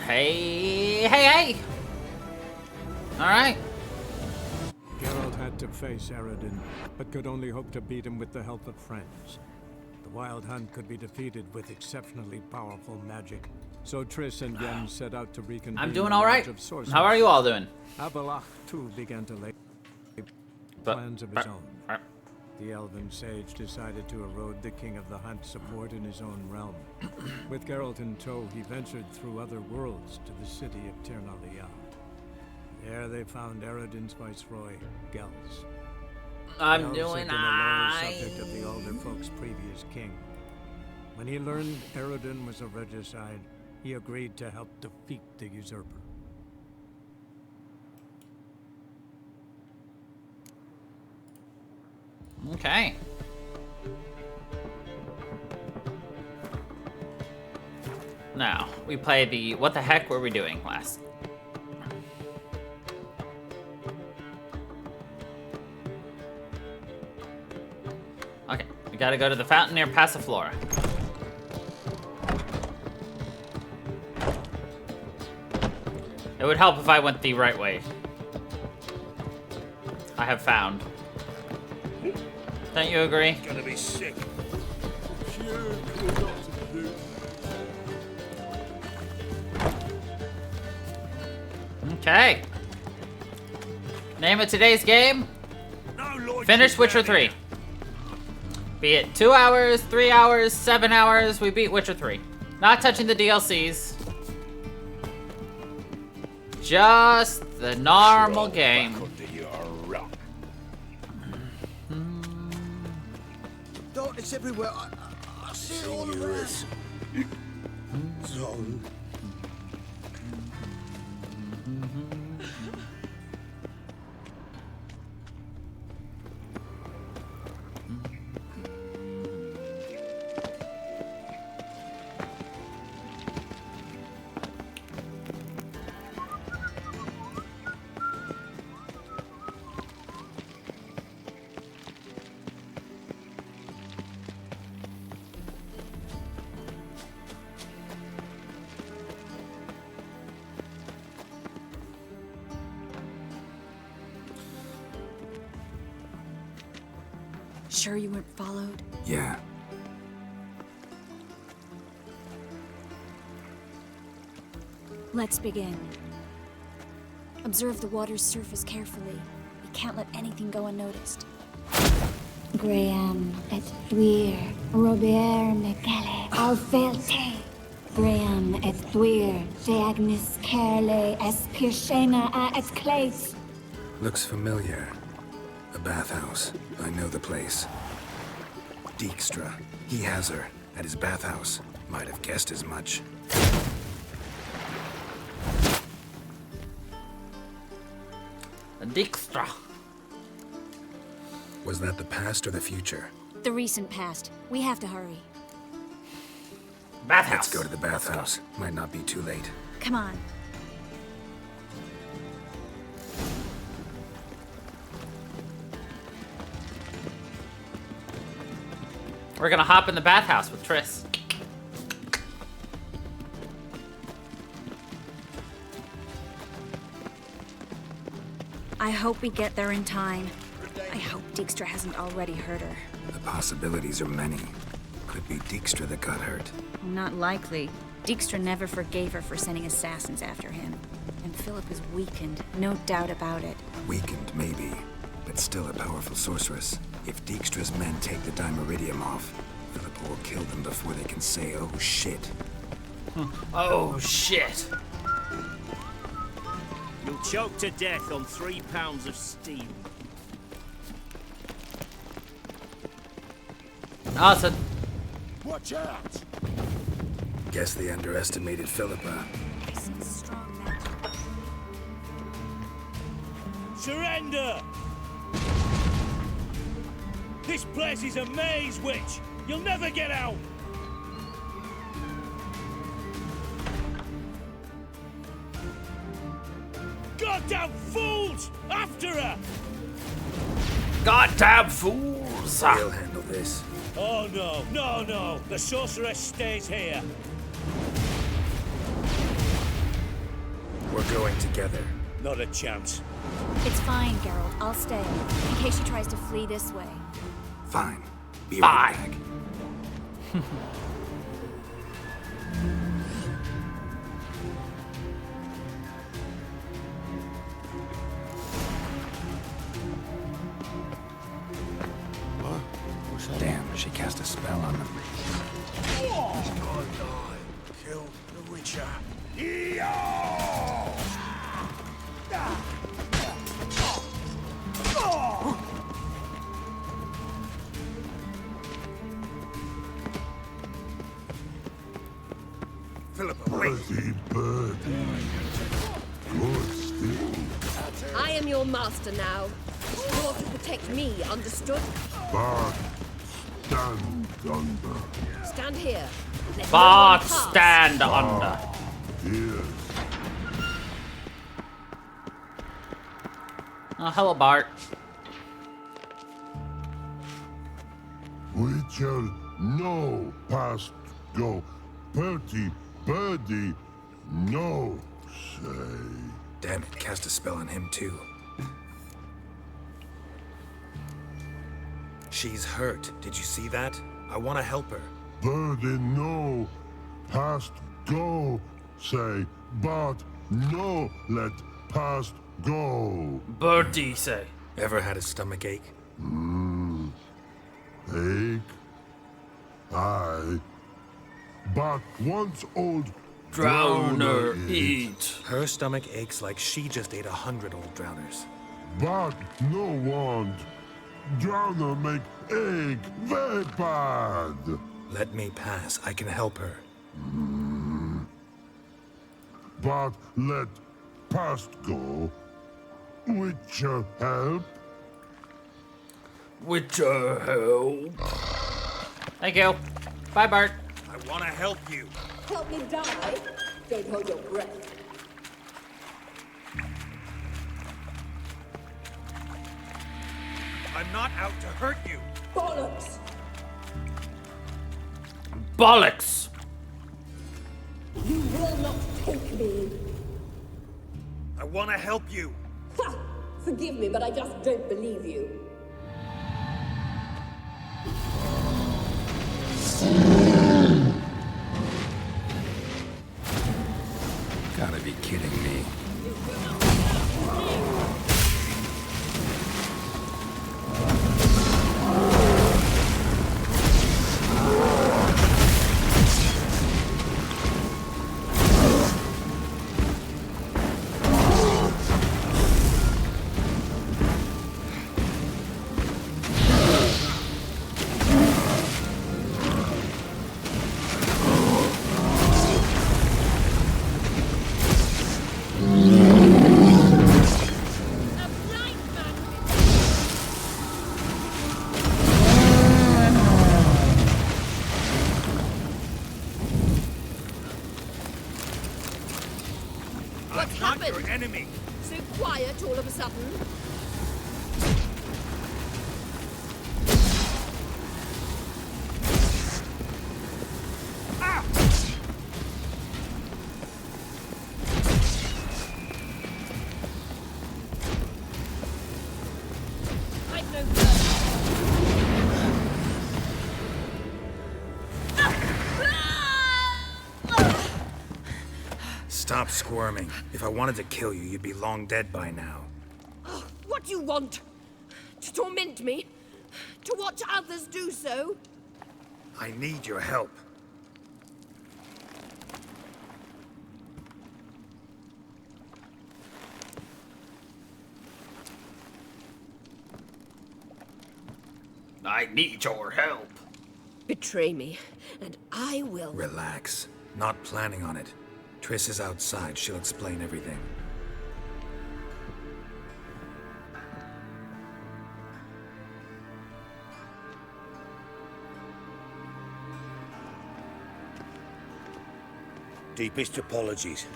Hey! Alright. Geralt had to face Eredin, but could only hope to beat him with the help of friends. The Wild Hunt could be defeated with exceptionally powerful magic, so Triss and Yen set out to reconvene. I'm doing alright. The Lodge of Sorcerers. How are you all doing? Avalach, too, began to lay plans of his own. The elven sage decided to erode the King of the Hunt's support in his own realm. With Geralt in tow, he ventured through other worlds to the city of Tir na Liat. There they found Eredin's viceroy, Gels. I'm Gels doing had been a loyal subject of the Alder Folk's previous king. When he learned Eredin was a regicide, he agreed to help defeat the usurper. Okay. Now, we play the what the heck were we doing last? Okay, we gotta go to the fountain near Passiflora. It would help if I went the right way. I have found. Don't you agree? Gonna be sick. Okay. Name of today's game? Finish Witcher 3. Be it 2 hours, 3 hours, 7 hours, we beat Witcher 3. Not touching the DLCs. Just the normal game. Darkness everywhere. I see it all around. Zone. Sure you weren't followed? Yeah. Let's begin. Observe the water's surface carefully. You can't let anything go unnoticed. Graham et thuir, Robert Mekele, Alfelte. Graham et thuir, de Agnes Kerle, Espirshena a et Clate. Looks familiar. A bathhouse. I know the place. Dijkstra. He has her. At his bathhouse. Might have guessed as much. Dijkstra. Was that the past or the future? The recent past. We have to hurry. Bathhouse. Let's go to the bathhouse. Might not be too late. Come on. We're gonna hop in the bathhouse with Triss. I hope we get there in time. I hope Dijkstra hasn't already hurt her. The possibilities are many. Could be Dijkstra that got hurt. Not likely. Dijkstra never forgave her for sending assassins after him. And Philip is weakened, no doubt about it. Weakened, maybe. But still a powerful sorceress. If Dijkstra's men take the Dimeridium off, Philippa will kill them before they can say, oh shit. Oh shit. You'll choke to death on 3 pounds of steel. Awesome. Watch out! Guess they underestimated Philippa. I sense strong magic. Surrender! This place is a maze, witch! You'll never get out! Goddamn fools! After her! Goddamn fools! We'll handle this. Oh no, no, no! The sorceress stays here. We're going together. Not a chance. It's fine, Geralt. I'll stay, in case she tries to flee this way. Fine. Be right back. Damn, she cast a spell on them. Kill the Witcher. Philippa, wait! I am your master now. You're to protect me, understood? But stand under. Stand here. Let Bart, no one pass. stand under. Yes. Oh, hello, Bart. Witcher, no past go. Bertie, birdie, no say. Damn it, cast a spell on him too. She's hurt. Did you see that? I want to help her. Birdie, no past go say. But no let past go. Birdie say. Ever had a stomach ache? Ache. Aye. But once old Drowner eat. eat. Her stomach aches like she just ate 100 old drowners. But no want. Drowner make egg very bad. Let me pass. I can help her. But let past go. Witcher help. Witcher help. Thank you. Bye, Bart. I want to help you. Help me die. Don't hold your breath. I'm not out to hurt you. Bollocks! Bollocks. You will not take me. I want to help you. Ha! Forgive me, but I just don't believe you. Gotta be kidding me. What's Not happened? your enemy. So quiet all of a sudden. I've no bird. Stop squirming. If I wanted to kill you, you'd be long dead by now. What do you want? To torment me? To watch others do so? I need your help. I need your help. Betray me, and I will. Relax. Not planning on it. Triss is outside. She'll explain everything. Deepest apologies,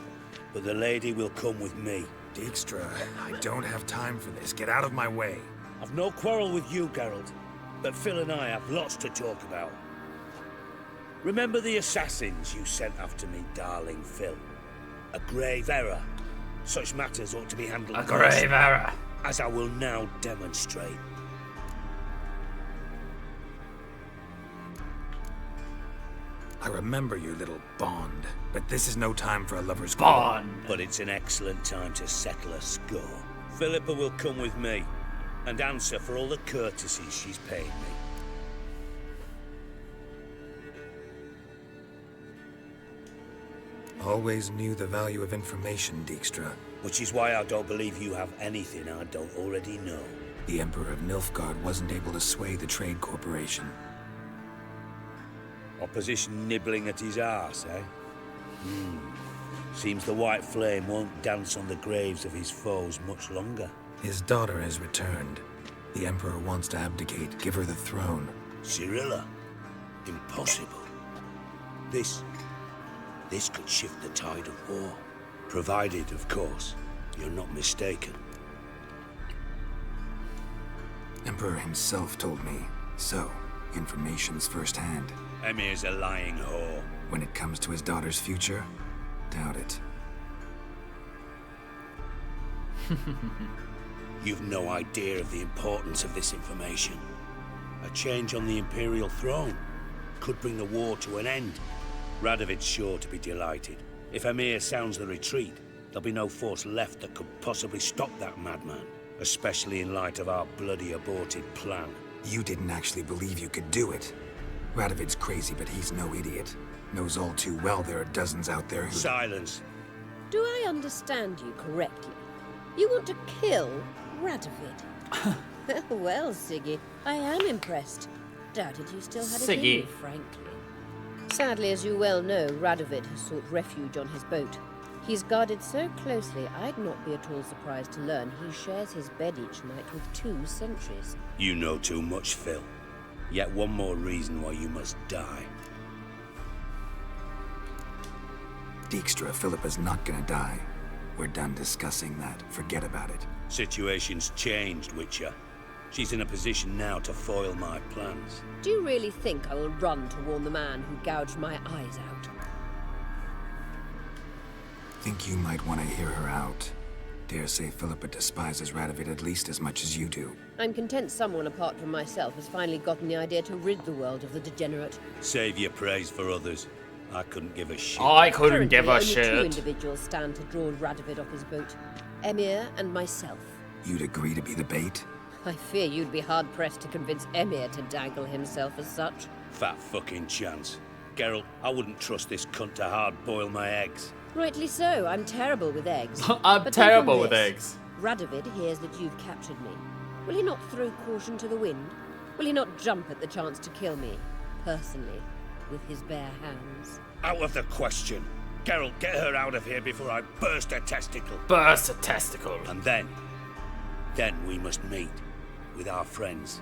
but the lady will come with me. Dijkstra, I don't have time for this. Get out of my way. I've no quarrel with you, Geralt, but Phil and I have lots to talk about. Remember the assassins you sent after me, darling Phil? A grave error. Such matters ought to be handled A grave error. as I will now demonstrate. I remember your little bond, but this is no time for a lover's quarrel. Bond. But it's an excellent time to settle a score. Philippa will come with me and answer for all the courtesies she's paid me. Always knew the value of information, Dijkstra. Which is why I don't believe you have anything I don't already know. The Emperor of Nilfgaard wasn't able to sway the Trade Corporation. Opposition nibbling at his arse, eh? Seems the White Flame won't dance on the graves of his foes much longer. His daughter has returned. The Emperor wants to abdicate, give her the throne. Cyrilla? Impossible. This could shift the tide of war. Provided, of course, you're not mistaken. Emperor himself told me. So, information's firsthand. Emir's a lying whore. When it comes to his daughter's future, doubt it. You've no idea of the importance of this information. A change on the Imperial throne could bring the war to an end. Radovid's sure to be delighted. If Emir sounds the retreat, there'll be no force left that could possibly stop that madman. Especially in light of our bloody aborted plan. You didn't actually believe you could do it. Radovid's crazy, but he's no idiot. Knows all too well there are dozens out there who... Silence. Do I understand you correctly? You want to kill Radovid? Well, Siggy, I am impressed. Doubted you still had it in you, frankly. Sadly, as you well know, Radovid has sought refuge on his boat. He's guarded so closely, I'd not be at all surprised to learn he shares his bed each night with 2 sentries. You know too much, Phil. Yet one more reason why you must die. Dijkstra, Philippa's not gonna die. We're done discussing that. Forget about it. Situation's changed, Witcher. She's in a position now to foil my plans. Do you really think I will run to warn the man who gouged my eyes out? Think you might want to hear her out. Dare say Philippa despises Radovid at least as much as you do. I'm content someone apart from myself has finally gotten the idea to rid the world of the degenerate. Save your praise for others. I couldn't give a shit. I couldn't Currently, give a only shit. 2 individuals stand to draw Radovid off his boat. Emir and myself. You'd agree to be the bait? I fear you'd be hard-pressed to convince Emir to dangle himself as such. Fat fucking chance. Geralt, I wouldn't trust this cunt to hard-boil my eggs. Rightly so, I'm terrible with eggs. I'm But terrible think on with this. eggs. Radovid hears that you've captured me. Will he not throw caution to the wind? Will he not jump at the chance to kill me, personally, with his bare hands? Out of the question. Geralt, get her out of here before I burst a testicle. Burst a testicle. And then we must meet with our friends.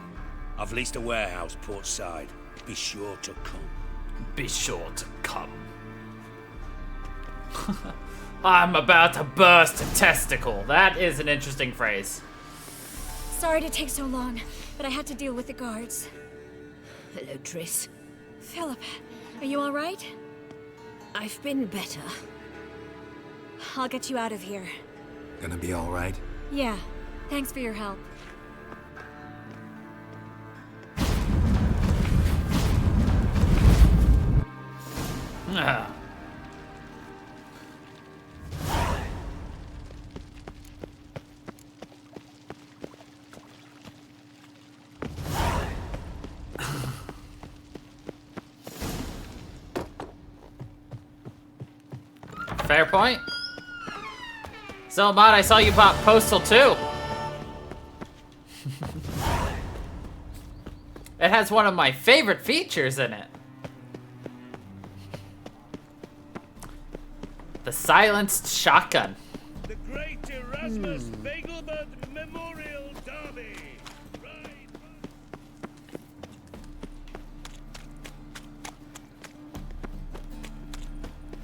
I've leased a warehouse port side. Be sure to come. Be sure to come. I'm about to burst a testicle. That is an interesting phrase. Sorry to take so long, but I had to deal with the guards. Hello, Triss. Philip, are you all right? I've been better. I'll get you out of here. Gonna be all right? Yeah, thanks for your help. Ah. Fair point. Zelmod, I saw you pop Postal 2. It has one of my favorite features in it. The silenced shotgun. The Great Erasmus Vegelbud Memorial Derby.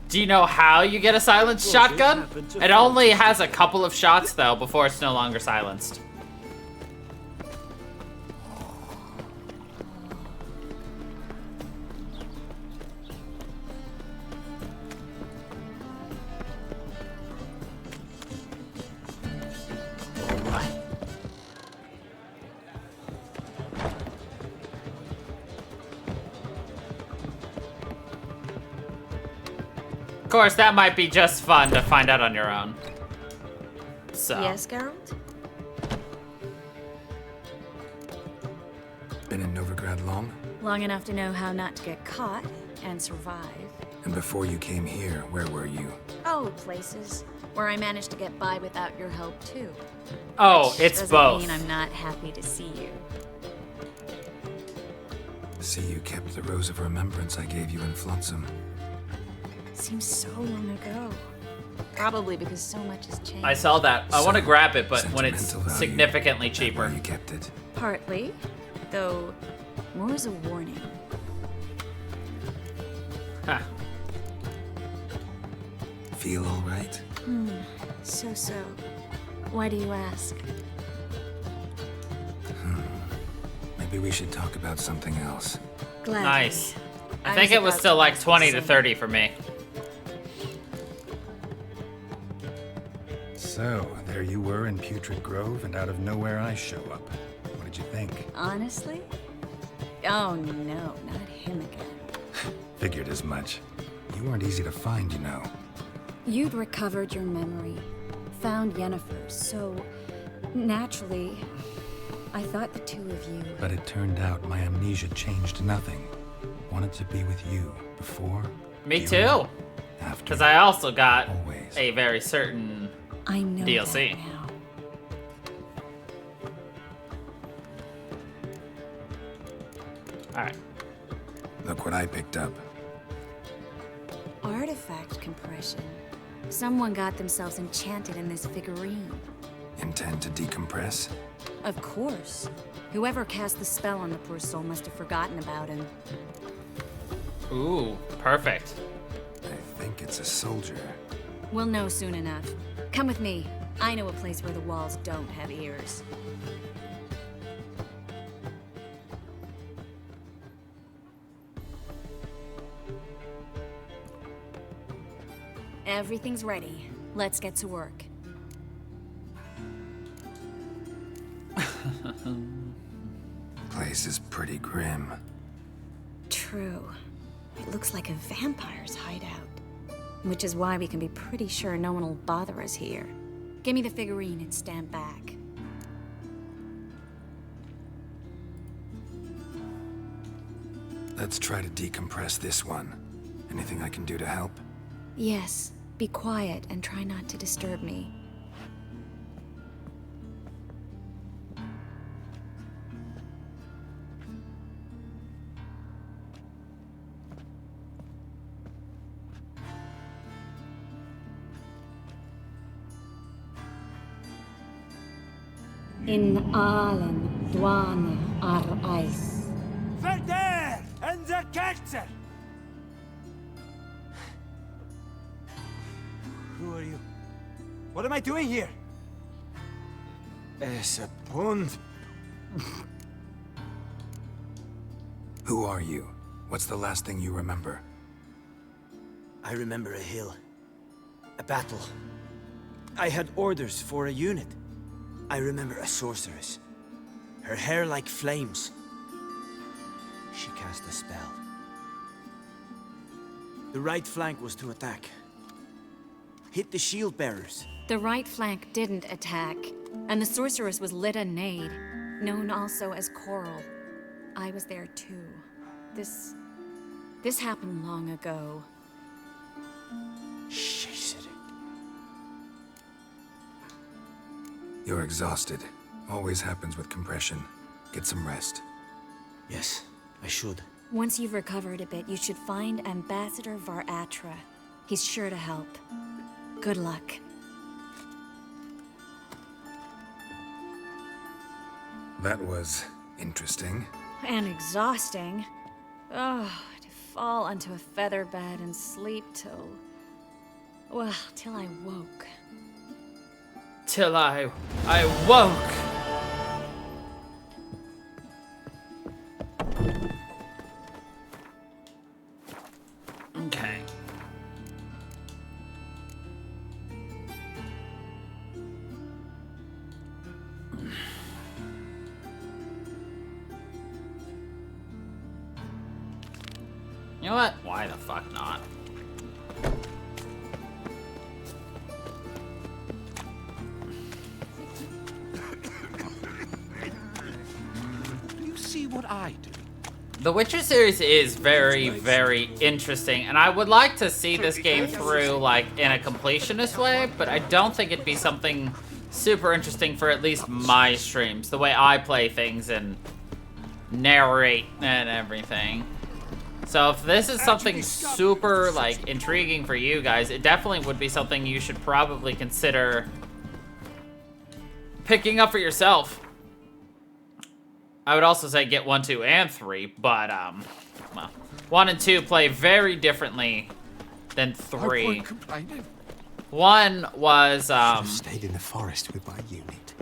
Do you know how you get a silenced shotgun? It only has a couple of shots though before it's no longer silenced. course, that might be just fun to find out on your own. So. Yes, Geralt? Been in Novigrad long? Long enough to know how not to get caught and survive. And before you came here, where were you? Oh, places where I managed to get by without your help, too. Oh, Which it's doesn't both. mean I'm not happy to see you. See, you kept the Rose of Remembrance I gave you in Flotsam. Seems so long ago. Probably because so much has changed. I saw that. I want to grab it, but when it's Sentimental value, significantly that cheaper. why you kept it. Partly, though more as a warning. Huh. Feel all right? So. Why do you ask? Maybe we should talk about something else. Gladly. Nice. I I think was it was about still to like ask 20 the to same. 30 for me. So, there you were in Putrid Grove, and out of nowhere I show up. What did you think? Honestly? Oh no, not him again. Figured as much. You weren't easy to find, you know. You'd recovered your memory, found Yennefer, so naturally, I thought the two of you. But it turned out my amnesia changed nothing. Wanted to be with you before. Me during, too. After. Because I also got Always. a very certain I know DLC. that now. Alright. Look what I picked up. Artifact compression. Someone got themselves enchanted in this figurine. Intend to decompress? Of course. Whoever cast the spell on the poor soul must have forgotten about him. Ooh, perfect. I think it's a soldier. We'll know soon enough. Come with me. I know a place where the walls don't have ears. Everything's ready. Let's get to work. Place is pretty grim. True. It looks like a vampire's hideout. Which is why we can be pretty sure no one will bother us here. Give me the figurine and stand back. Let's try to decompress this one. Anything I can do to help? Yes, be quiet and try not to disturb me. In Allen, Dwana, ar Eis. Verder and the Ketzer! Who are you? What am I doing here? Es a pond. Who are you? What's the last thing you remember? I remember a hill. A battle. I had orders for a unit. I remember a sorceress. Her hair like flames. She cast a spell. The right flank was to attack. Hit the shield bearers. The right flank didn't attack, and the sorceress was Lita Nade, known also as Coral. I was there too. This happened long ago. You're exhausted. Always happens with compression. Get some rest. Yes, I should. Once you've recovered a bit, you should find Ambassador Varatra. He's sure to help. Good luck. That was interesting. And exhausting. Oh, to fall onto a feather bed and sleep till... well, till I woke. Till I woke. Okay. You know what? Why the fuck not? see what I do? The Witcher series is very, very interesting, and I would like to see this game through, like, in a completionist way, but I don't think it'd be something super interesting for at least my streams, the way I play things and narrate and everything. So if this is something super, like, intriguing for you guys, it definitely would be something you should probably consider picking up for yourself. I would also say get 1, 2, and 3, but, well, 1 and 2 play very differently than 3. 1 was, stayed in the forest with my unit.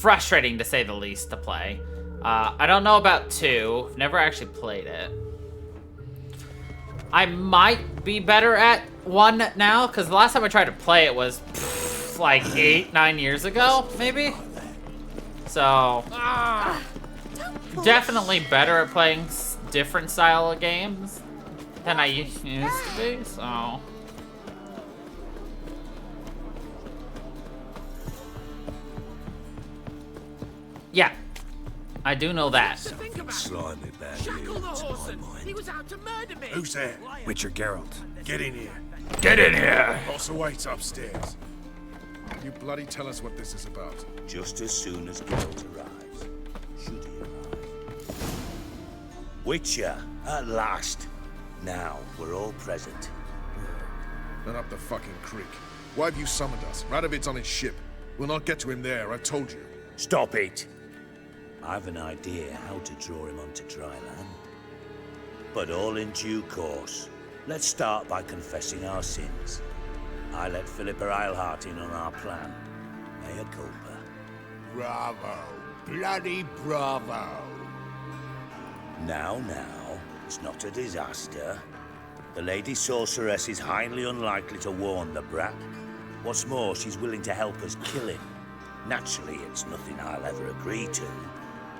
frustrating to say the least to play. I don't know about 2. Never actually played it. I might be better at 1 now, because the last time I tried to play it was, like, 8, 9 years ago, maybe? So, definitely better at playing different style of games than I used to be, so. Yeah, I do know that. Slimy bad news. He was out to murder me. Who's there? Witcher Geralt. Get in here. Get in here! Boss awaits upstairs. You bloody tell us what this is about. Just as soon as Geralt arrives. Should he arrive? Witcher, at last. Now, we're all present. Then up the fucking creek. Why have you summoned us? Radovid's on his ship. We'll not get to him there, I've told you. Stop it! I've an idea how to draw him onto dry land. But all in due course. Let's start by confessing our sins. I let Philippa Eilhart in on our plan. Mea culpa. Bravo. Bloody bravo. Now, it's not a disaster. The Lady Sorceress is highly unlikely to warn the brat. What's more, she's willing to help us kill him. Naturally, it's nothing I'll ever agree to.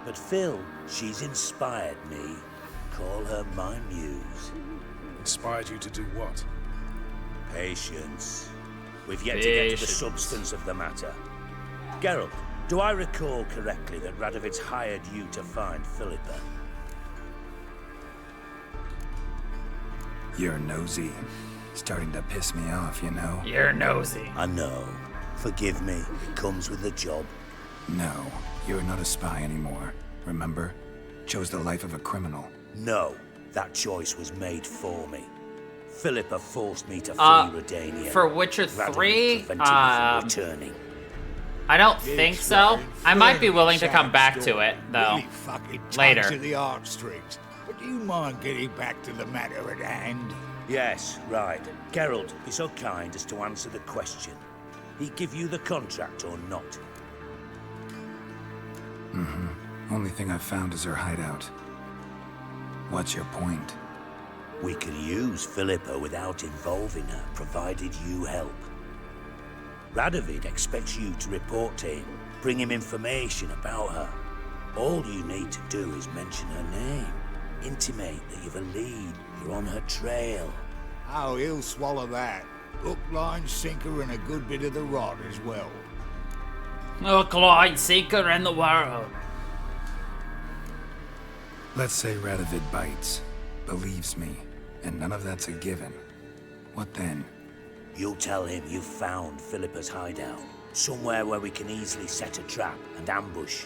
But Phil, she's inspired me. Call her my muse. Inspired you to do what? Patience. We've yet to get to the substance of the matter. Geralt, do I recall correctly that Radovid's hired you to find Philippa? You're nosy. Starting to piss me off, you know? You're nosy. I know. Forgive me. It comes with the job. No, you're not a spy anymore. Remember? Chose the life of a criminal. No, that choice was made for me. Philippa forced me to free Redania. For Witcher 3, returning. I don't think so. I might be willing to come back to it, though, really fucking later. To the heartstrings. But do you mind getting back to the matter at hand? Yes, right. Geralt, be so kind as to answer the question. He give you the contract or not? Mm-hmm. Only thing I've found is her hideout. What's your point? We can use Philippa without involving her, provided you help. Radovid expects you to report to him, bring him information about her. All you need to do is mention her name. Intimate that you've a lead, you're on her trail. Oh, he'll swallow that. Hook, line, sinker, and a good bit of the rod as well. Hook, line, sinker, and the world. Let's say Radovid bites, believes me, and none of that's a given. What then? You'll tell him you've found Philippa's hideout, somewhere where we can easily set a trap and ambush.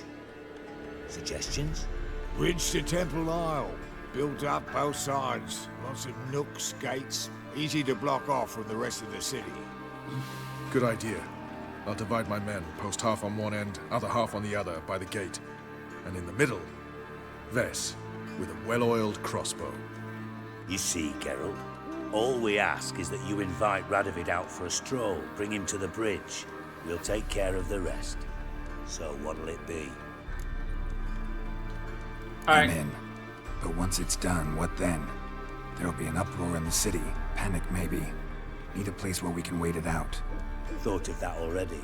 Suggestions? Bridge to Temple Isle. Built up both sides. Lots of nooks, gates. Easy to block off from the rest of the city. Good idea. I'll divide my men, post half on one end, other half on the other, by the gate. And in the middle, Vess, with a well-oiled crossbow. You see, Geralt, all we ask is that you invite Radovid out for a stroll, bring him to the bridge. We'll take care of the rest. So what'll it be? I'm in. But once it's done, what then? There'll be an uproar in the city. Panic, maybe. Need a place where we can wait it out. Thought of that already.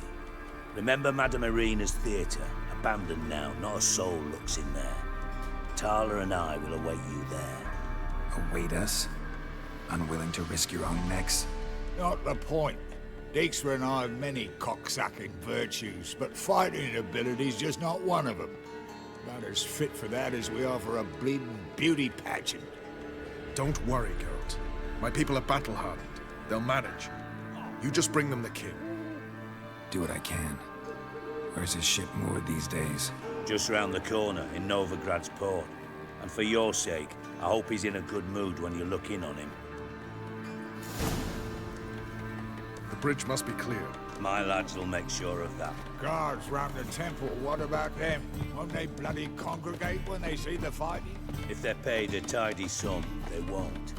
Remember Madame Irina's theatre? Abandoned now, not a soul looks in there. Tala and I will await you there. Await us? Unwilling to risk your own necks? Not the point. Dijkstra and I have many cocksucking virtues, but fighting ability's just not one of them. not as fit for that as we are for a bleeding beauty pageant. Don't worry, Geralt. My people are battle-hardened. They'll manage. You just bring them the king. Do what I can. Where's his ship moored these days? Just round the corner in Novigrad's port. And for your sake, I hope he's in a good mood when you look in on him. The bridge must be cleared. My lads will make sure of that. Guards round the temple, what about them? Won't they bloody congregate when they see the fighting? If they're paid a tidy sum, they won't.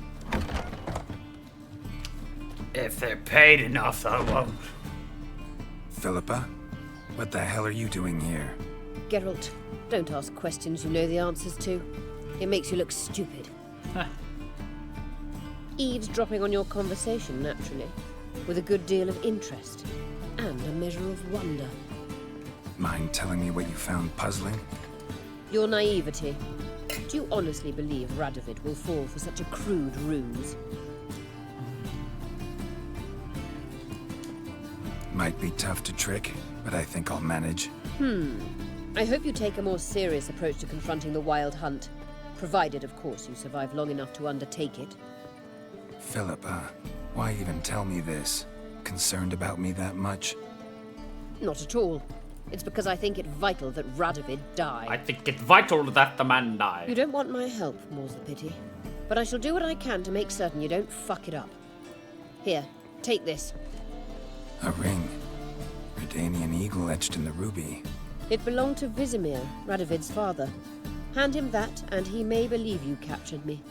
If they're paid enough, they won't. Philippa? What the hell are you doing here? Geralt, don't ask questions you know the answers to. It makes you look stupid. Eavesdropping on your conversation, naturally, with a good deal of interest and a measure of wonder. Mind telling me what you found puzzling? Your naivety. Do you honestly believe Radovid will fall for such a crude ruse? Might be tough to trick, but I think I'll manage. I hope you take a more serious approach to confronting the Wild Hunt. Provided, of course, you survive long enough to undertake it. Philippa, why even tell me this? Concerned about me that much? Not at all. It's because I think it vital that Radovid die. I think it's vital that the man die. You don't want my help, more's the pity. But I shall do what I can to make certain you don't fuck it up. Here, take this. A ring. Redanian eagle etched in the ruby. It belonged to Vizimir, Radovid's father. Hand him that, and he may believe you captured me.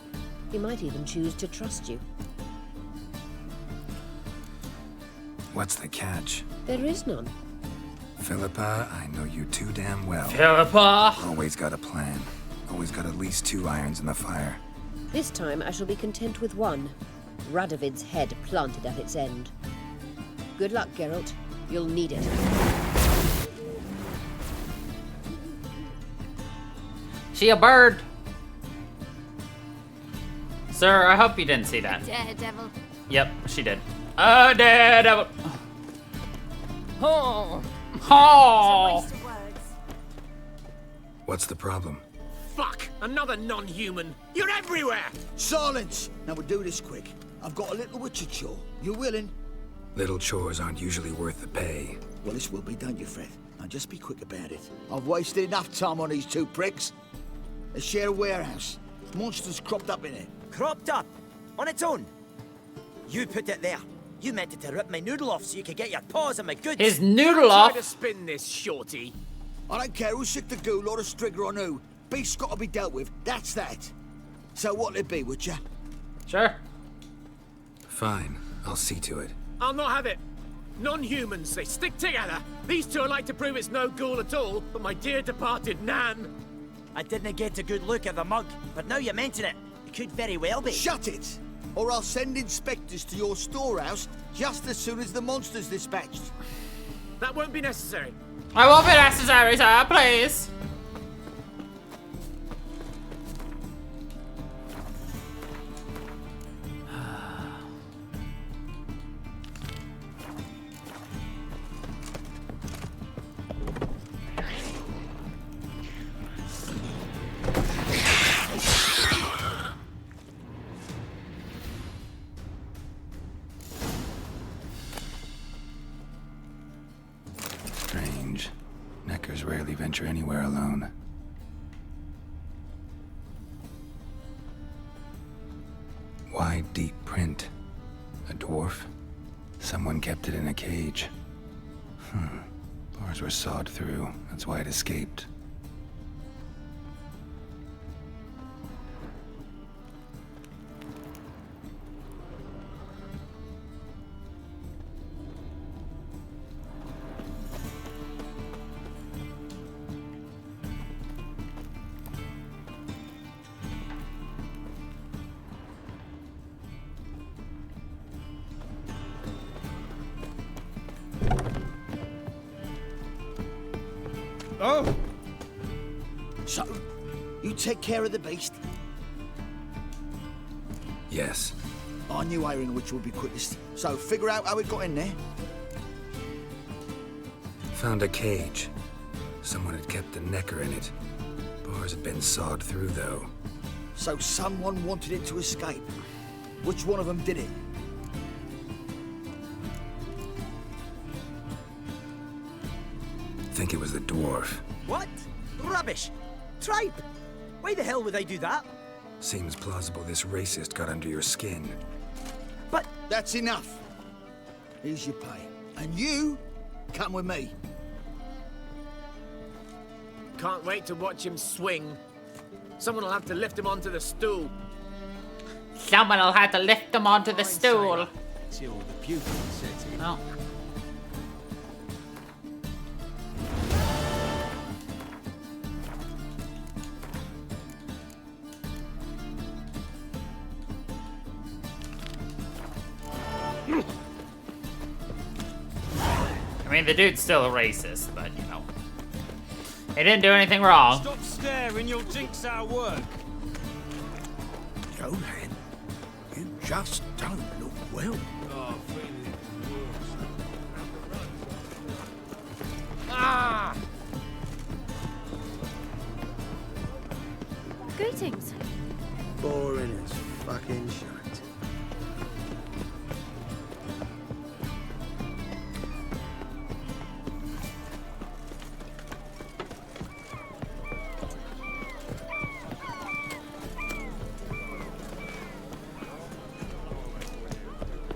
He might even choose to trust you. What's the catch? There is none. Philippa, I know you too damn well. Philippa! Always got a plan. Always got at least 2 irons in the fire. This time I shall be content with one. Radovid's head planted at its end. Good luck, Geralt. You'll need it. She a bird! Sir, I hope you didn't see that. Daredevil. Yep, she did. Daredevil! Oh. Oh! Waste of words. What's the problem? Fuck! Another non-human! You're everywhere! Silence! Now we'll do this quick. I've got a little witcher chore. You willing? Little chores aren't usually worth the pay. Well, this will be, don't you, Fred? Now just be quick about it. I've wasted enough time on these 2 pricks. They share a warehouse. Monsters cropped up in it. Cropped up? On its own? You put it there. You meant it to rip my noodle off so you could get your paws on my goods. His noodle off? Try to spin this, shorty. I don't care who sick the ghoul or the strigger on who. Beast's got to be dealt with. That's that. So what'll it be, would ya? Sure. Fine. I'll see to it. I'll not have it. Non-humans, they stick together. These 2 are like to prove it's no ghoul at all, but my dear departed Nan. I didn't get a good look at the mug, but now you mention it, it could very well be. Shut it! Or I'll send inspectors to your storehouse just as soon as the monster's dispatched. That won't be necessary. I won't be necessary, sir, please. Strange. Neckers rarely venture anywhere alone. Wide, deep print. A dwarf? Someone kept it in a cage. Bars were sawed through. That's why it escaped. Oh! So, you take care of the beast? Yes. I knew hiring which would be quickest. So, figure out how it got in there. Found a cage. Someone had kept a necker in it. Doors had been sawed through, though. So someone wanted it to escape. Which one of them did it? Think it was the dwarf. What? Rubbish! Tripe! Why the hell would they do that? Seems plausible this racist got under your skin. But... That's enough. Here's your pay. And you, come with me. Can't wait to watch him swing. Someone will have to lift him onto the stool. Someone will have to lift him onto the stool. Till the puking sets in. Oh. I mean, the dude's still a racist, but, you know. He didn't do anything wrong. Stop staring, you'll jinx our work. Johan, you just don't look well. Oh, Ah! Greetings. Boring as fucking shite.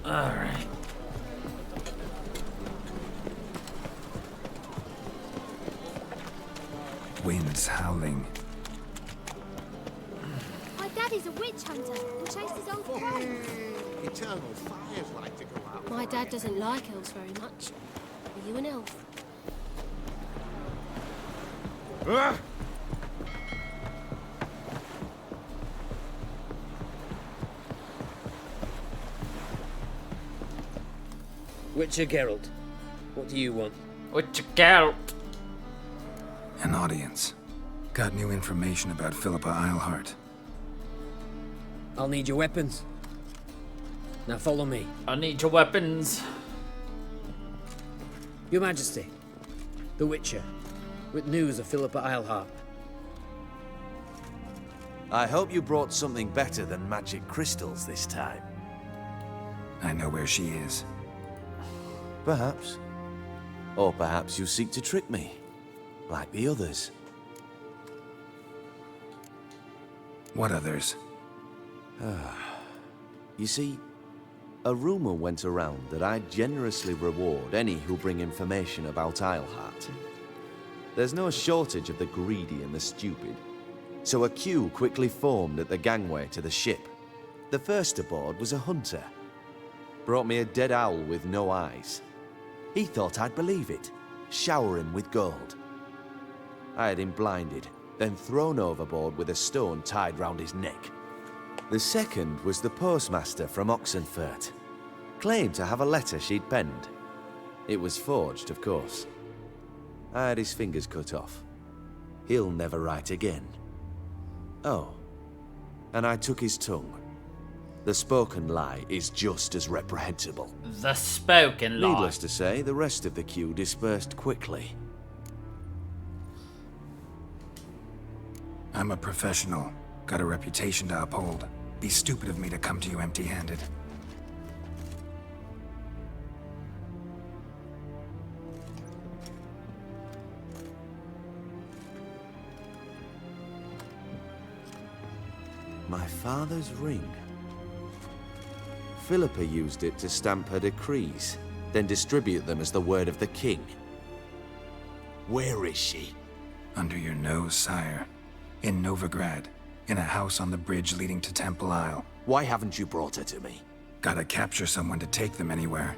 Alright. Wind's howling. My daddy's a witch hunter and chases old crows. Eternal fires like to go out. My dad doesn't like elves very much. Are you an elf? Witcher Geralt, what do you want? Witcher Geralt. An audience. Got new information about Philippa Eilhart. I'll need your weapons. Now follow me. I need your weapons. Your Majesty, the Witcher, with news of Philippa Eilhart. I hope you brought something better than magic crystals this time. I know where she is. Perhaps. Or perhaps you seek to trick me, like the others. What others? You see, a rumor went around that I generously reward any who bring information about Eilhart. There's no shortage of the greedy and the stupid, so a queue quickly formed at the gangway to the ship. The first aboard was a hunter. Brought me a dead owl with no eyes. He thought I'd believe it, shower him with gold. I had him blinded, then thrown overboard with a stone tied round his neck. The second was the postmaster from Oxenfurt. Claimed to have a letter she'd penned. It was forged, of course. I had his fingers cut off. He'll never write again. Oh, and I took his tongue. The spoken lie is just as reprehensible. The spoken lie. Needless to say, the rest of the queue dispersed quickly. I'm a professional. Got a reputation to uphold. Be stupid of me to come to you empty-handed. My father's ring. Philippa used it to stamp her decrees, then distribute them as the word of the king. Where is she? Under your nose, sire. In Novigrad. In a house on the bridge leading to Temple Isle. Why haven't you brought her to me? Gotta capture someone to take them anywhere.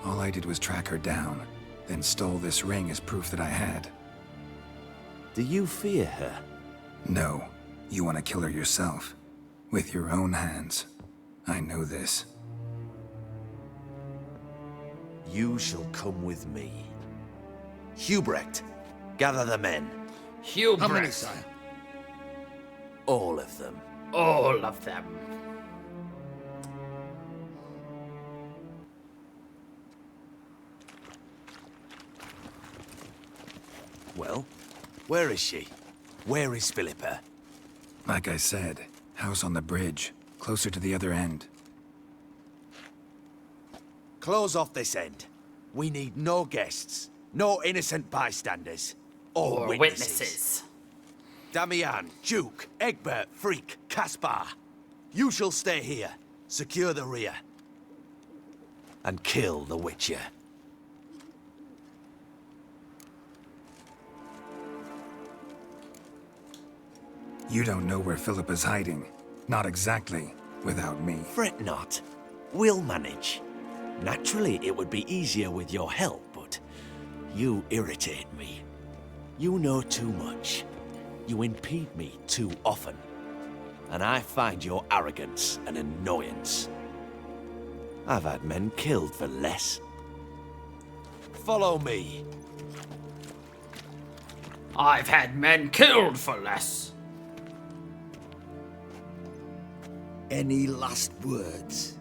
All I did was track her down, then stole this ring as proof that I had. Do you fear her? No. You want to kill her yourself. With your own hands. I know this. You shall come with me. Hubrecht, gather the men. Hubrecht. How many, sire? All of them. All of them. Well, where is she? Where is Philippa? Like I said, house on the bridge, closer to the other end. Close off this end. We need no guests, no innocent bystanders, or witnesses. Damian, Duke, Egbert, Freak, Caspar. You shall stay here, secure the rear, and kill the Witcher. You don't know where Philippa's hiding. Not exactly, without me. Fret not. We'll manage. Naturally, it would be easier with your help, but you irritate me. You know too much. You impede me too often. And I find your arrogance an annoyance. I've had men killed for less. Follow me. I've had men killed for less. Any last words?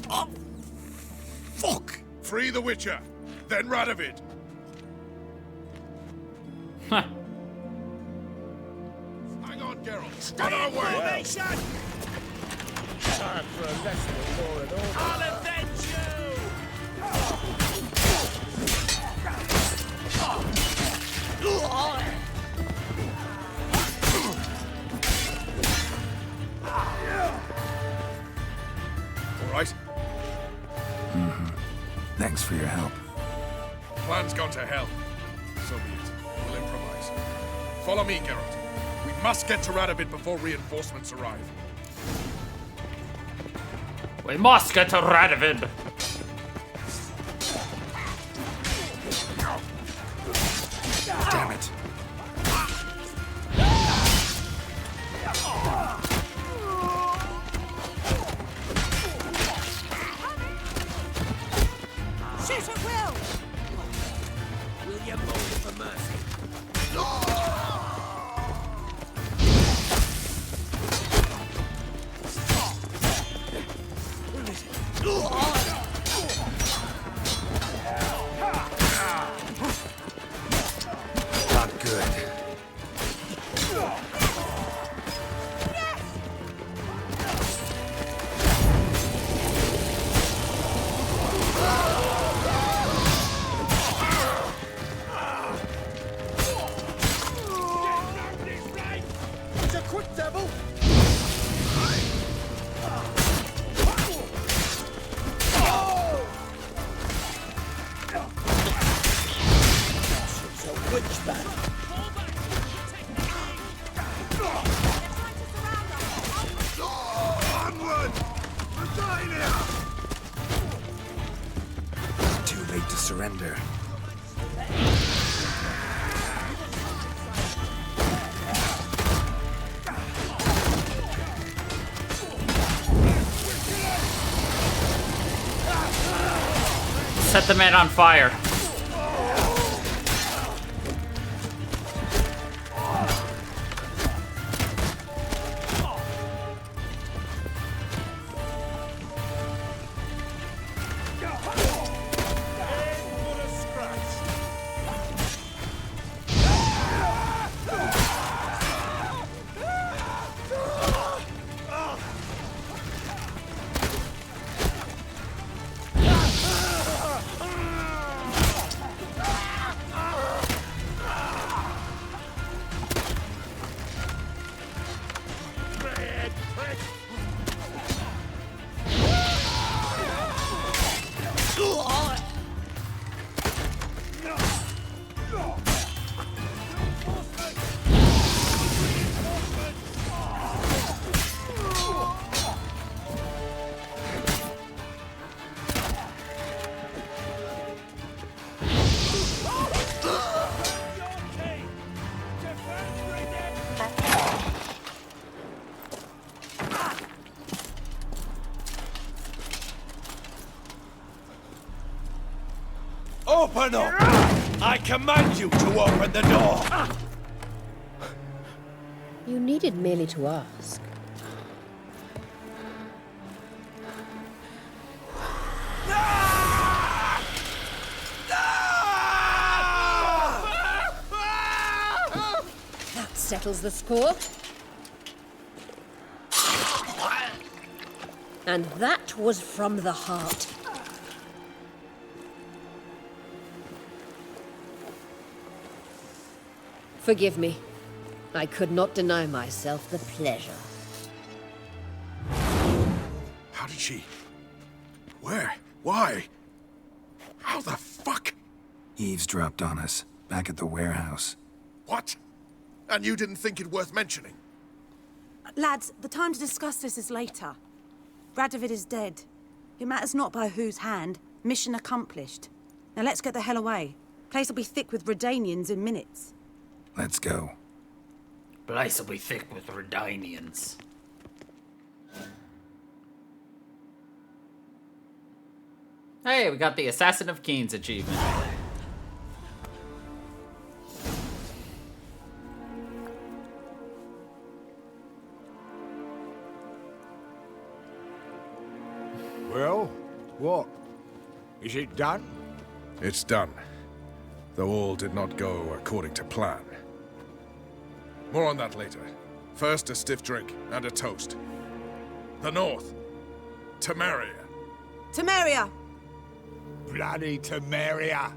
Oh, fuck! Free the Witcher, then Radovid. Huh. Hang on, Geralt. On our way. Time for a lesson in law and order. I'll avenge All right. Thanks for your help. Plan's gone to hell. So be it. We'll improvise. Follow me, Geralt. We must get to Radovid before reinforcements arrive. We must get to Radovid. Damn it. Shoot at will! Will you moan for mercy? Not good. It's a quick devil! It's a witch bat. Onward! We're dying here! Too late to surrender. Set the man on fire. Open up! I command you to open the door! You needed merely to ask. settles the score. And that was from the heart. Forgive me. I could not deny myself the pleasure. How did she... Where? Why? How the fuck? Eavesdropped on us, back at the warehouse. What? And you didn't think it worth mentioning? Lads, the time to discuss this is later. Radovid is dead. It matters not by whose hand. Mission accomplished. Now let's get the hell away. Place will be thick with Redanians in minutes. Let's go. Place will be thick with Redanians. Hey, we got the Assassin of Kings achievement. Well, what? Is it done? It's done. Though all did not go according to plan. More on that later. First, a stiff drink and a toast. The North. Temeria. Temeria! Bloody Temeria!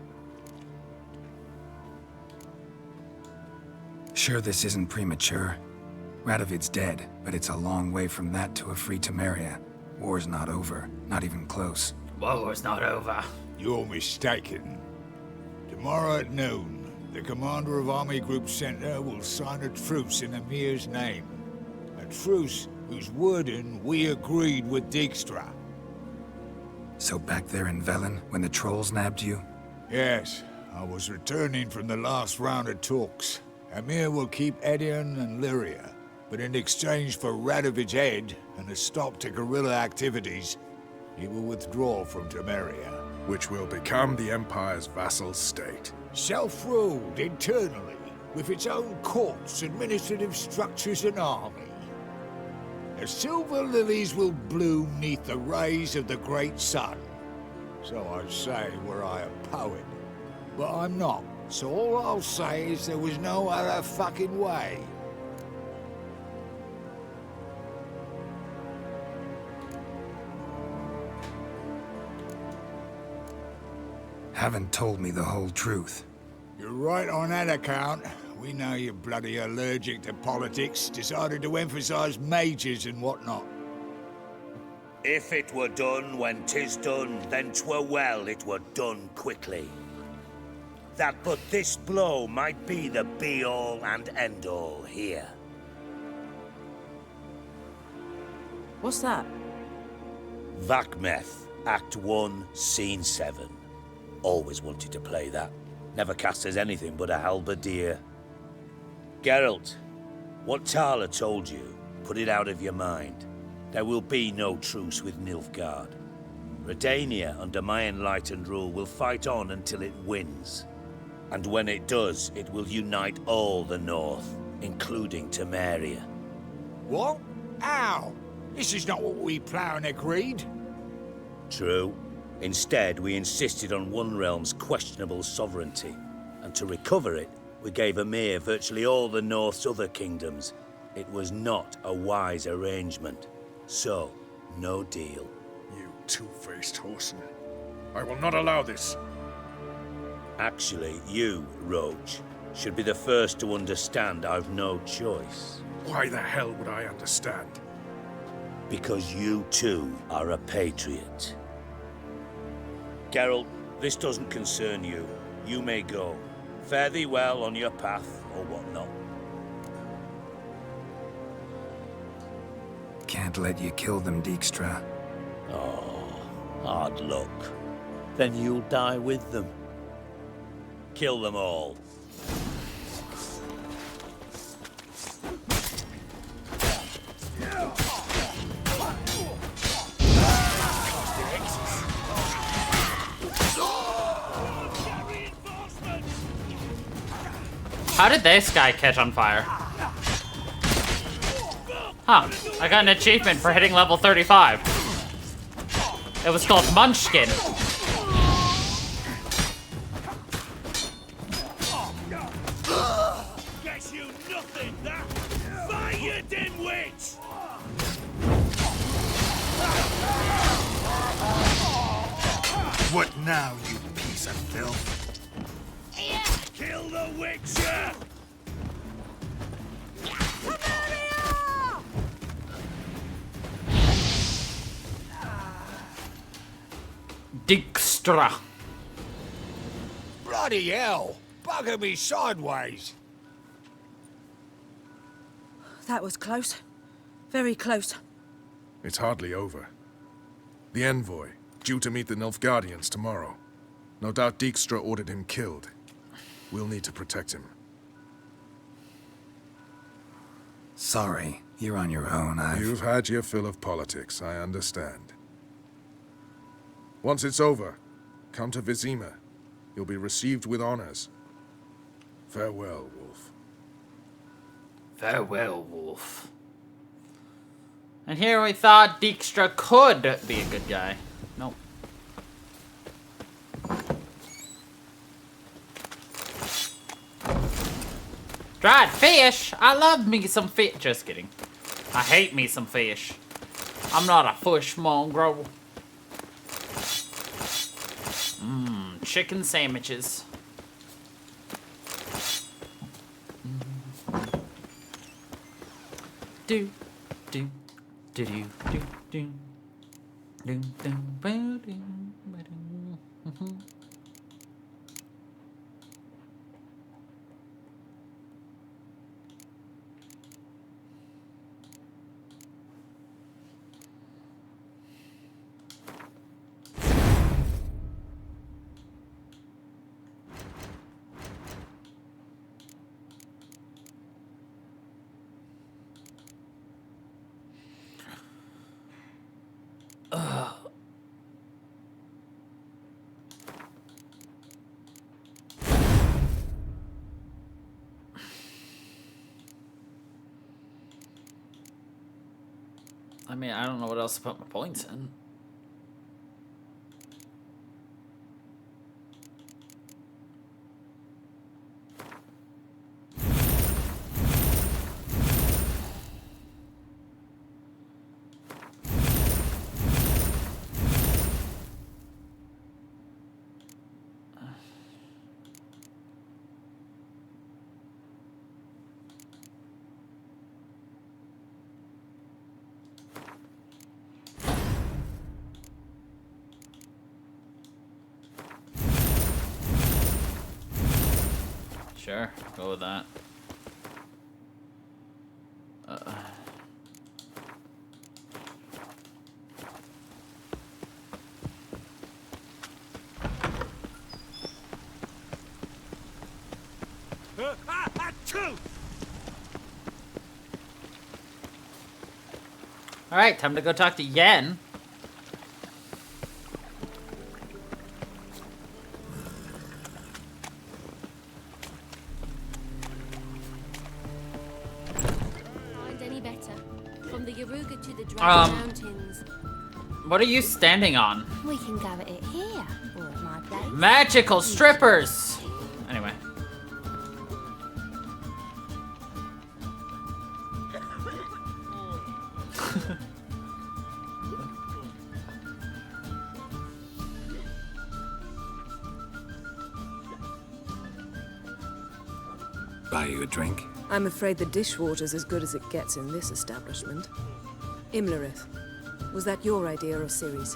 Sure this isn't premature? Radovid's dead, but it's a long way from that to a free Temeria. War's not over, not even close. War's not over. You're mistaken. Tomorrow at noon, the commander of Army Group Center will sign a truce in Emir's name. A truce whose wording we agreed with Dijkstra. So back there in Velen, when the trolls nabbed you? Yes, I was returning from the last round of talks. Emir will keep Edion and Lyria, but in exchange for Radovid's head and a stop to guerrilla activities, he will withdraw from Temeria. Which will become the Empire's vassal state. Self-ruled internally, with its own courts, administrative structures and army. The silver lilies will bloom neath the rays of the great sun. So I'd say were I a poet. But I'm not, so all I'll say is there was no other fucking way. Haven't told me the whole truth. You're right on that account. We know you're bloody allergic to politics, decided to emphasize majors and whatnot. If it were done when 'tis done, then 'twere well it were done quickly. That but this blow might be the be-all and end-all here. What's that? Vakmeth, Act 1, Scene 7. Always wanted to play that. Never cast as anything but a halberdier. Geralt, what Tala told you, put it out of your mind. There will be no truce with Nilfgaard. Redania, under my enlightened rule, will fight on until it wins. And when it does, it will unite all the North, including Temeria. What? How? This is not what we planned and agreed. True. Instead, we insisted on one realm's questionable sovereignty, and to recover it, we gave Emir virtually all the North's other kingdoms. It was not a wise arrangement. So, no deal. You two-faced horseman. I will not allow this. Actually, you, Roach, should be the first to understand I've no choice. Why the hell would I understand? Because you too are a patriot. Geralt, this doesn't concern you. You may go. Fare thee well on your path, or whatnot. Can't let you kill them, Dijkstra. Oh, hard luck. Then you'll die with them. Kill them all. How did this guy catch on fire? Huh, I got an achievement for hitting level 35. It was called Munchkin. Guess you nothing What now, you piece of filth? Kill the Witcher! Dijkstra. Bloody hell! Bugger me sideways! That was close. Very close. It's hardly over. The envoy, due to meet the Nilfgaardians tomorrow. No doubt Dijkstra ordered him killed. We'll need to protect him. Sorry, you're on your own. You've had your fill of politics, I understand. Once it's over, come to Vizima. You'll be received with honors. Farewell, Wolf. Farewell, Wolf. And here we thought Dijkstra could be a good guy. Nope. Dried fish? I love me some fish. Just kidding. I hate me some fish. I'm not a fish mongrel. Mmm, chicken sandwiches. Do, do, do, do, do, do. Do, do, ba, do, ba, do. Mhm. I mean, I don't know what else to put my points in. Sure, go with that. Alright, time to go talk to Yen. Mountains. What are you standing on? We can go at it here, or at my place. Magical strippers! Anyway. Buy you a drink? I'm afraid the dishwater's as good as it gets in this establishment. Imlerith, was that your idea or Ciri's?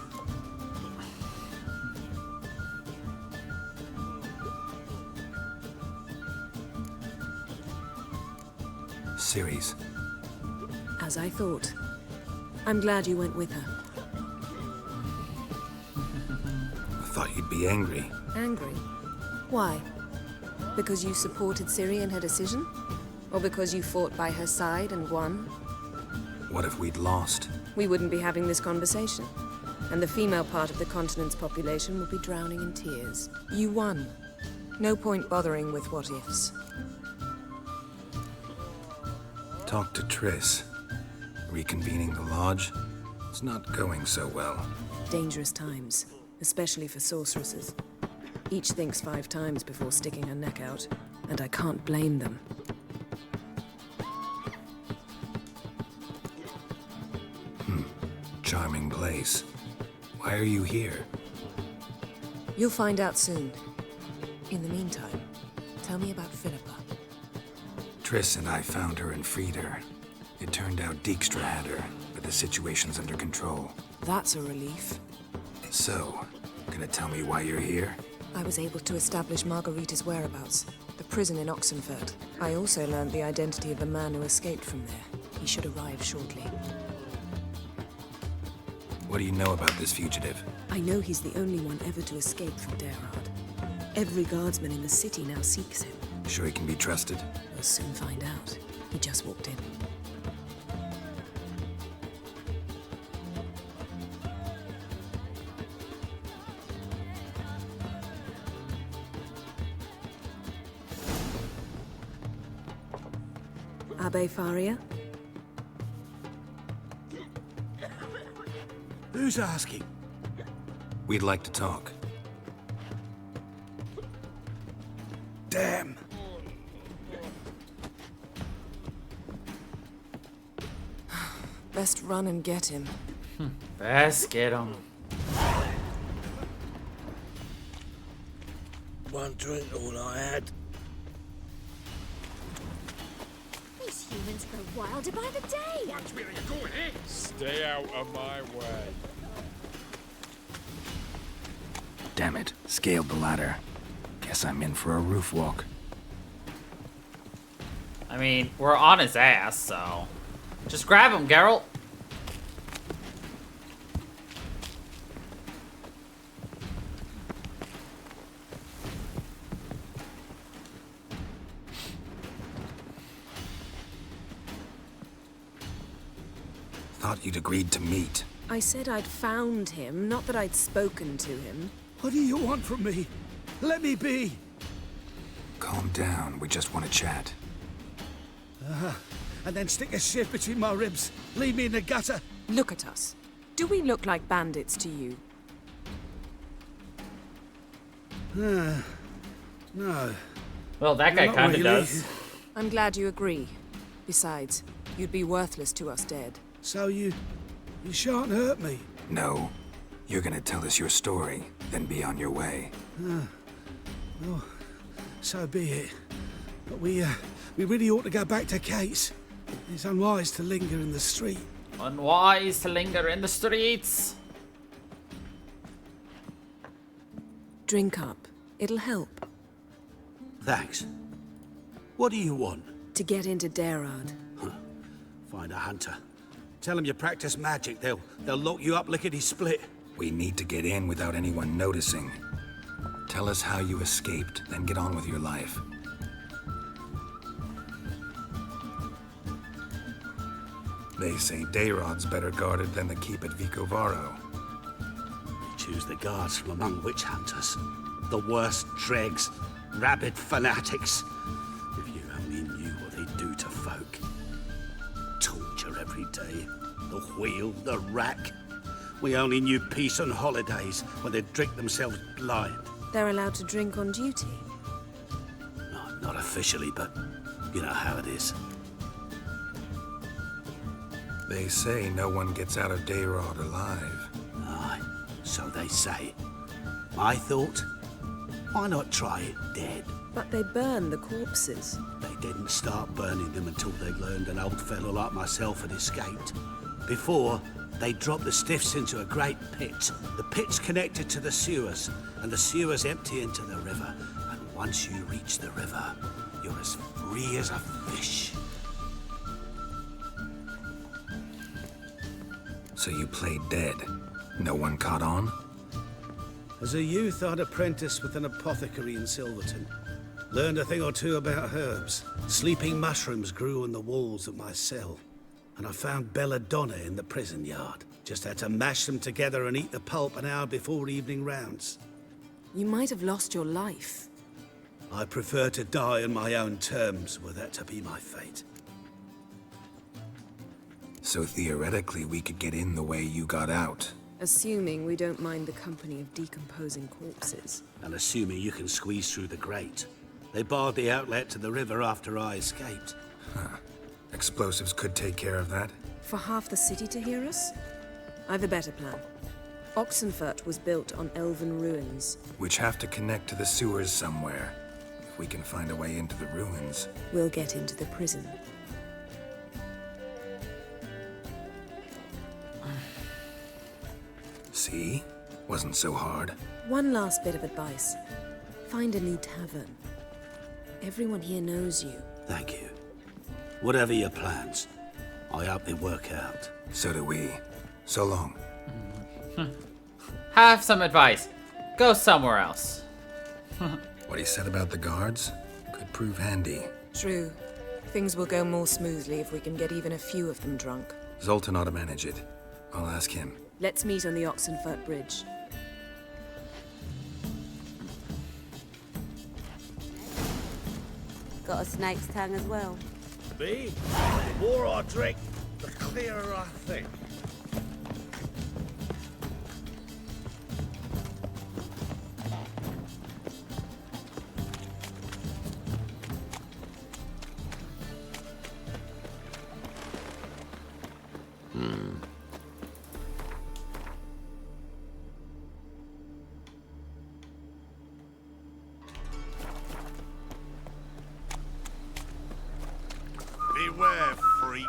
Ciri's. As I thought. I'm glad you went with her. I thought you'd be angry. Angry? Why? Because you supported Ciri in her decision? Or because you fought by her side and won? What if we'd lost? We wouldn't be having this conversation. And the female part of the continent's population would be drowning in tears. You won. No point bothering with what-ifs. Talk to Triss. Reconvening the lodge. It's not going so well. Dangerous times, especially for sorceresses. Each thinks 5 times before sticking her neck out, and I can't blame them. Charming place. Why are you here? You'll find out soon. In the meantime, tell me about Philippa. Triss and I found her and freed her. It turned out Dijkstra had her, but the situation's under control. That's a relief. So, gonna tell me why you're here? I was able to establish Margarita's whereabouts. The prison in Oxenfurt. I also learned the identity of the man who escaped from there. He should arrive shortly. What do you know about this fugitive? I know he's the only one ever to escape from Derard. Every guardsman in the city now seeks him. Sure he can be trusted? We'll soon find out. He just walked in. Abbe Faria? Who's asking? We'd like to talk. Damn. Best run and get him. Best get him. One drink, all I had. These humans grow wilder by the day. Where are you going, eh? Stay out of my way. Damn it, scaled the ladder. Guess I'm in for a roof walk. I mean, we're on his ass, so... Just grab him, Geralt. Thought you'd agreed to meet. I said I'd found him, not that I'd spoken to him. What do you want from me? Let me be. Calm down, we just want to chat. And then stick a shiv between my ribs. Leave me in the gutter. Look at us. Do we look like bandits to you? No. Well, that guy Not kind of really. does. I'm glad you agree. Besides, you'd be worthless to us dead. So you shan't hurt me. No. You're gonna tell us your story, then be on your way. Well, so be it. But we really ought to go back to Kate's. It's unwise to linger in the street. Unwise to linger in the streets. Drink up. It'll help. Thanks. What do you want? To get into Derard. Find a hunter. Tell them you practice magic. They'll lock you up lickety-split. We need to get in without anyone noticing. Tell us how you escaped, then get on with your life. They say Dayrod's better guarded than the keep at Vicovaro. We choose the guards from among witch hunters. The worst dregs, rabid fanatics. If you only knew what they do to folk. Torture every day. The wheel, the rack. We only knew peace on holidays when they'd drink themselves blind. They're allowed to drink on duty. No, not officially, but you know how it is. They say no one gets out of Dayrod alive. Aye, so they say. My thought? Why not try it dead? But they burn the corpses. They didn't start burning them until they learned an old fellow like myself had escaped. Before, they dropped the stiffs into a great pit. The pit's connected to the sewers, and the sewers empty into the river. And once you reach the river, you're as free as a fish. So you played dead. No one caught on? As a youth, I'd apprenticed with an apothecary in Silverton. Learned a thing or two about herbs. Sleeping mushrooms grew on the walls of my cell. And I found belladonna in the prison yard. Just had to mash them together and eat the pulp an hour before evening rounds. You might have lost your life. I prefer to die on my own terms, were that to be my fate. So theoretically, we could get in the way you got out. Assuming we don't mind the company of decomposing corpses. And assuming you can squeeze through the grate. They barred the outlet to the river after I escaped. Huh. Explosives could take care of that. For half the city to hear us? I've a better plan. Oxenfurt was built on elven ruins. Which have to connect to the sewers somewhere. If we can find a way into the ruins. We'll get into the prison. See? Wasn't so hard. One last bit of advice. Find a new tavern. Everyone here knows you. Thank you. Whatever your plans, I hope they work out. So do we. So long. Have some advice. Go somewhere else. What he said about the guards could prove handy. True. Things will go more smoothly if we can get even a few of them drunk. Zoltan ought to manage it. I'll ask him. Let's meet on the Oxenfurt Bridge. Got a snake's tongue as well. Me? The more I drink, the clearer I think. Beware, freak.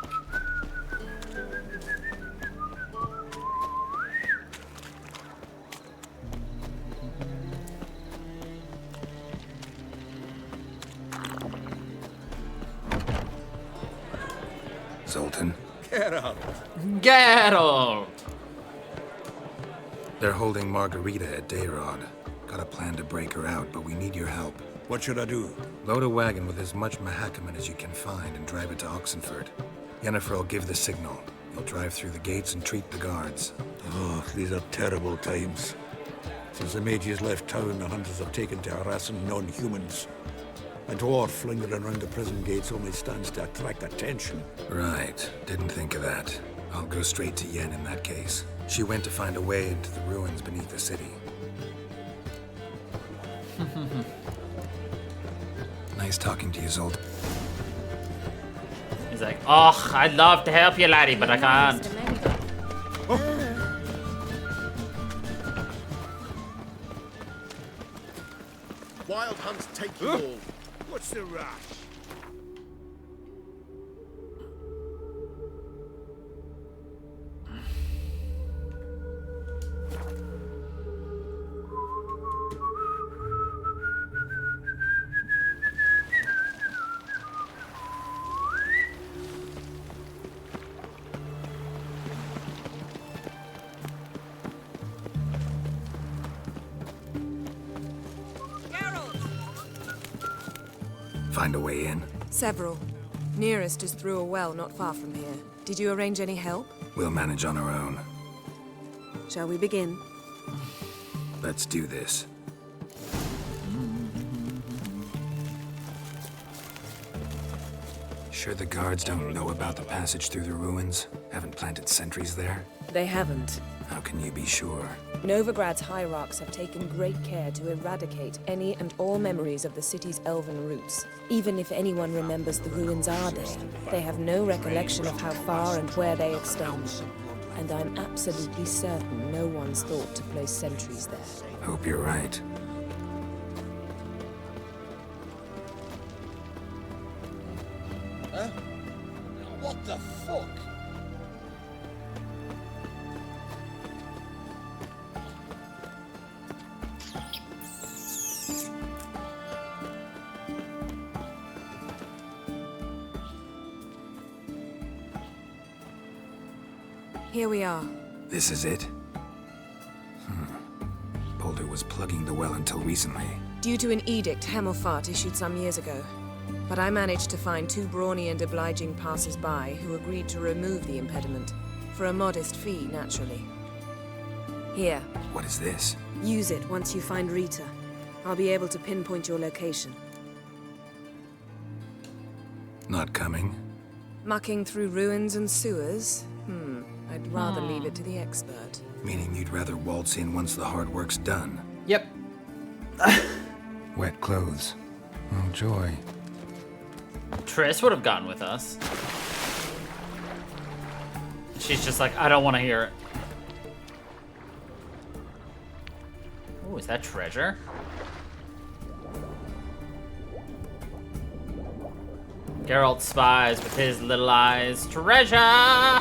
Zoltan. Geralt. Geralt! They're holding Margarita at Dayrod. Got a plan to break her out, but we need your help. What should I do? Load a wagon with as much Mahakaman as you can find and drive it to Oxenfurt. Yennefer will give the signal. You'll drive through the gates and treat the guards. Oh, these are terrible times. Since the mages left town, the hunters have taken to harassing non-humans. A dwarf lingering around the prison gates only stands to attract attention. Right. Didn't think of that. I'll go straight to Yen in that case. She went to find a way into the ruins beneath the city. Nice talking to you, Zoltan. He's like, oh, I'd love to help you, laddie, but I can't. Wild hunts take you all. What's the rush? Find a way in? Several. Nearest is through a well not far from here. Did you arrange any help? We'll manage on our own. Shall we begin? Let's do this. Sure the guards don't know about the passage through the ruins? Haven't planted sentries there? They haven't. How can you be sure? Novigrad's hierarchs have taken great care to eradicate any and all memories of the city's elven roots. Even if anyone remembers the ruins are there, they have no recollection of how far and where they extend. And I'm absolutely certain no one's thought to place sentries there. Hope you're right. Huh? What the fuck? Here we are. This is it? Boulder was plugging the well until recently. Due to an edict Hemelfart issued some years ago. But I managed to find two brawny and obliging passers-by who agreed to remove the impediment. For a modest fee, naturally. Here. What is this? Use it once you find Rita. I'll be able to pinpoint your location. Not coming? Mucking through ruins and sewers? I'd rather leave it to the expert. Meaning you'd rather waltz in once the hard work's done? Yep. Wet clothes. Oh, joy. Triss would have gone with us. She's just like, I don't want to hear it. Ooh, is that treasure? Geralt spies with his little eyes. Treasure!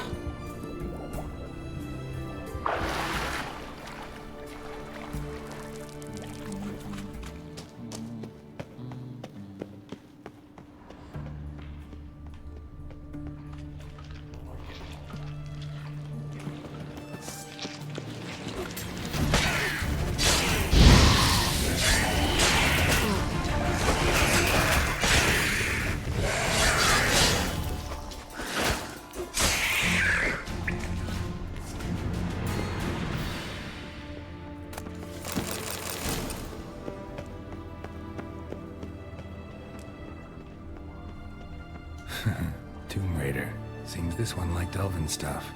Tomb Raider. Seems this one liked elven stuff.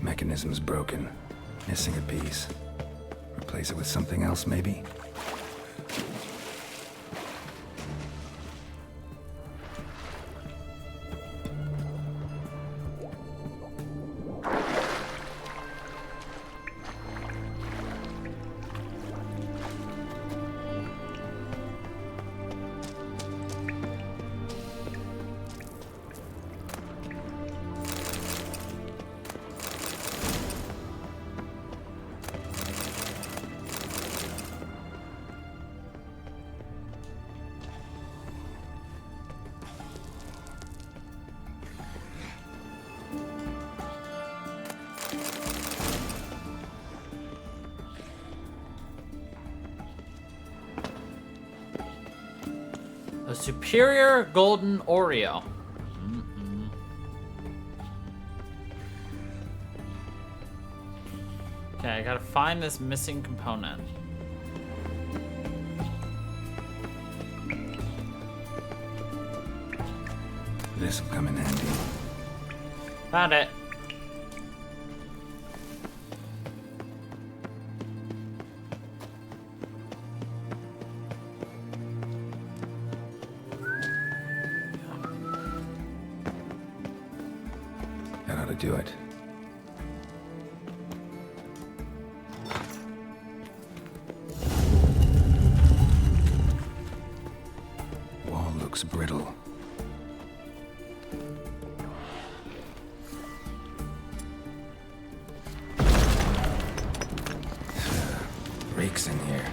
Mechanism's broken. Missing a piece. Replace it with something else, maybe? A superior golden Oreo. Okay, I gotta find this missing component. This'll come in handy. Found it. That ought to do it. Wall looks brittle. Reeks in here.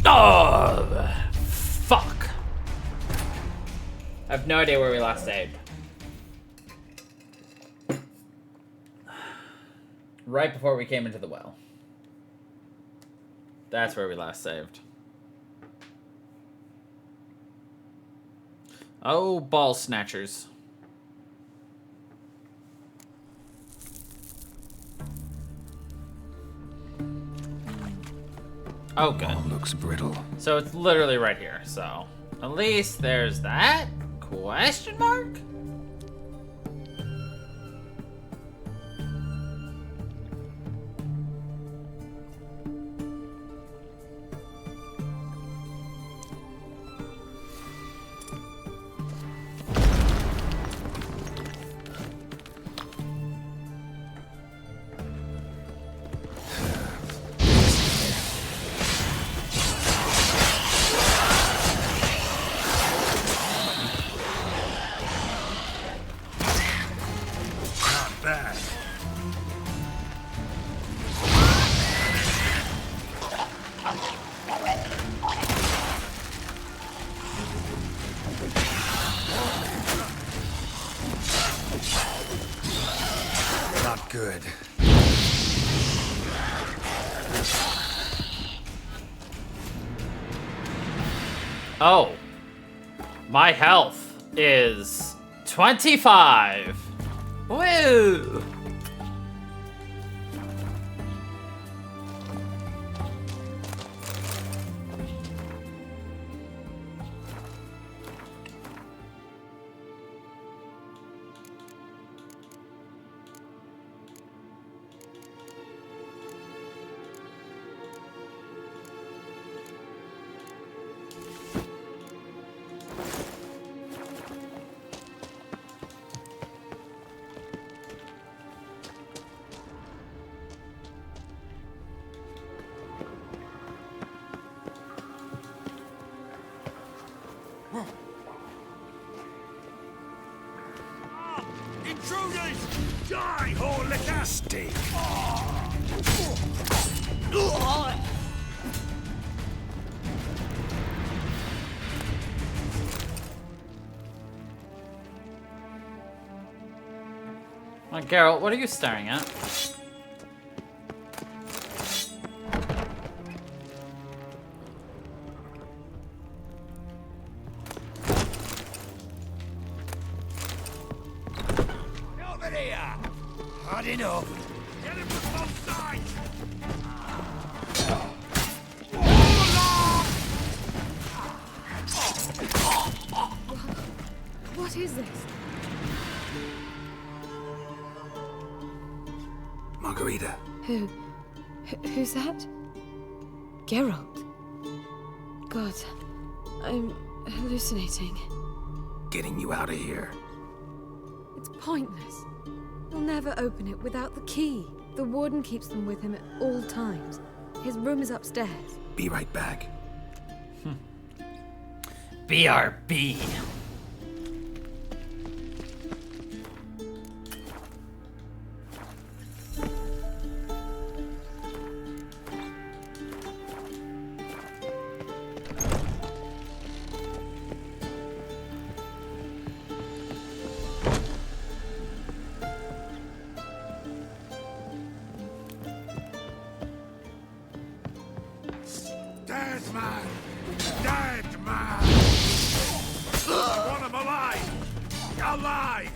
Oh, fuck. I have no idea where we last saved. Right before we came into the well. That's where we last saved. Oh, ball snatchers. Oh, good. Wall looks brittle. So it's literally right here. So at least there's that? Question mark? Oh. My health is 25. Woo! Intruders! Die, whore liquor! Stink! Geralt, what are you staring at? Over here! Hard enough! Get him from both sides! What is this? Margarita. Who's that? Geralt. God, I'm hallucinating. Getting you out of here. It's pointless. He'll never open it without the key. The warden keeps them with him at all times. His room is upstairs. Be right back. BRB. Dead man! Dead man! I want him alive! Alive!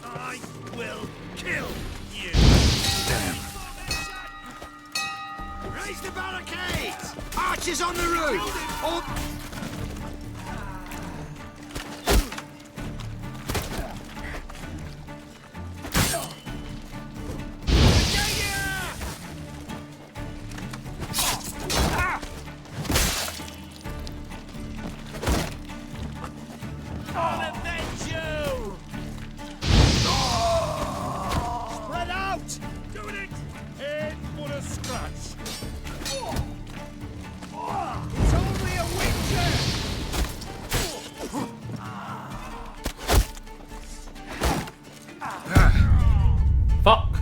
I will kill you! Damn. Raise the barricades! Archers on the roof! All... I'll avenge you! Spread out! Doing it! Head full of scratch! It's only a witcher! Fuck.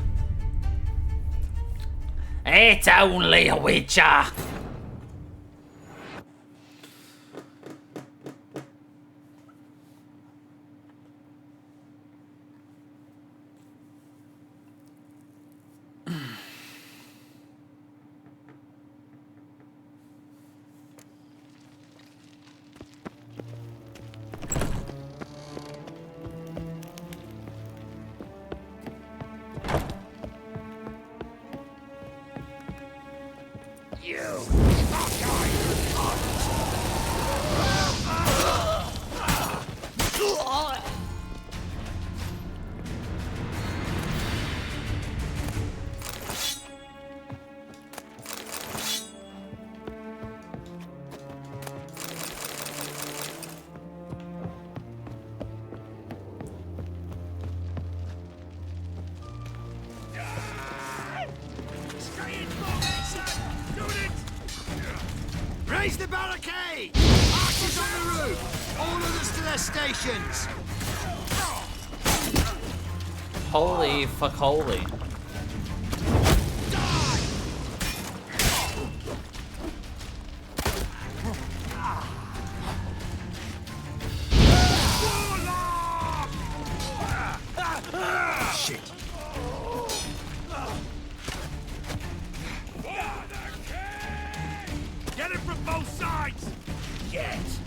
It's only a witcher. You! Raise the barricade! Archers on the roof! All others to their stations! Holy fuck, holy. Shit. Get it from both sides! Yes!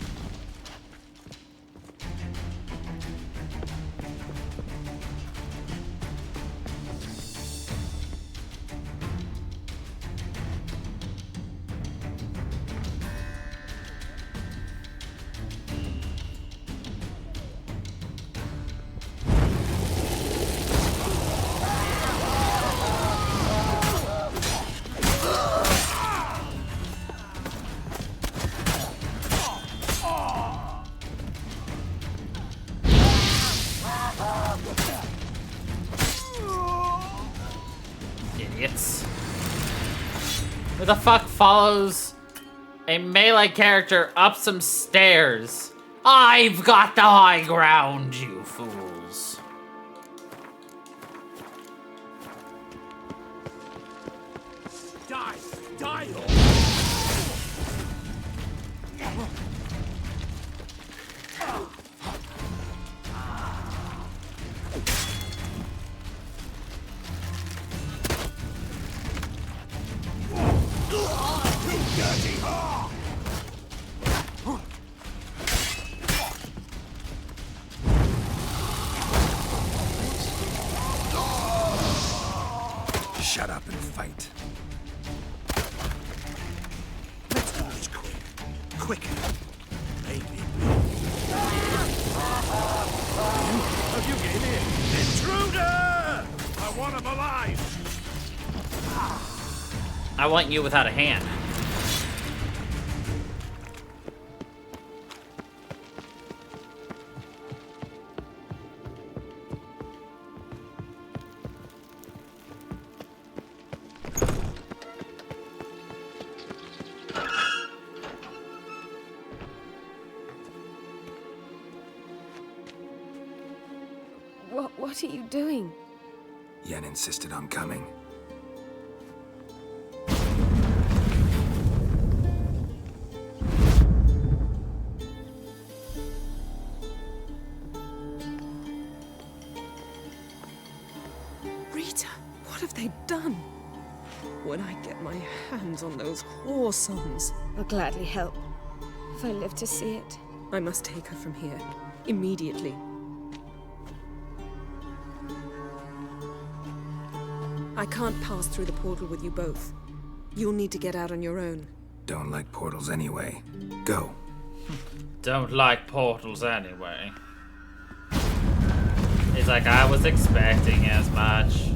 Idiots. Who the fuck follows a melee character up some stairs? I've got the high ground, you fools. Die! Die! Shut up and fight. Let's do this quick. Quick. Maybe. Have you get in? Intruder! I want him alive! I want you without a hand. What are you doing? Yen insisted on coming. Rita, what have they done? When I get my hands on those whoresomes, I'll gladly help, if I live to see it. I must take her from here, immediately. I can't pass through the portal with you both. You'll need to get out on your own. Don't like portals anyway. Go. Don't like portals anyway. He's like, I was expecting as much.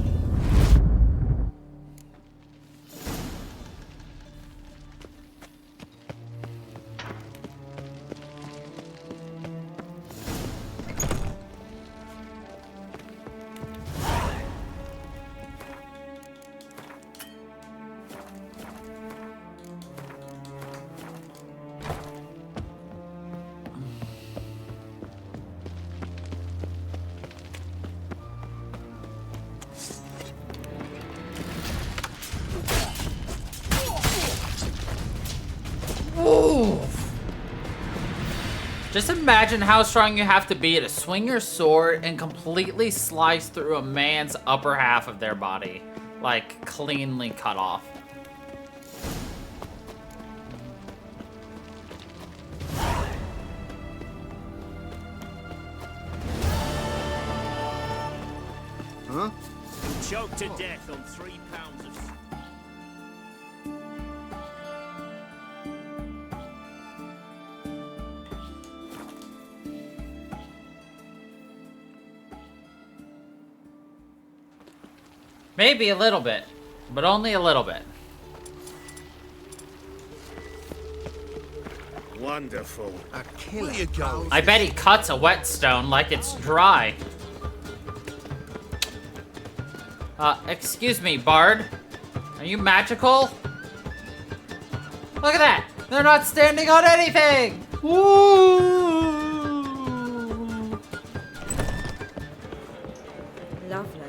Just imagine how strong you have to be to swing your sword and completely slice through a man's upper half of their body. Like, cleanly cut off. Huh? Choked to death on 3 pounds of... Maybe a little bit, but only a little bit. Wonderful. A killer. Where you going? I bet he cuts a whetstone like it's dry. Excuse me, Bard. Are you magical? Look at that! They're not standing on anything! Woo! Lovely.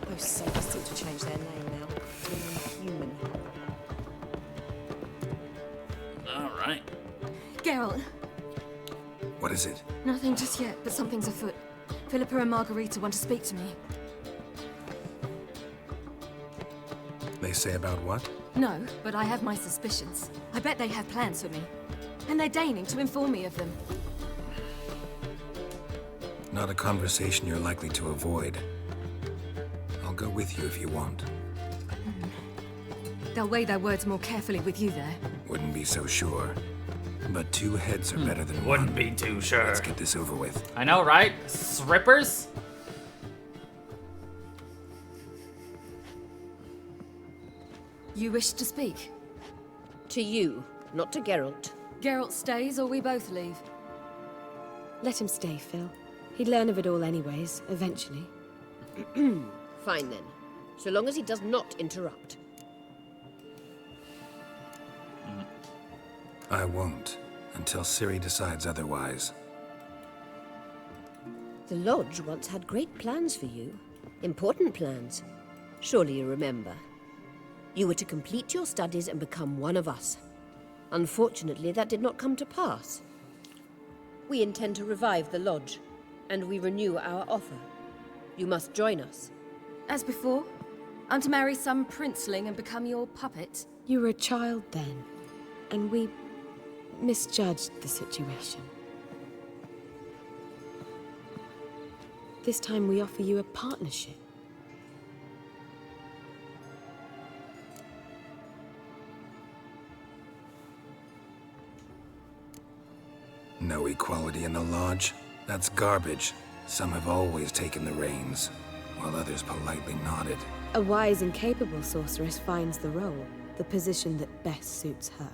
Those sailors seem to change their name now to Human. Alright. Geralt, What is it? nothing just yet, but something's afoot. Philippa and Margarita want to speak to me. They say about what? No, but I have my suspicions. I bet they have plans for me. And they're deigning to inform me of them. Not a conversation you're likely to avoid. I'll go with you if you want. They'll weigh their words more carefully with you there. Wouldn't be so sure. But two heads are better than one. Wouldn't be too sure. Let's get this over with. I know, right? Strippers? You wish to speak? To you, not to Geralt. Geralt stays or we both leave? Let him stay, Phil. He'd learn of it all anyways, eventually. Fine then. So long as he does not interrupt. I won't, until Ciri decides otherwise. The Lodge once had great plans for you. Important plans. Surely you remember. You were to complete your studies and become one of us. Unfortunately, that did not come to pass. We intend to revive the Lodge, and we renew our offer. You must join us. As before? I'm to marry some princeling and become your puppet? You were a child then, and we misjudged the situation. This time we offer you a partnership. No equality in the Lodge? That's garbage. Some have always taken the reins, while others politely nodded. A wise and capable sorceress finds the role, the position that best suits her.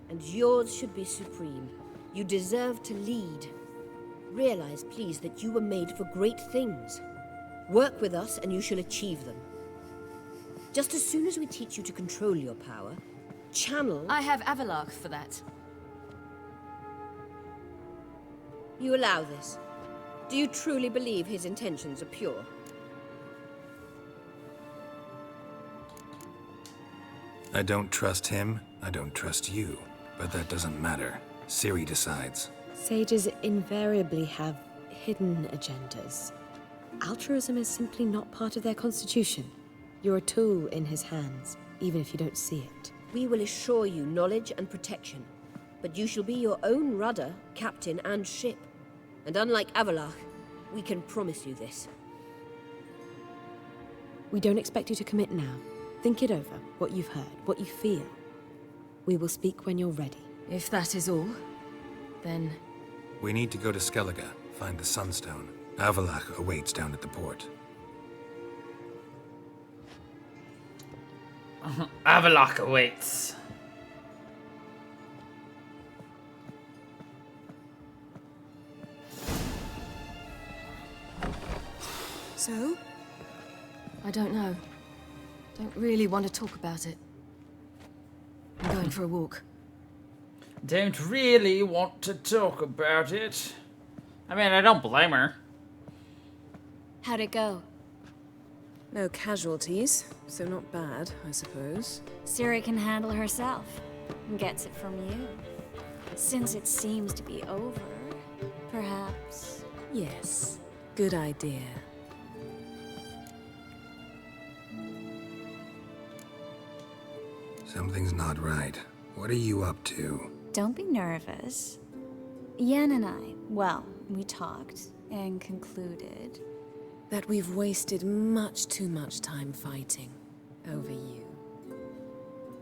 And yours should be supreme. You deserve to lead. Realize, please, that you were made for great things. Work with us and you shall achieve them. Just as soon as we teach you to control your power, channel... I have Avalok for that. You allow this. Do you truly believe his intentions are pure? I don't trust him, I don't trust you. But that doesn't matter. Ciri decides. Sages invariably have hidden agendas. Altruism is simply not part of their constitution. You're a tool in his hands, even if you don't see it. We will assure you knowledge and protection, but you shall be your own rudder, captain, and ship. And unlike Avalach, we can promise you this. We don't expect you to commit now. Think it over, what you've heard, what you feel. We will speak when you're ready. If that is all, then... We need to go to Skellige, find the Sunstone. Avalach awaits down at the port. Avalok awaits. So? I don't know. Don't really want to talk about it. I'm going for a walk. Don't really want to talk about it. I mean, I don't blame her. How'd it go? No casualties, so not bad, I suppose. Ciri can handle herself and gets it from you. Since it seems to be over, perhaps... Yes, good idea. Something's not right. What are you up to? Don't be nervous. Yen and I, well, we talked and concluded that we've wasted much too much time fighting over you.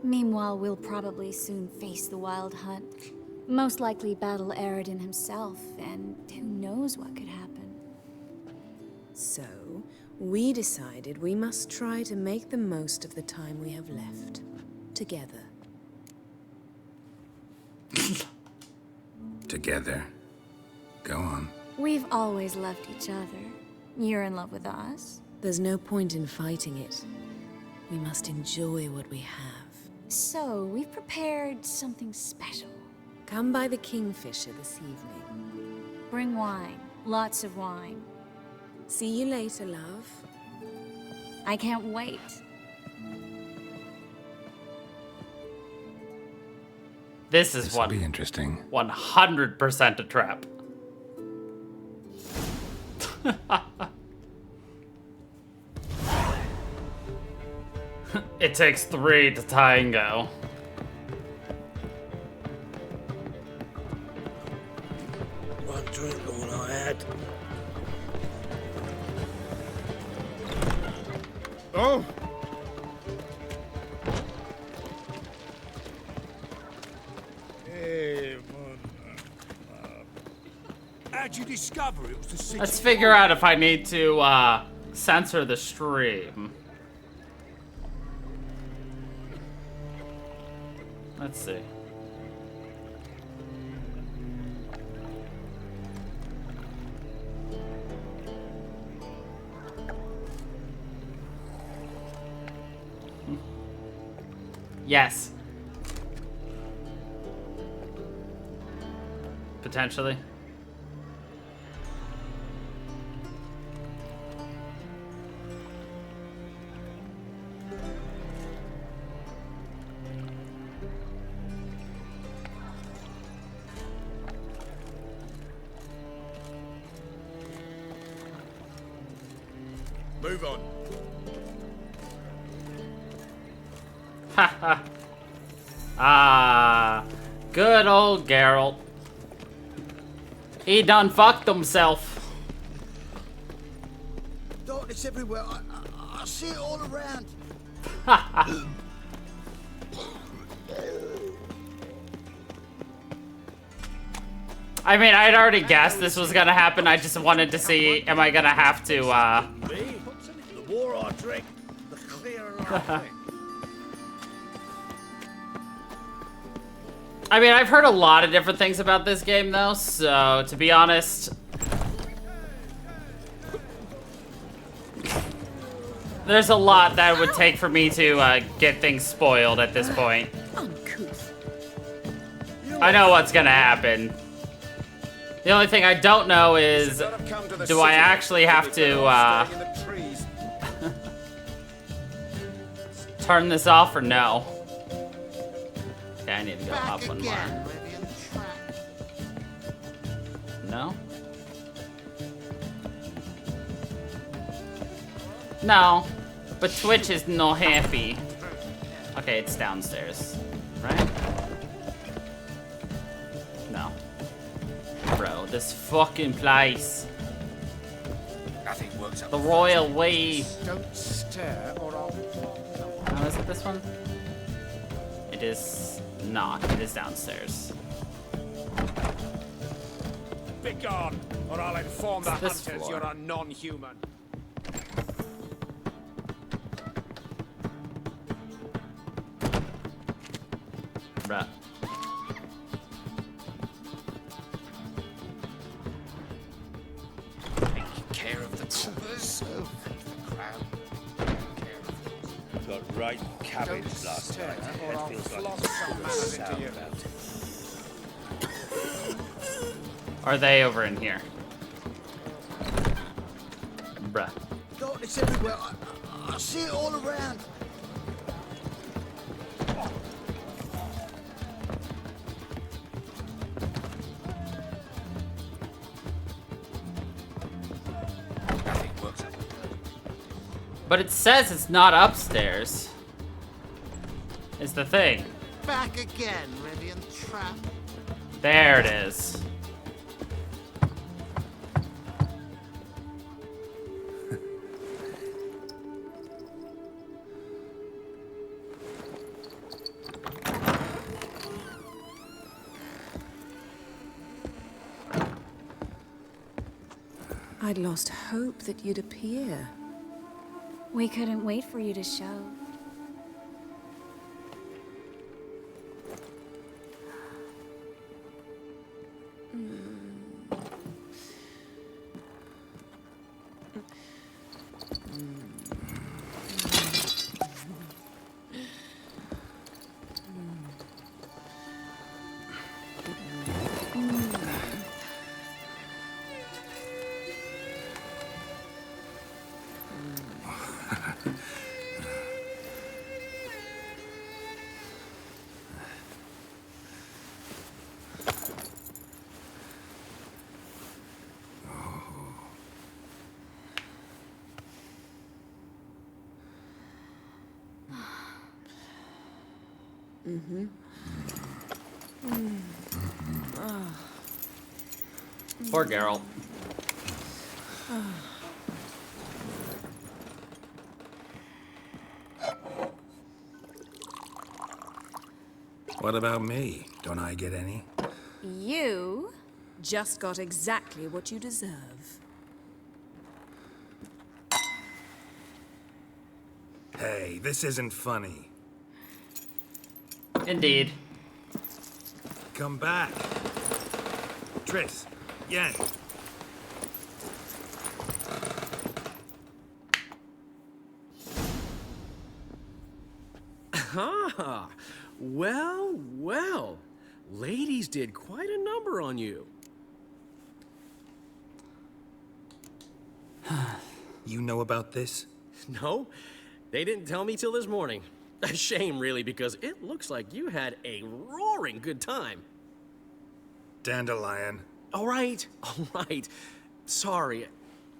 Meanwhile, we'll probably soon face the Wild Hunt. Most likely battle Aradin himself, and who knows what could happen. So, we decided we must try to make the most of the time we have left. Together. Together? Go on. We've always loved each other. You're in love with us. There's no point in fighting it. We must enjoy what we have. So, we've prepared something special. Come by the Kingfisher this evening. Bring wine. Lots of wine. See you later, love. I can't wait. This is what be interesting. 100% a trap. It takes 3 to tango. One drink, all I had. Oh! How'd you discover it was the city? Let's figure out if I need to censor the stream. Let's see. Yes. Potentially. Move on. Haha. Ah, good old Geralt. He done fucked himself. Darkness everywhere. I see it all around. I mean, I'd already guessed this was gonna happen. I just wanted to see, am I gonna have to, Me? The more I drink, the clearer I think. I mean, I've heard a lot of different things about this game, though, so, to be honest... There's a lot that it would take for me to, get things spoiled at this point. I know what's gonna happen. The only thing I don't know is, do I actually have to, turn this off or no? Okay, I need to go up one more. No? No. But Twitch is not happy. Okay, it's downstairs. Right? No. Bro, this fucking place. Nothing works up. The royal way. Don't stare or I'll... Oh, is it this one? It is not. It is downstairs. Be gone, or I'll inform the It's this hunters floor. you're a non-human. Bruh. Take care of the troopers. The crowd. Got right cabbage Don't last stare, night. or It I'll feels like floss it's some got manners sound into you. about it. Are they over in here? Bruh. Darkness everywhere. I see it all around. Nothing works up. But it says it's not upstairs. Is the thing. Back again, Rivian Trap. There it is. I'd lost hope that you'd appear. We couldn't wait for you to show. Mm-hmm. Poor Geralt. What about me? Don't I get any? You just got exactly what you deserve. Hey, this isn't funny. Indeed. Come back. Triss, Yen. Ah, well, well. Ladies did quite a number on you. You know about this? No, they didn't tell me till this morning. A shame, really, because it looks like you had a roaring good time. Dandelion. All right. Sorry.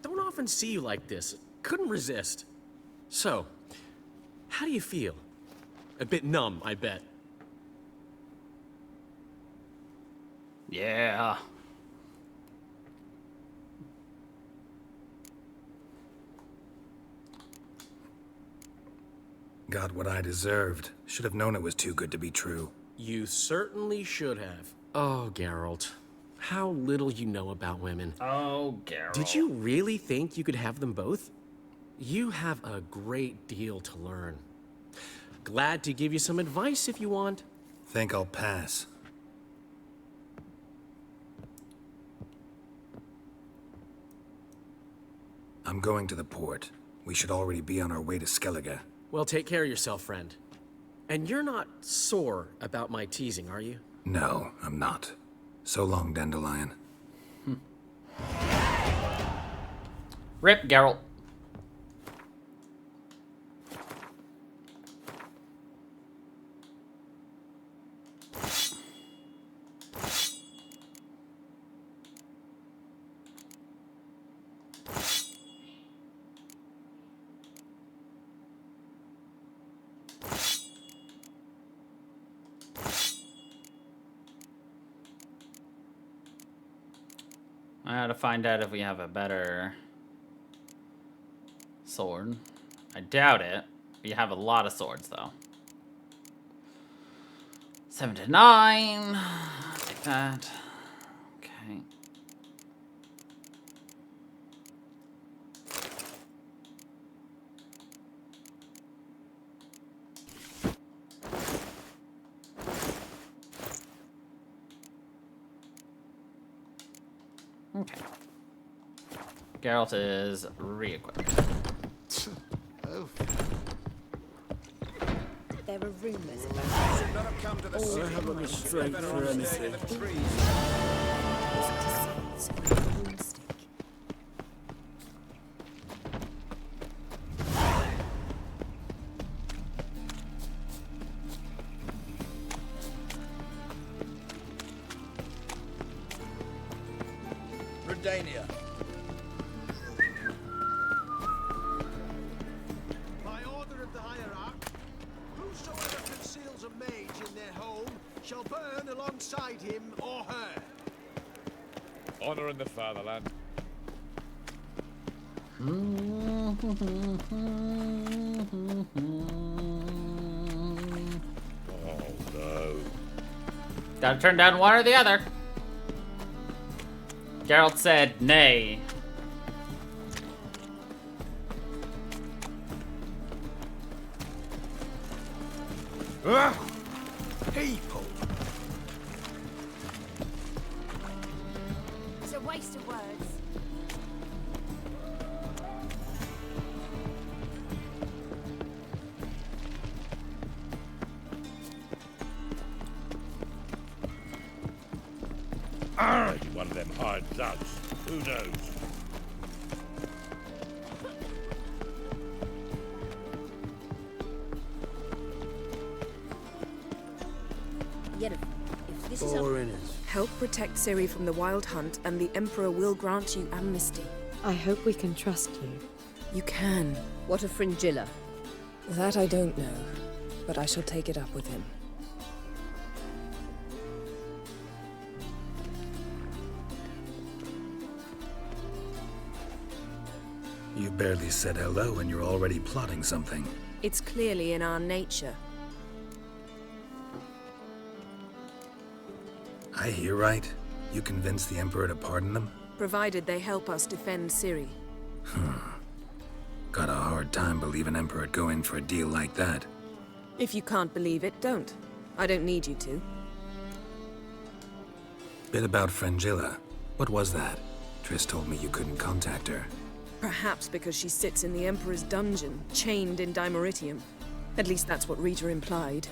Don't often see you like this. Couldn't resist. So, how do you feel? A bit numb, I bet. Yeah. Got what I deserved. Should have known it was too good to be true. You certainly should have. Oh, Geralt. How little you know about women. Oh, Geralt. Did you really think you could have them both? You have a great deal to learn. Glad to give you some advice if you want. Think I'll pass. I'm going to the port. We should already be on our way to Skellige. Well, take care of yourself, friend. And you're not sore about my teasing, are you? No, I'm not. So long, Dandelion. Rip, Geralt. I gotta find out if we have a better sword. I doubt it. We have a lot of swords, though. 7 to 9. Take that. Okay. Okay. Geralt is re-equipped. Oh. There are rumours about Should not have come to the city. I haven't the strength for anything. Redania. By order of the hierarch, whosoever conceals a mage in their home shall burn alongside him or her. Honor in the fatherland. Oh no. Gotta turn down one or the other. Geralt said nay. People. It's a waste of words. Maybe one of them hired thugs. Who knows? Yet if this is Foreigners. Help protect Ciri from the Wild Hunt, and the Emperor will grant you amnesty. I hope we can trust you. You can. What of Fringilla? That I don't know, but I shall take it up with him. You barely said hello and you're already plotting something. It's clearly in our nature. I hear right? You convinced the Emperor to pardon them? Provided they help us defend Ciri. Got a hard time believing Emperor'd go in for a deal like that. If you can't believe it, don't. I don't need you to. Bit about Frangilla. What was that? Triss told me you couldn't contact her. Perhaps because she sits in the Emperor's dungeon, chained in Dimeritium. At least that's what Rita implied.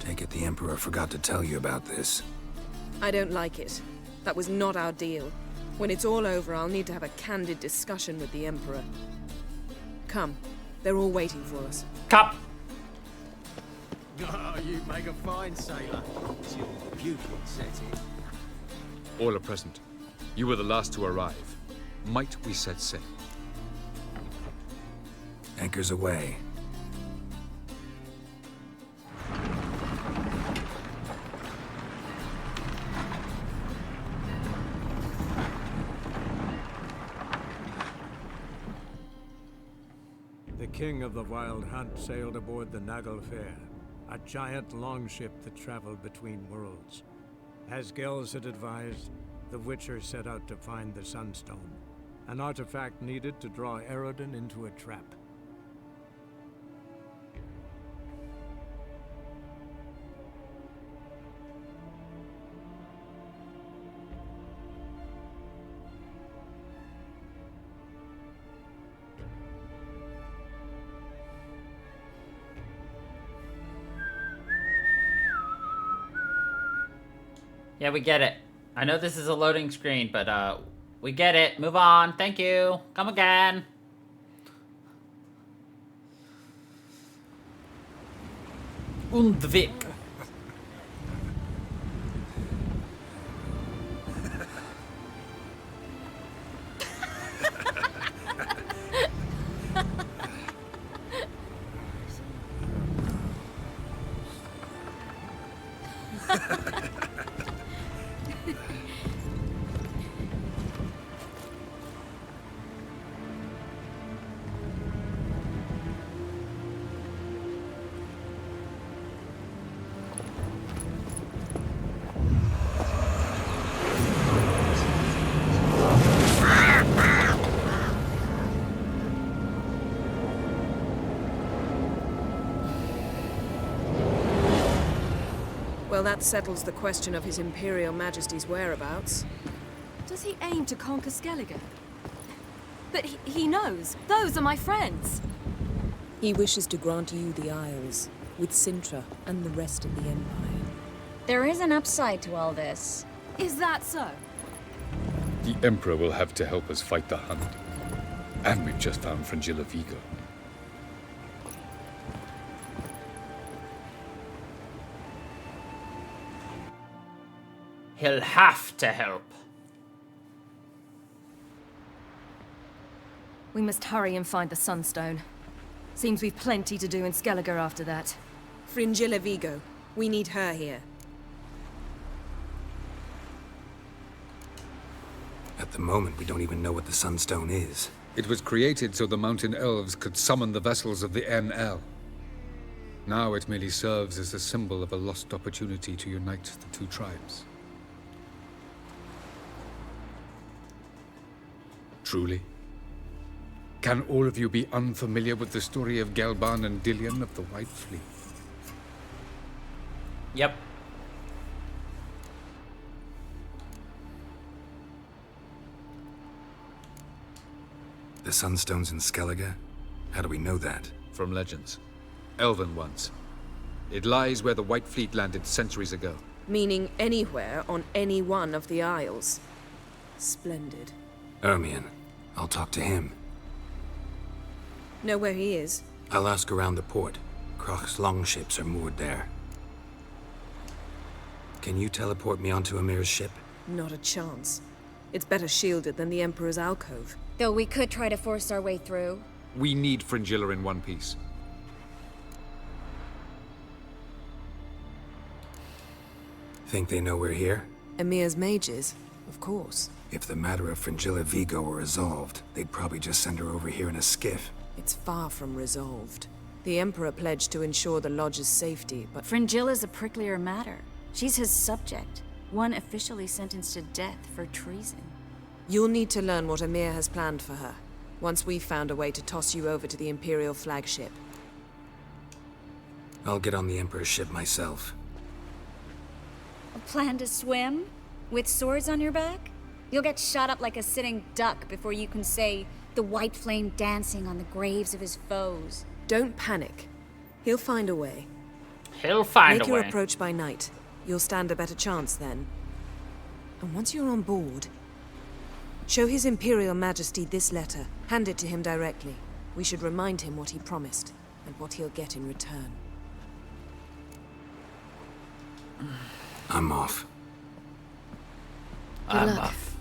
Take it the Emperor forgot to tell you about this. I don't like it. That was not our deal. When it's all over, I'll need to have a candid discussion with the Emperor. Come. They're all waiting for us. Come. Oh, you make a fine sailor. It's your pupil set it. All are present. You were the last to arrive. Might we set sail? Anchors away. The king of the Wild Hunt sailed aboard the Naglfar, a giant longship that traveled between worlds. As Gels had advised, the Witcher set out to find the Sunstone, an artifact needed to draw Eredin into a trap. Yeah, we get it. I know this is a loading screen, but we get it. Move on. Thank you. Come again. Undvik. Well, that settles the question of His Imperial Majesty's whereabouts. Does he aim to conquer Skellige? But he knows. Those are my friends. He wishes to grant you the Isles, with Sintra and the rest of the Empire. There is an upside to all this. Is that so? The Emperor will have to help us fight the Hunt. And we've just found Frangilla Vigo. He'll have to help. We must hurry and find the Sunstone. Seems we've plenty to do in Skellige after that. Fringilla Vigo. We need her here. At the moment, we don't even know what the Sunstone is. It was created so the Mountain Elves could summon the vessels of the NL. Now it merely serves as a symbol of a lost opportunity to unite the two tribes. Truly? Can all of you be unfamiliar with the story of Gelban and Dillion of the White Fleet? Yep. The Sunstone's in Skellige? How do we know that? From legends. Elven ones. It lies where the White Fleet landed centuries ago. Meaning anywhere on any one of the Isles. Splendid. Ermion. I'll talk to him. Know where he is? I'll ask around the port. Croc's longships are moored there. Can you teleport me onto Amir's ship? Not a chance. It's better shielded than the Emperor's alcove. Though we could try to force our way through. We need Fringilla in one piece. Think they know we're here? Emir's mages? Of course. If the matter of Fringilla Vigo were resolved, they'd probably just send her over here in a skiff. It's far from resolved. The Emperor pledged to ensure the Lodge's safety, but... Fringilla's a pricklier matter. She's his subject, one officially sentenced to death for treason. You'll need to learn what Emir has planned for her, once we've found a way to toss you over to the Imperial flagship. I'll get on the Emperor's ship myself. A plan to swim? With swords on your back? You'll get shot up like a sitting duck before you can say, the white flame dancing on the graves of his foes. Don't panic. He'll find a way. He'll find a Make way. your approach by night. You'll stand a better chance then. And once you're on board, show His Imperial Majesty this letter. Hand it to him directly. We should remind him what he promised, and what he'll get in return. I'm off. I'm luck. off.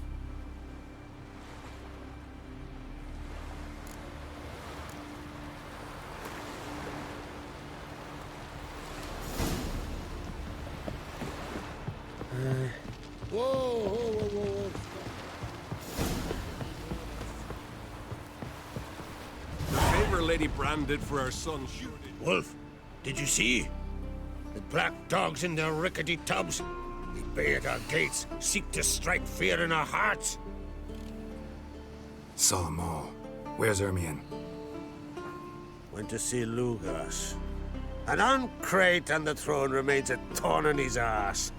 Whoa, whoa, whoa, whoa. The favor Lady Brand did for our son shooting. Wolf, did you see? The black dogs in their rickety tubs. They bay at our gates, seek to strike fear in our hearts. Saw 'em all. Where's Ermion? Went to see Lugas. An uncrate on the throne remains a thorn in his ass.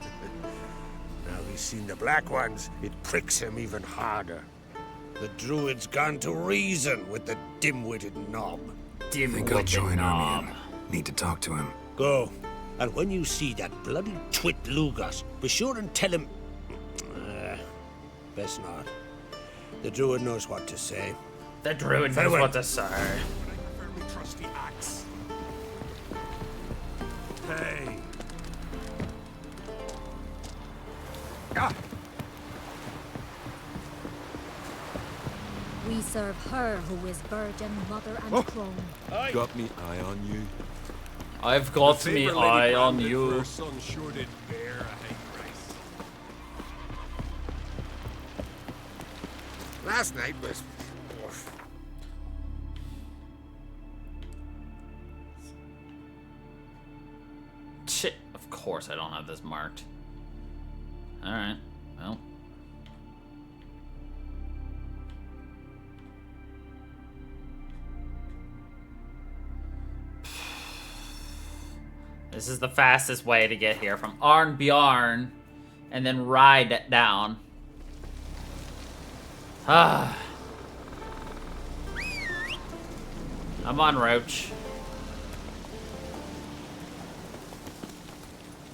Now he's seen the Black Ones, it pricks him even harder. The Druid's gone to reason with the dim-witted knob. Think I'll join Ermion. Need to talk to him. Go. And when you see that bloody twit Lugas, be sure and tell him... best not. The Druid knows what to say. The Druid knows Farewell. what to say. Fairly trusty axe. Hey. Ah. We serve her who is virgin, mother, and throne. Got me eye on you. I've got The me favor Lady eye on Brand did for you. her son sure did bear a high price. Last night was... Shit, of course I don't have this marked. Alright, well. This is the fastest way to get here, from Arnbjarn, and then ride it down. Ah. I'm on Roach.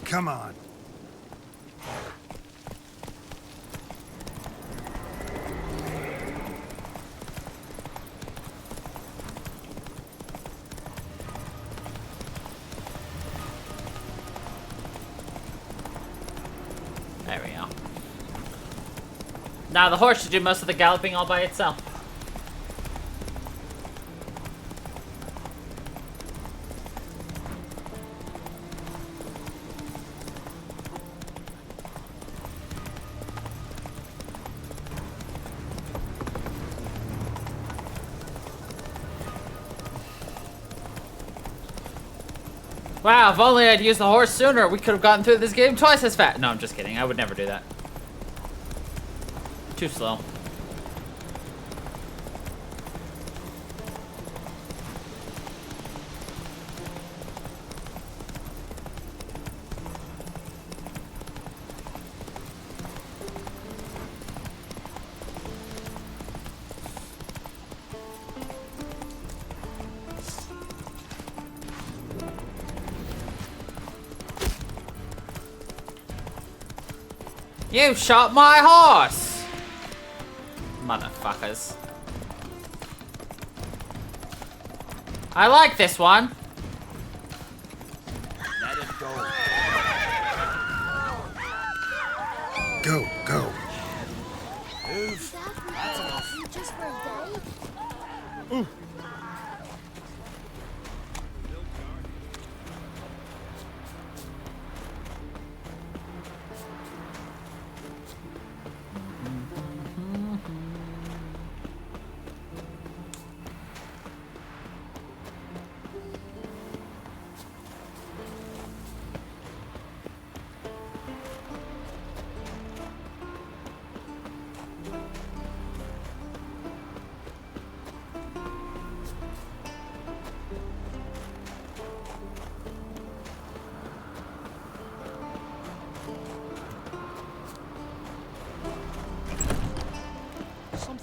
Come on. There we go. Now the horse should do most of the galloping all by itself. Wow, if only I'd used the horse sooner, we could have gotten through this game twice as fast. No, I'm just kidding. I would never do that. Too slow. You shot my horse! Motherfuckers. I like this one. Let it go. Go, go. Move. That's enough. Just for a day? Ooh.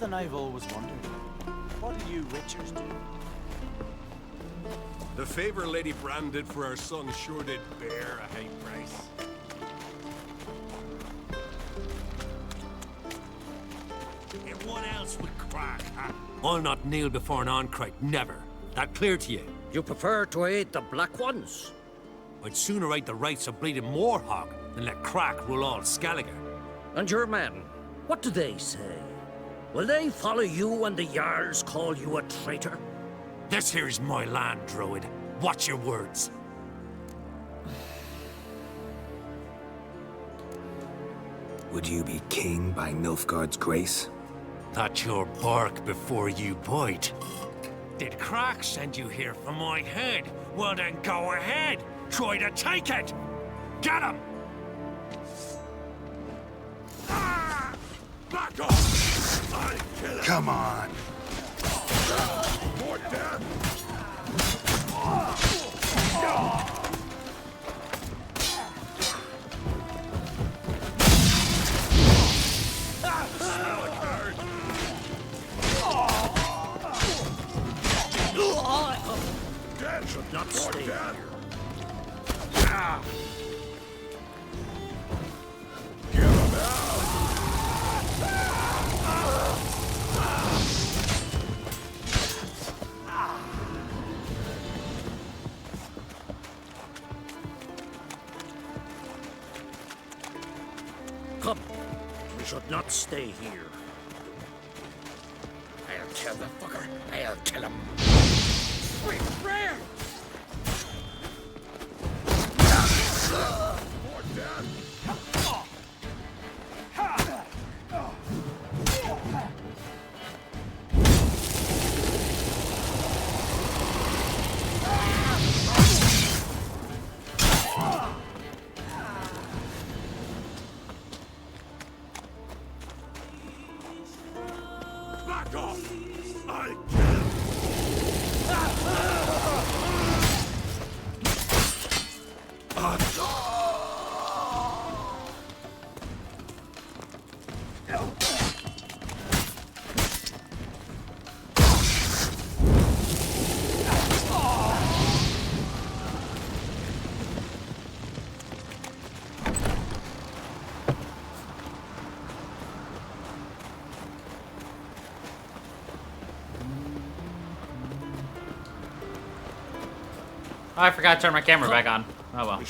Something I've always wondered. What do you Witchers do? The favor Lady Brand did for our son sure did bear a high price. And what else would crack, huh? I'll not kneel before an Oncrite, never. That clear to you? You prefer to aid the Black Ones? I'd sooner aid the rights of bleeding Moorhog than let Crack rule all Skellige. And your men, what do they say? Will they follow you when the Jarls call you a traitor? This here's my land, Druid. Watch your words. Would you be king by Nilfgaard's grace? That's your bark before you bite. Did Crack send you here for my head? Well then go ahead. Try to take it. Get him! Ah! Back off! I'll kill him! Come on! More death! Dead should not stay here. Come, we should not stay here. I'll kill the fucker. I'll kill him. Wait, Rare! More death! Back off! I'll kill him! Oh, I forgot to turn my camera back on. Oh well.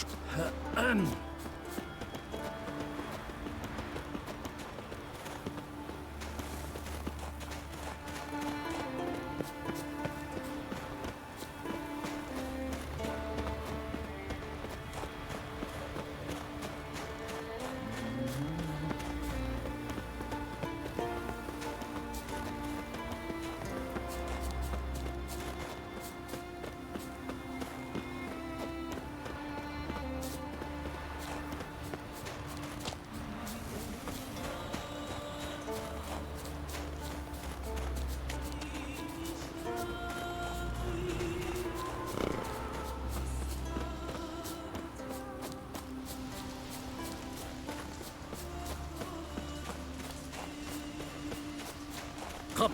Come,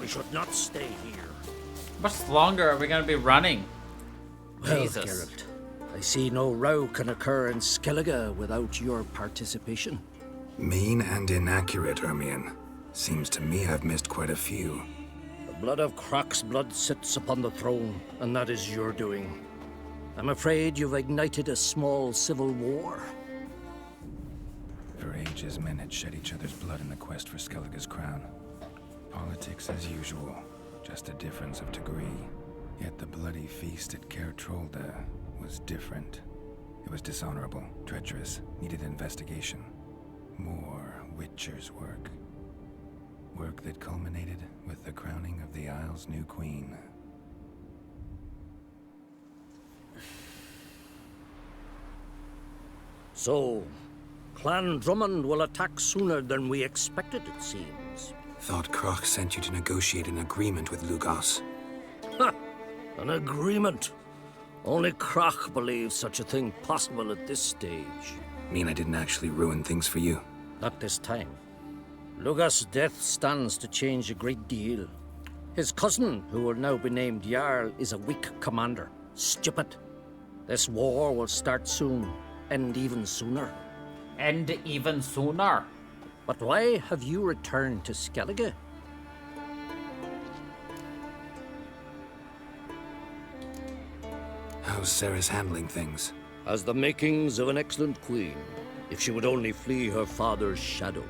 we should not stay here. How much longer are we gonna be running? Well, Jesus. Geralt, I see no row can occur in Skellige without your participation. Mean and inaccurate, Ermion. Seems to me I've missed quite a few. The blood of Croc's blood sits upon the throne, and that is your doing. I'm afraid you've ignited a small civil war. For ages, men had shed each other's blood in the quest for Skellige's crown. Politics as usual, just a difference of degree. Yet the bloody feast at Caer Trolda was different. It was dishonorable, treacherous, needed investigation. More Witcher's work. Work that culminated with the crowning of the Isle's new queen. So, Clan Drummond will attack sooner than we expected, it seems. Thought Croc sent you to negotiate an agreement with Lugos. Ha! An agreement? Only Croc believes such a thing possible at this stage. Mean I didn't actually ruin things for you? Not this time. Lugas' death stands to change a great deal. His cousin, who will now be named Jarl, is a weak commander. Stupid. This war will start soon. End even sooner. End even sooner? But why have you returned to Skellige? How's Sarah's handling things? Has the makings of an excellent queen, if she would only flee her father's shadow.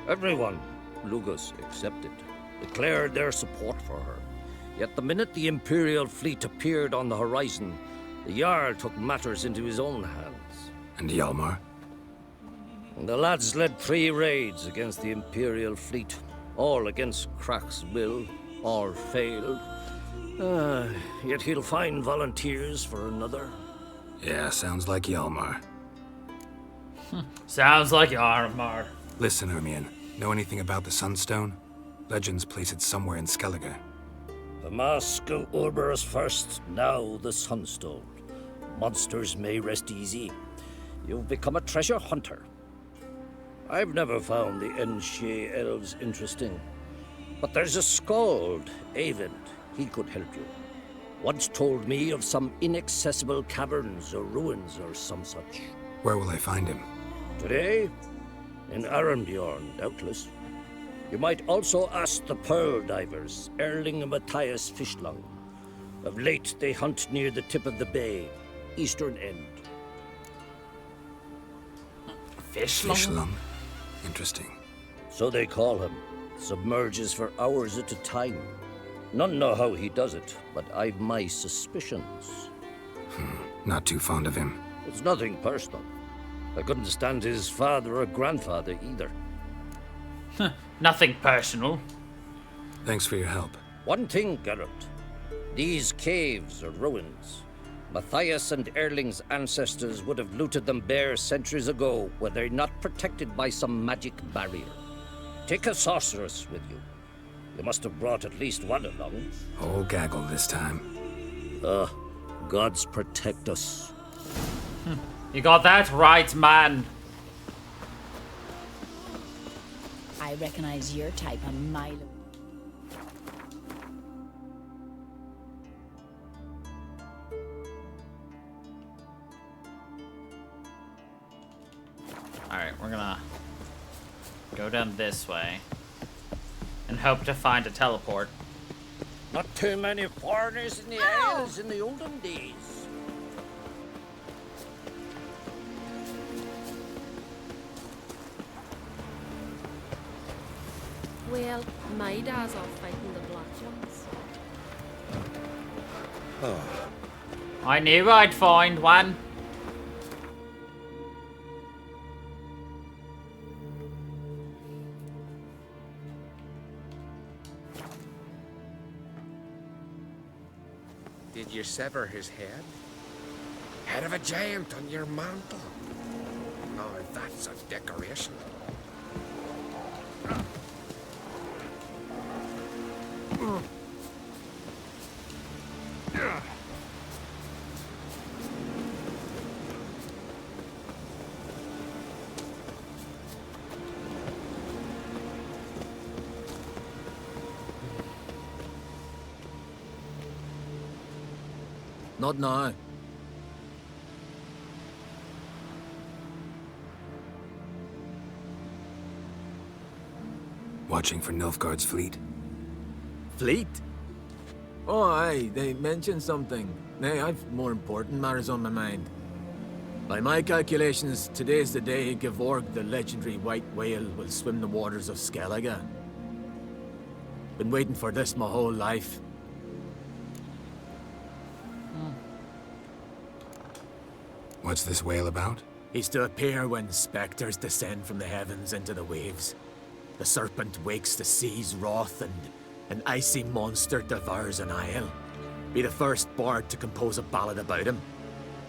Everyone, Lugas excepted, declared their support for her. Yet the minute the Imperial fleet appeared on the horizon, the Jarl took matters into his own hands. And Hjalmar? The lads led 3 raids against the Imperial fleet, all against Krak's will, all failed. Yet he'll find volunteers for another. Yeah, sounds like Hjalmar. Sounds like Hjalmar. Listen, Ermion, know anything about the Sunstone? Legends place it somewhere in Skellige. The mask of Urberus first, now the Sunstone. Monsters may rest easy. You've become a treasure hunter. I've never found the Enshe elves interesting. But there's a skald, Eyvind. He could help you. Once told me of some inaccessible caverns or ruins or some such. Where will I find him? Today? In Arenbjorn, doubtless. You might also ask the pearl divers, Erling and Matthias Fishlung. Of late, they hunt near the tip of the bay, eastern end. Fishlung? Interesting. So they call him. Submerges for hours at a time. None know how he does it, but I've my suspicions. Not too fond of him. It's nothing personal. I couldn't stand his father or grandfather either. Nothing personal. Thanks for your help. One thing, Geralt. These caves are ruins. Matthias and Erling's ancestors would have looted them bare centuries ago were they not protected by some magic barrier. Take a sorceress with you. You must have brought at least one along. Whole gaggle this time. Gods protect us. You got that right, man. I recognize your type a mile away. Alright, we're gonna go down this way and hope to find a teleport. Not too many foreigners in the Isles in the olden days. Well, my dad's off fighting the Black Ones. I knew I'd find one. Did you sever his head? Head of a giant on your mantle. Oh, that's a decoration. Not now. Watching for Nilfgaard's fleet. Fleet? Oh, aye, they mentioned something. Nay, I've more important matters on my mind. By my calculations, today's the day Gevorg, the legendary white whale, will swim the waters of Skellige. Been waiting for this my whole life. What's this whale about? He's to appear when specters descend from the heavens into the waves. The serpent wakes the sea's wrath and an icy monster devours an isle. Be the first bard to compose a ballad about him.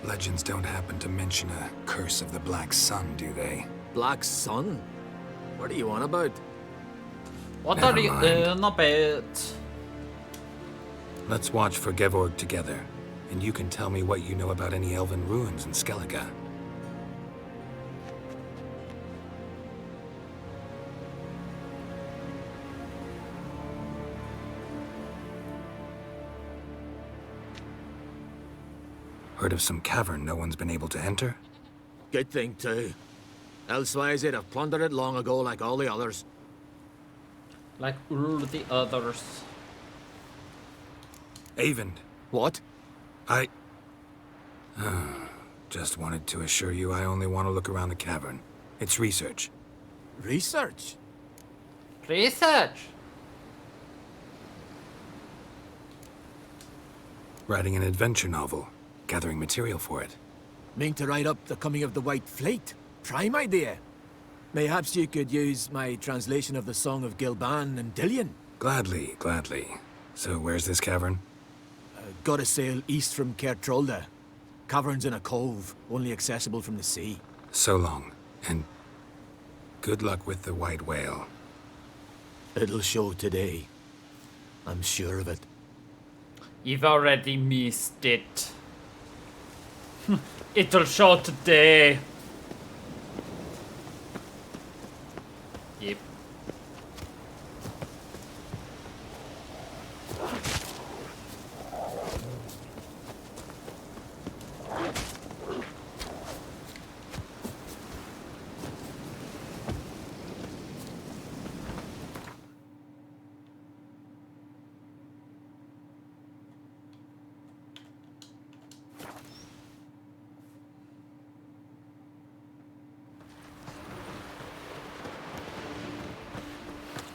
Legends don't happen to mention a curse of the Black Sun, do they? Black Sun? What are you on about? What are you on about? Let's watch for Gevorg together, and you can tell me what you know about any elven ruins in Skellige. Heard of some cavern no one's been able to enter? Good thing, too. Elsewise, they'd have plundered it long ago like all the others. Like all the others. Avon. What? Just wanted to assure you I only want to look around the cavern. It's research. Research? Research? Writing an adventure novel. Gathering material for it. Mean to write up the coming of the White Fleet? Prime idea. Mayhaps you could use my translation of the Song of Gilban and Dillion. Gladly, gladly. So where's this cavern? Gotta sail east from Cair Trolda. Cavern's in a cove, only accessible from the sea. So long, and good luck with the white whale. It'll show today. I'm sure of it. You've already missed it. It'll show today. Yep.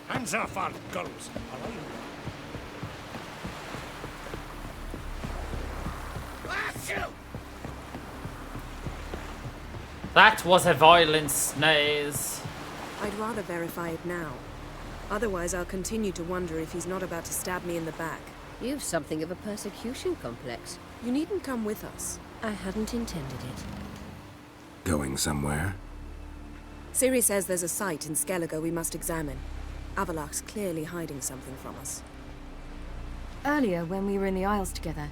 Hands off our girls. That was a violent sneeze. I'd rather verify it now. Otherwise, I'll continue to wonder if he's not about to stab me in the back. You've something of a persecution complex. You needn't come with us. I hadn't intended it. Going somewhere? Ciri says there's a site in Skellige we must examine. Avalok's clearly hiding something from us. Earlier, when we were in the Isles together,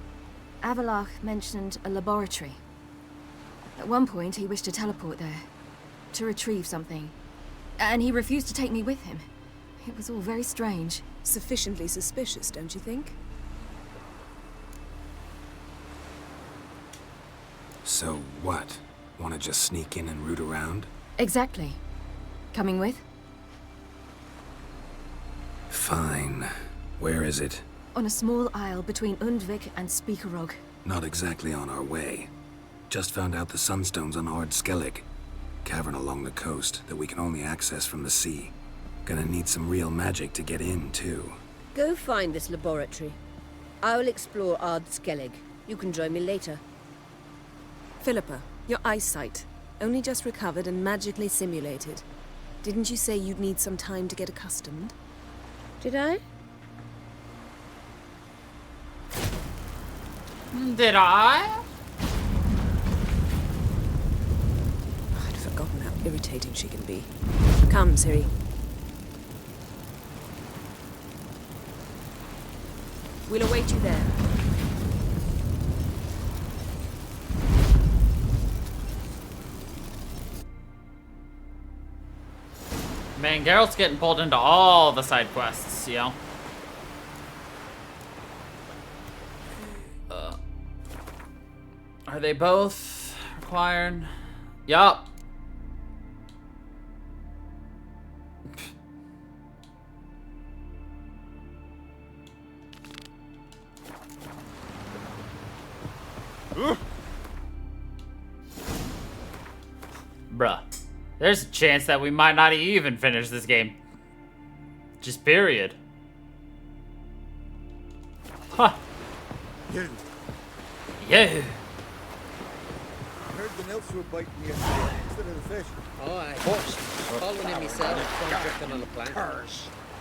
Avalok mentioned a laboratory. At one point, he wished to teleport there, to retrieve something. And he refused to take me with him. It was all very strange. Sufficiently suspicious, don't you think? So what? Want to just sneak in and root around? Exactly. Coming with? Fine. Where is it? On a small isle between Undvik and Speakerog. Not exactly on our way. Just found out the sunstone's on Ard Skellig. Cavern along the coast that we can only access from the sea. Gonna need some real magic to get in, too. Go find this laboratory. I'll explore Ard Skellig. You can join me later. Philippa, your eyesight. Only just recovered and magically simulated. Didn't you say you'd need some time to get accustomed? Did I? Did I? I'd forgotten how irritating she can be. Come, Ciri. We'll await you there. Man, Geralt's getting pulled into all the side quests, you know? Are they both required? Yup. Bruh. There's a chance that we might not even finish this game. Just period. Huh. You. Yeah. I heard the nymphs were biting you instead of the fish. Oh, I was. Following him myself, from drifting on the plank.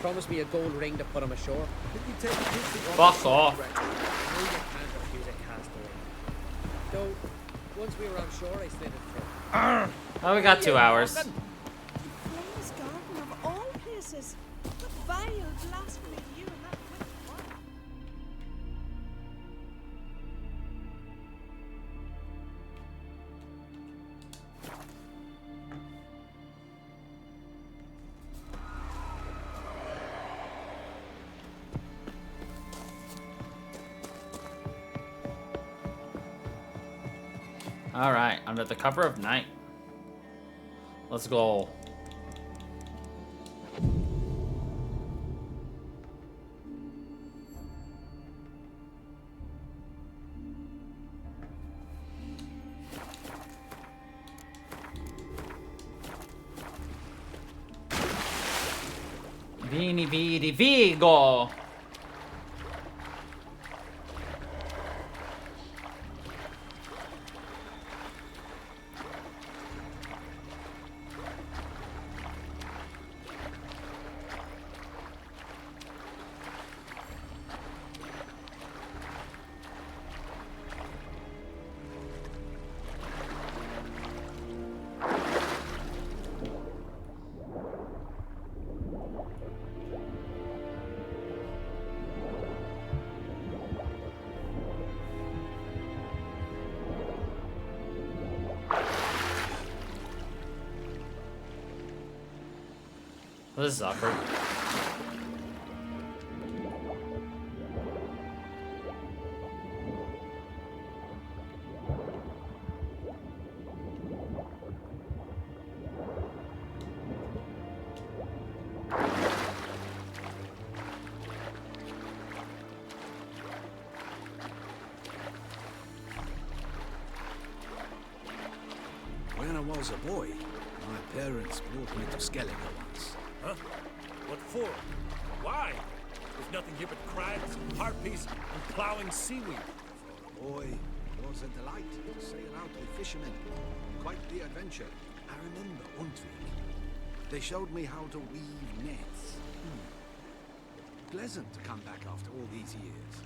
Promised me a gold ring to put him ashore. Did you take a piece of Fuck off. No, you can't refuse a castaway. Though, once we were on shore, I slid it through. Oh, we got 2 hours. Flame's garden of all places. What vile blasphemy do you and that witch want? Alright, under the cover of night. Let's go. Vini vidi vigo! This is awkward. When I was a boy, my parents brought me to Skellige once. Huh? What for? Why? There's nothing here but crabs, harpies, and plowing seaweed. Boy, it was a delight to sail out with fishermen. Quite the adventure. I remember Untwig. They showed me how to weave nets. Pleasant to come back after all these years.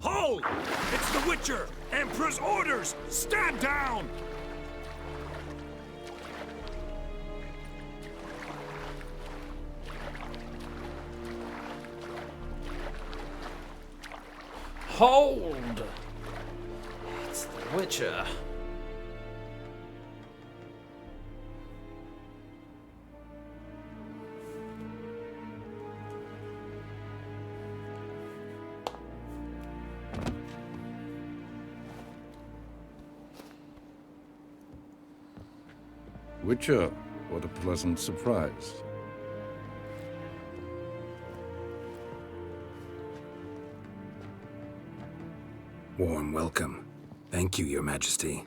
Hold! It's the Witcher! Emperor's orders! Stand down! Hold! It's the Witcher. Witcher, what a pleasant surprise. Warm welcome. Thank you, Your Majesty.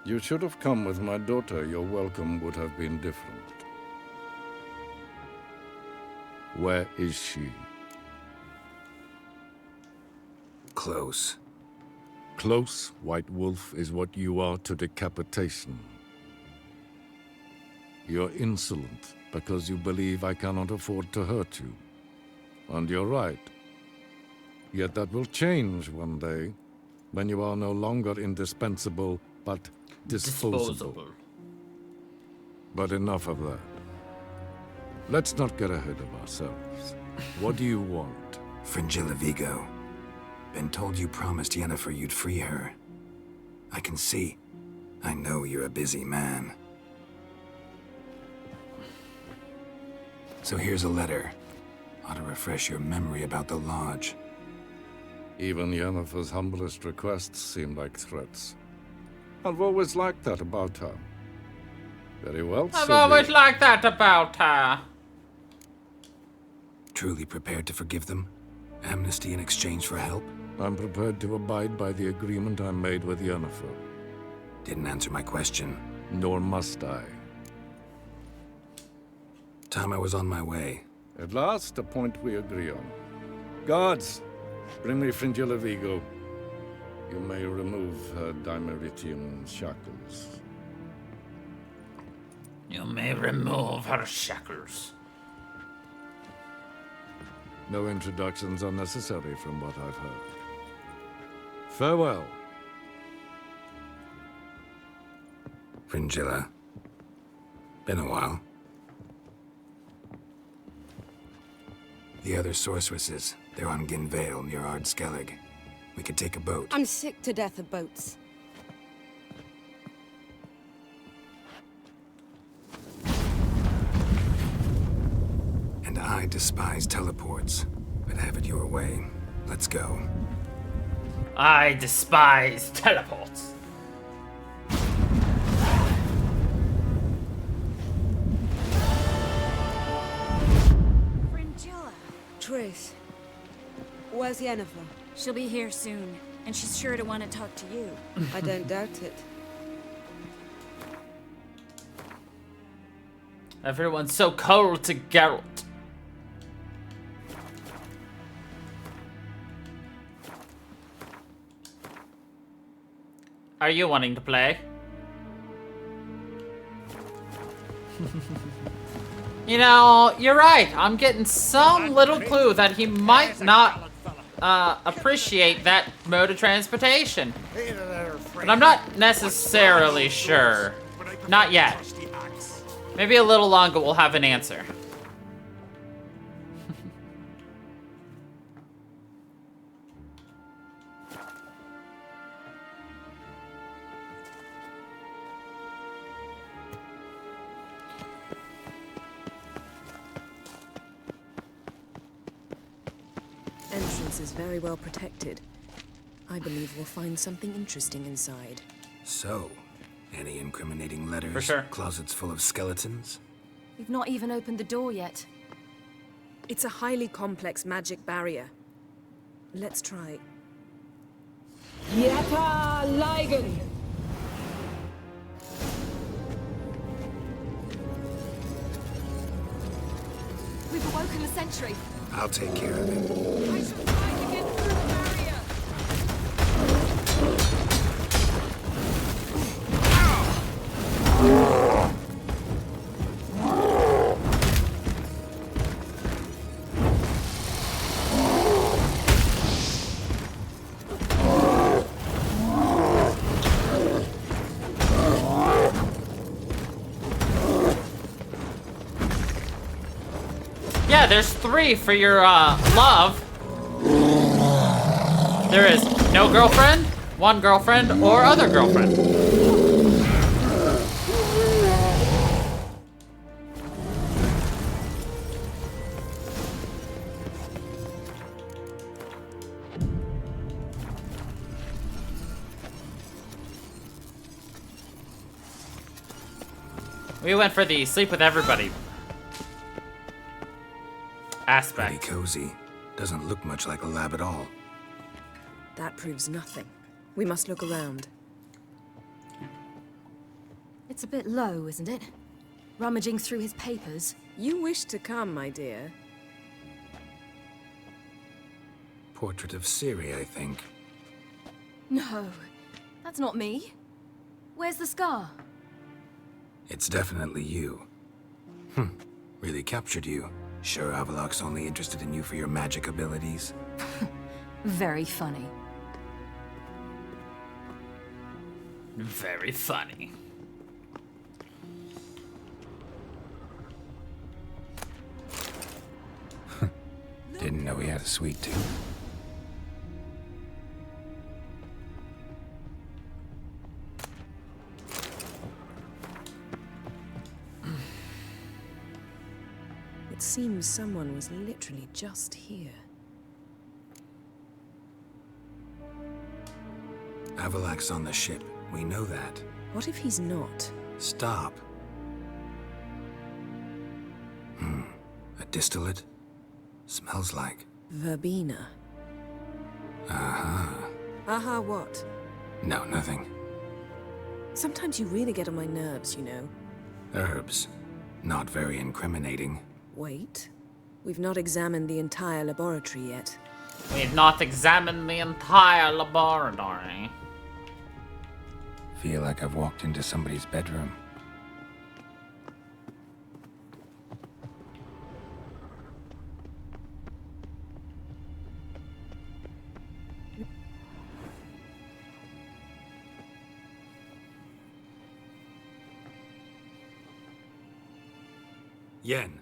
You should have come with my daughter. Your welcome would have been different. Where is she? Close. Close, White Wolf, is what you are to decapitation. You're insolent because you believe I cannot afford to hurt you. And you're right. Yet that will change one day, when you are no longer indispensable, but disposable. But enough of that. Let's not get ahead of ourselves. What do you want? Fringilla Vigo. Been told you promised Yennefer you'd free her. I can see. I know you're a busy man. So here's a letter. Ought to refresh your memory about the Lodge. Even Yennefer's humblest requests seem like threats. I've always liked that about her. Very well, I've Ciri. always liked that about her. Truly prepared to forgive them? Amnesty in exchange for help? I'm prepared to abide by the agreement I made with Yennefer. Didn't answer my question. Nor must I. Time I was on my way. At last, a point we agree on. Guards, bring me Fringilla Vigo. You may remove her Dimeritian shackles. You may remove her shackles. No introductions are necessary from what I've heard. Farewell. Fringilla. Been a while. The other sorceresses, they're on Ginvale near Ardskellig. We could take a boat. I'm sick to death of boats. And I despise teleports, but have it your way. Let's go. I despise teleports. Fringilla. Trace, where's Yennefer? She'll be here soon, and she's sure to want to talk to you. I don't doubt it. Everyone's so cold to Geralt. Are you wanting to play? You know, you're right. I'm getting some little clue that he might not appreciate that mode of transportation. But I'm not necessarily sure. Not yet. Maybe a little longer we'll have an answer. Entrance is very well protected. I believe we'll find something interesting inside. So, any incriminating letters? For sure. Closets full of skeletons? We've not even opened the door yet. It's a highly complex magic barrier. Let's try. Yata Ligen! We've awoken the sentry. I'll take care of it. I shall try to get through the barrier! Yeah, there's 3 for your love. There is no girlfriend, 1 girlfriend, or other girlfriend. We went for the sleep with everybody aspect. Pretty cozy. Doesn't look much like a lab at all. That proves nothing. We must look around. It's a bit low, isn't it? Rummaging through his papers. You wish to come, my dear. Portrait of Ciri, I think. No, that's not me. Where's the scar? It's definitely you. Really captured you. Sure Avallac'h's only interested in you for your magic abilities? Very funny. Very funny. Didn't know he had a sweet tooth. It seems someone was literally just here. Avallac'h's on the ship. We know that. What if he's not? Stop. A distillate? Smells like... Verbena. Uh-huh. Aha, what? No, nothing. Sometimes you really get on my nerves, you know. Herbs. Not very incriminating. Wait. We've not examined the entire laboratory yet. We've not examined the entire laboratory. Feel like I've walked into somebody's bedroom. Yen.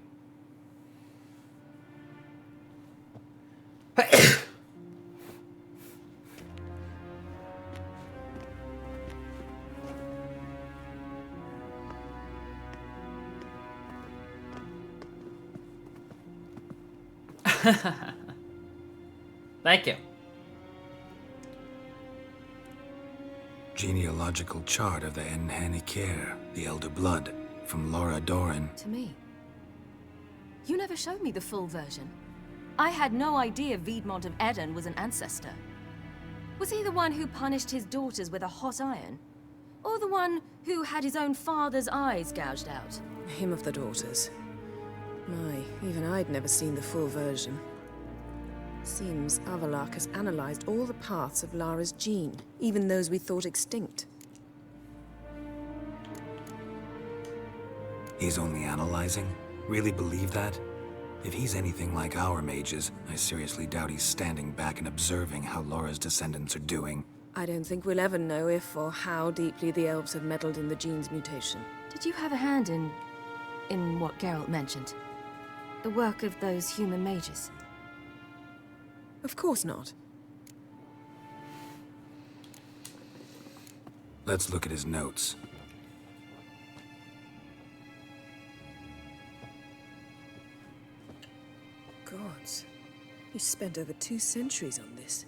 Thank you. Genealogical chart of the Enhanikir, the Elder Blood, from Laura Doran. To me. You never showed me the full version. I had no idea Viedmont of Eden was an ancestor. Was he the one who punished his daughters with a hot iron? Or the one who had his own father's eyes gouged out? Him of the daughters. My, even I'd never seen the full version. Seems Avallac'h has analyzed all the paths of Lara's gene, even those we thought extinct. He's only analyzing? Really believe that? If he's anything like our mages, I seriously doubt he's standing back and observing how Laura's descendants are doing. I don't think we'll ever know if or how deeply the elves have meddled in the gene's mutation. Did you have a hand in what Geralt mentioned? The work of those human mages? Of course not. Let's look at his notes. Gods. He spent over 2 centuries on this.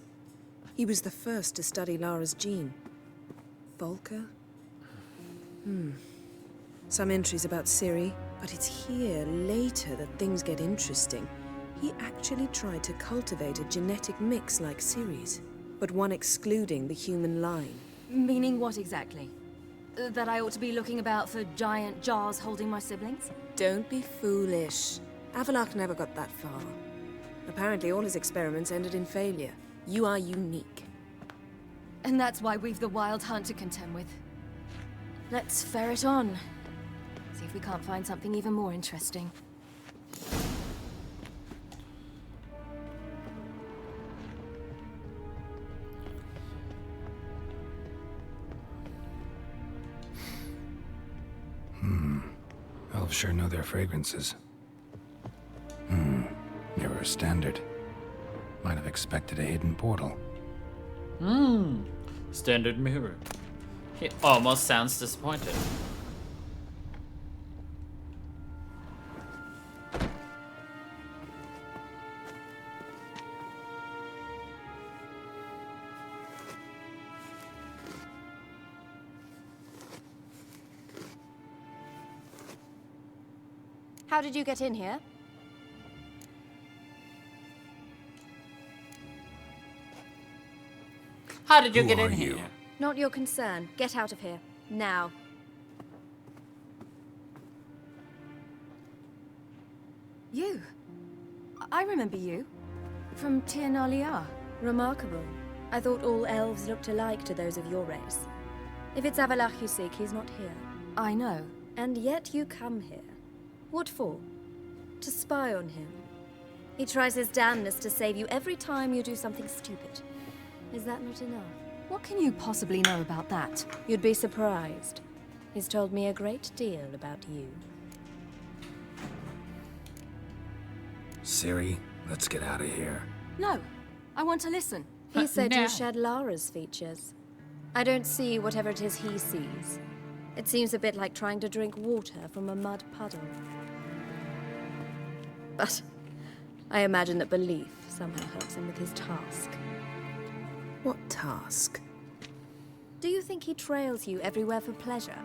He was the first to study Lara's gene. Volker? Some entries about Ciri, but it's here, later, that things get interesting. He actually tried to cultivate a genetic mix like Ciri's, but one excluding the human line. Meaning what exactly? That I ought to be looking about for giant jars holding my siblings? Don't be foolish. Avallac'h never got that far. Apparently all his experiments ended in failure. You are unique. And that's why we've the Wild Hunt to contend with. Let's ferret on. See if we can't find something even more interesting. Elves sure know their fragrances. Mirror standard. Might have expected a hidden portal. Standard mirror. He almost sounds disappointed. How did you get in here? How did you Who get are in you? here? Not your concern. Get out of here. Now. You? I remember you. From Tir na Liar. Remarkable. I thought all elves looked alike to those of your race. If it's Avallac'h you seek, he's not here. I know. And yet you come here. What for? To spy on him. He tries his damnedest to save you every time you do something stupid. Is that not enough? What can you possibly know about that? You'd be surprised. He's told me a great deal about you. Ciri, let's get out of here. No. I want to listen. He said No. you shared Lara's features. I don't see whatever it is he sees. It seems a bit like trying to drink water from a mud puddle. But I imagine that belief somehow helps him with his task. What task? Do you think he trails you everywhere for pleasure?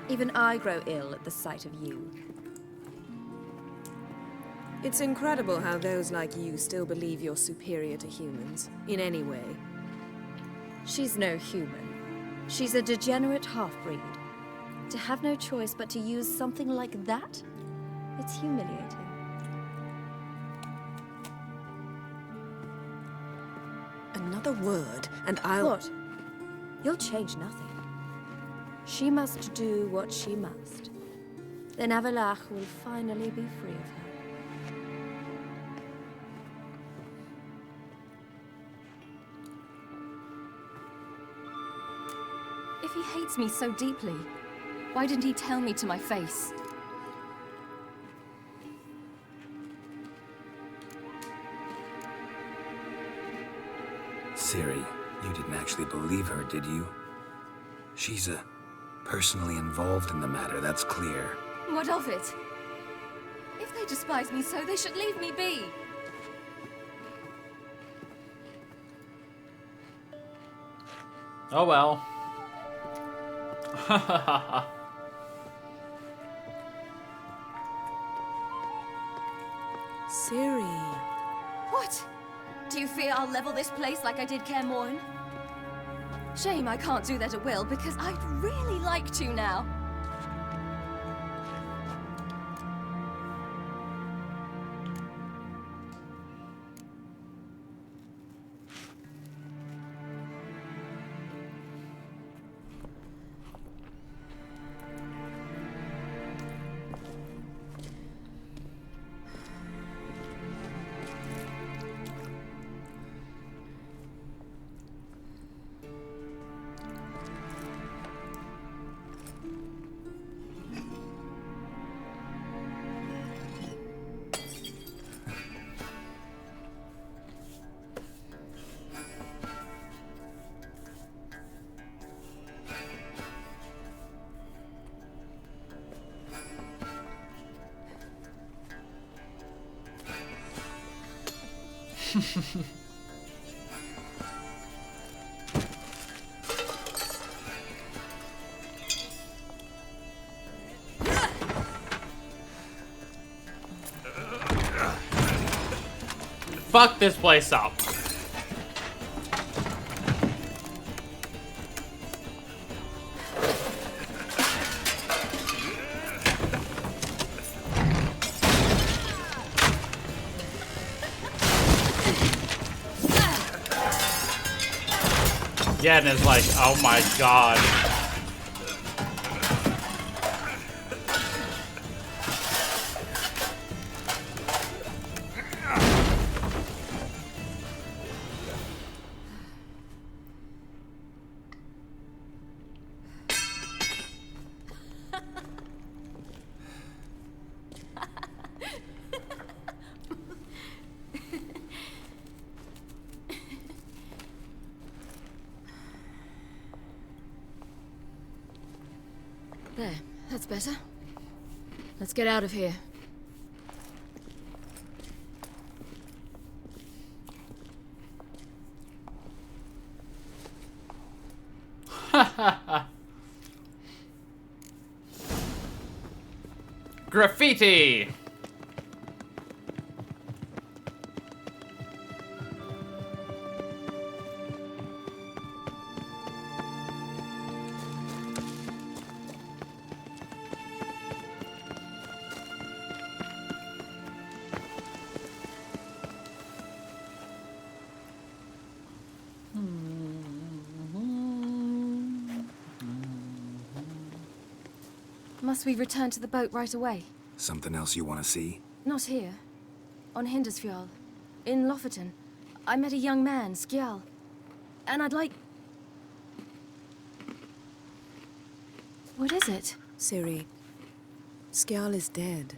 Even I grow ill at the sight of you. It's incredible how those like you still believe you're superior to humans, in any way. She's no human. She's a degenerate half-breed. To have no choice but to use something like that? It's humiliating. Another word, and I'll... What? You'll change nothing. She must do what she must. Then Avallac'h will finally be free of her. If he hates me so deeply, why didn't he tell me to my face? Ciri, you didn't actually believe her, did you? She's personally involved in the matter, that's clear. What of it? If they despise me so, they should leave me be. Oh well. Ciri. What? Do you fear I'll level this place like I did Kaer Morhen? Shame I can't do that at will, because I'd really like to now. Fuck this place up. Yeah, and it's like, oh my god. There, that's better. Let's get out of here. Graffiti! Must we return to the boat right away? Something else you want to see? Not here. On Hindisfjall. In Lofoten. I met a young man, Skjal. And I'd like... What is it? Ciri, Skjal is dead.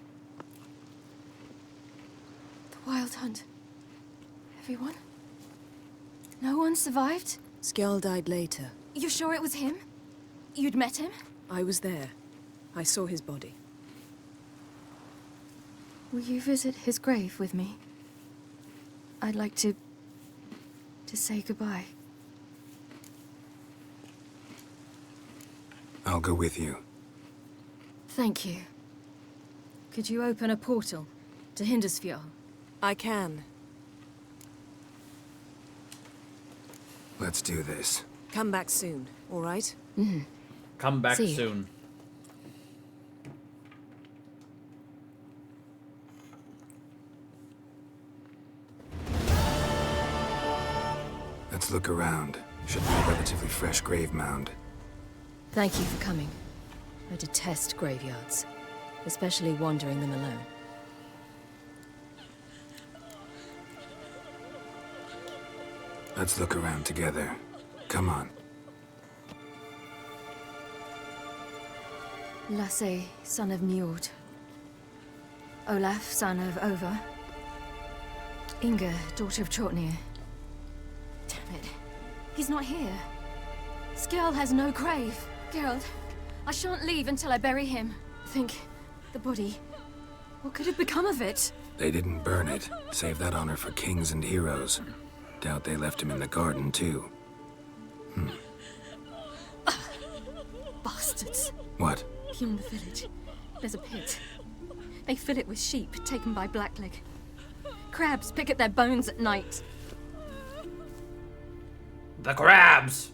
The Wild Hunt. Everyone? No one survived? Skjal died later. You sure it was him? You'd met him? I was there. I saw his body. Will you visit his grave with me? I'd like to say goodbye. I'll go with you. Thank you. Could you open a portal to Hindisfjall? I can. Let's do this. Come back soon, all right? Mm-hmm. Come back See you. soon. Let's look around. Should be a relatively fresh grave mound. Thank you for coming. I detest graveyards, especially wandering them alone. Let's look around together. Come on. Lasse, son of Njord. Olaf, son of Over. Inga, daughter of Trotnir. Damn it. He's not here. Skjal has no grave. Geralt, I shan't leave until I bury him. Think, the body. What could have become of it? They didn't burn it. Save that honor for kings and heroes. Doubt they left him in the garden, too. Vods. What? Beyond the village, there's a pit. They fill it with sheep taken by Blackleg. Crabs pick at their bones at night. The crabs!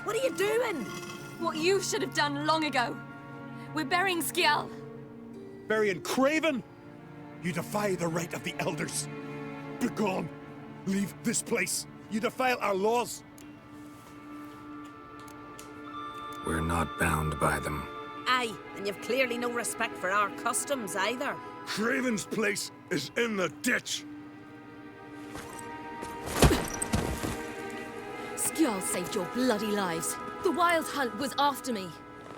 What are you doing? What you should have done long ago. We're burying Skjal. Burying Craven? You defy the right of the elders. Begone. Leave this place. You defile our laws. We're not bound by them. Aye, and you've clearly no respect for our customs either. Craven's place is in the ditch. Skjal saved your bloody lives. The Wild Hunt was after me.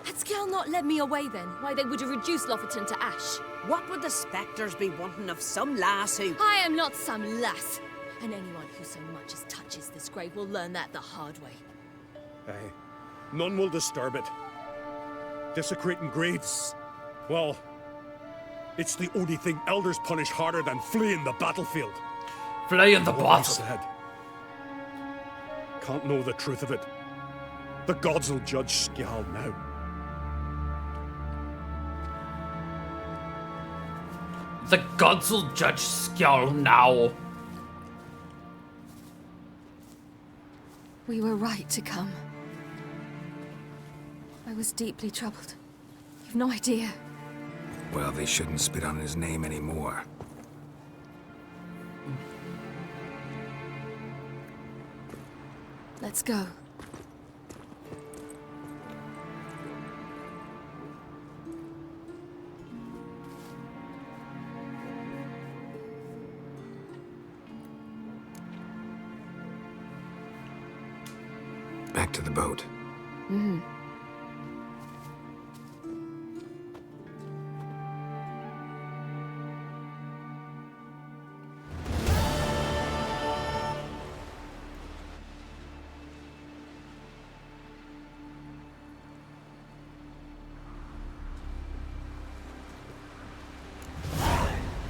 Had Skjal not led me away then, why they would have reduced Lofoten to ash. What would the spectres be wanting of some lass who... I am not some lass. And anyone who so much as touches this grave will learn that the hard way. Aye. None will disturb it. Desecrating graves. Well, it's the only thing elders punish harder than fleeing the battlefield. Fleeing the battle. Sad. Can't know the truth of it. The gods will judge Skjal now. The gods will judge Skjal now. We were right to come. I was deeply troubled. You've no idea. Well, they shouldn't spit on his name anymore. Let's go. Back to the boat. Mm-hmm.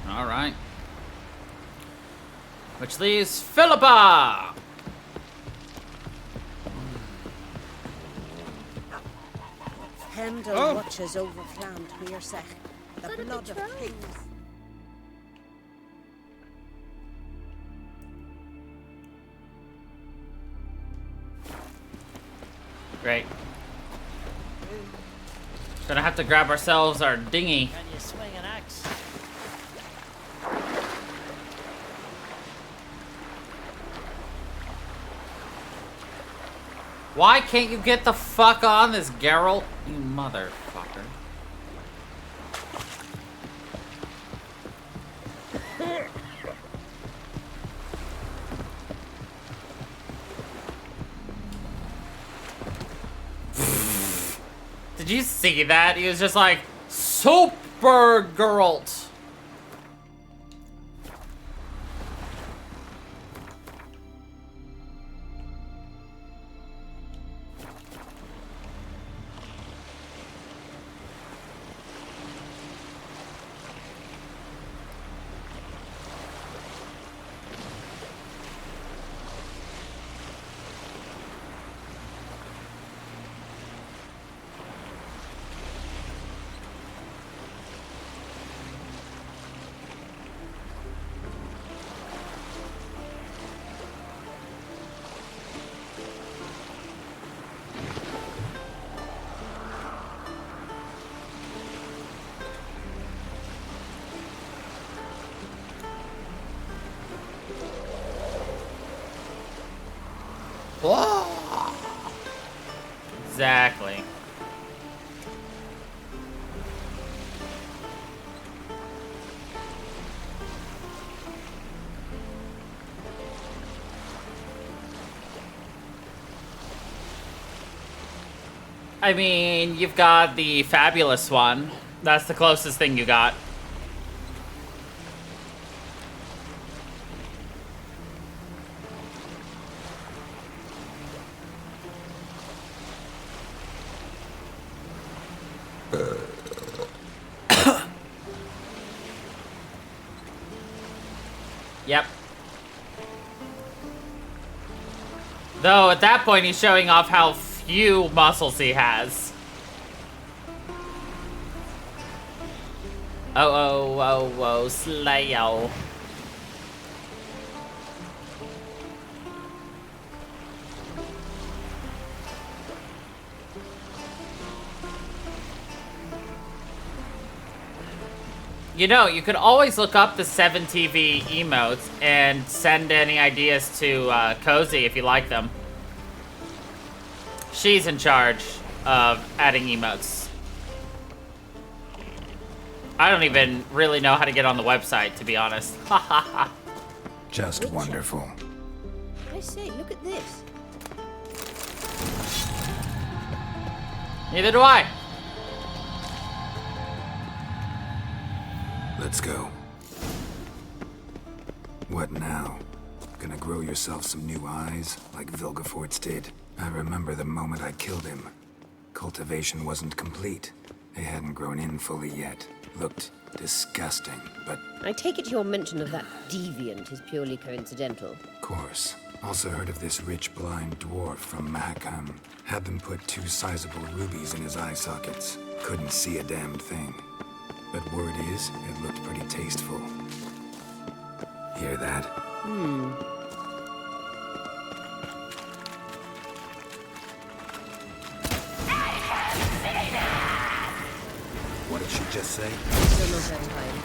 All right. Which leaves Philippa. Pendle watches over Clan Tweersech. The blood of kings. Great. Gonna have to grab ourselves our dinghy. Can you swing an axe? Why can't you get the fuck on this, Geralt? You motherfucker. Did you see that? He was just like, super Geralt. Exactly. I mean, you've got the fabulous one. That's the closest thing you got. Yep. Though, at that point, he's showing off how few muscles he has. Oh, Slayo. You know, you could always look up the 7TV emotes and send any ideas to Cozy if you like them. She's in charge of adding emotes. I don't even really know how to get on the website, to be honest. Just wonderful. I say, look at this. Neither do I. Let's go. What now? Gonna grow yourself some new eyes, like Vilgefortz did? I remember the moment I killed him. Cultivation wasn't complete. They hadn't grown in fully yet. Looked disgusting, but... I take it your mention of that deviant is purely coincidental. Of course. Also heard of this rich blind dwarf from Mahakam. Had them put 2 sizable rubies in his eye sockets. Couldn't see a damned thing. But word is, it looked pretty tasteful. Hear that? What did she just say? Still not that time.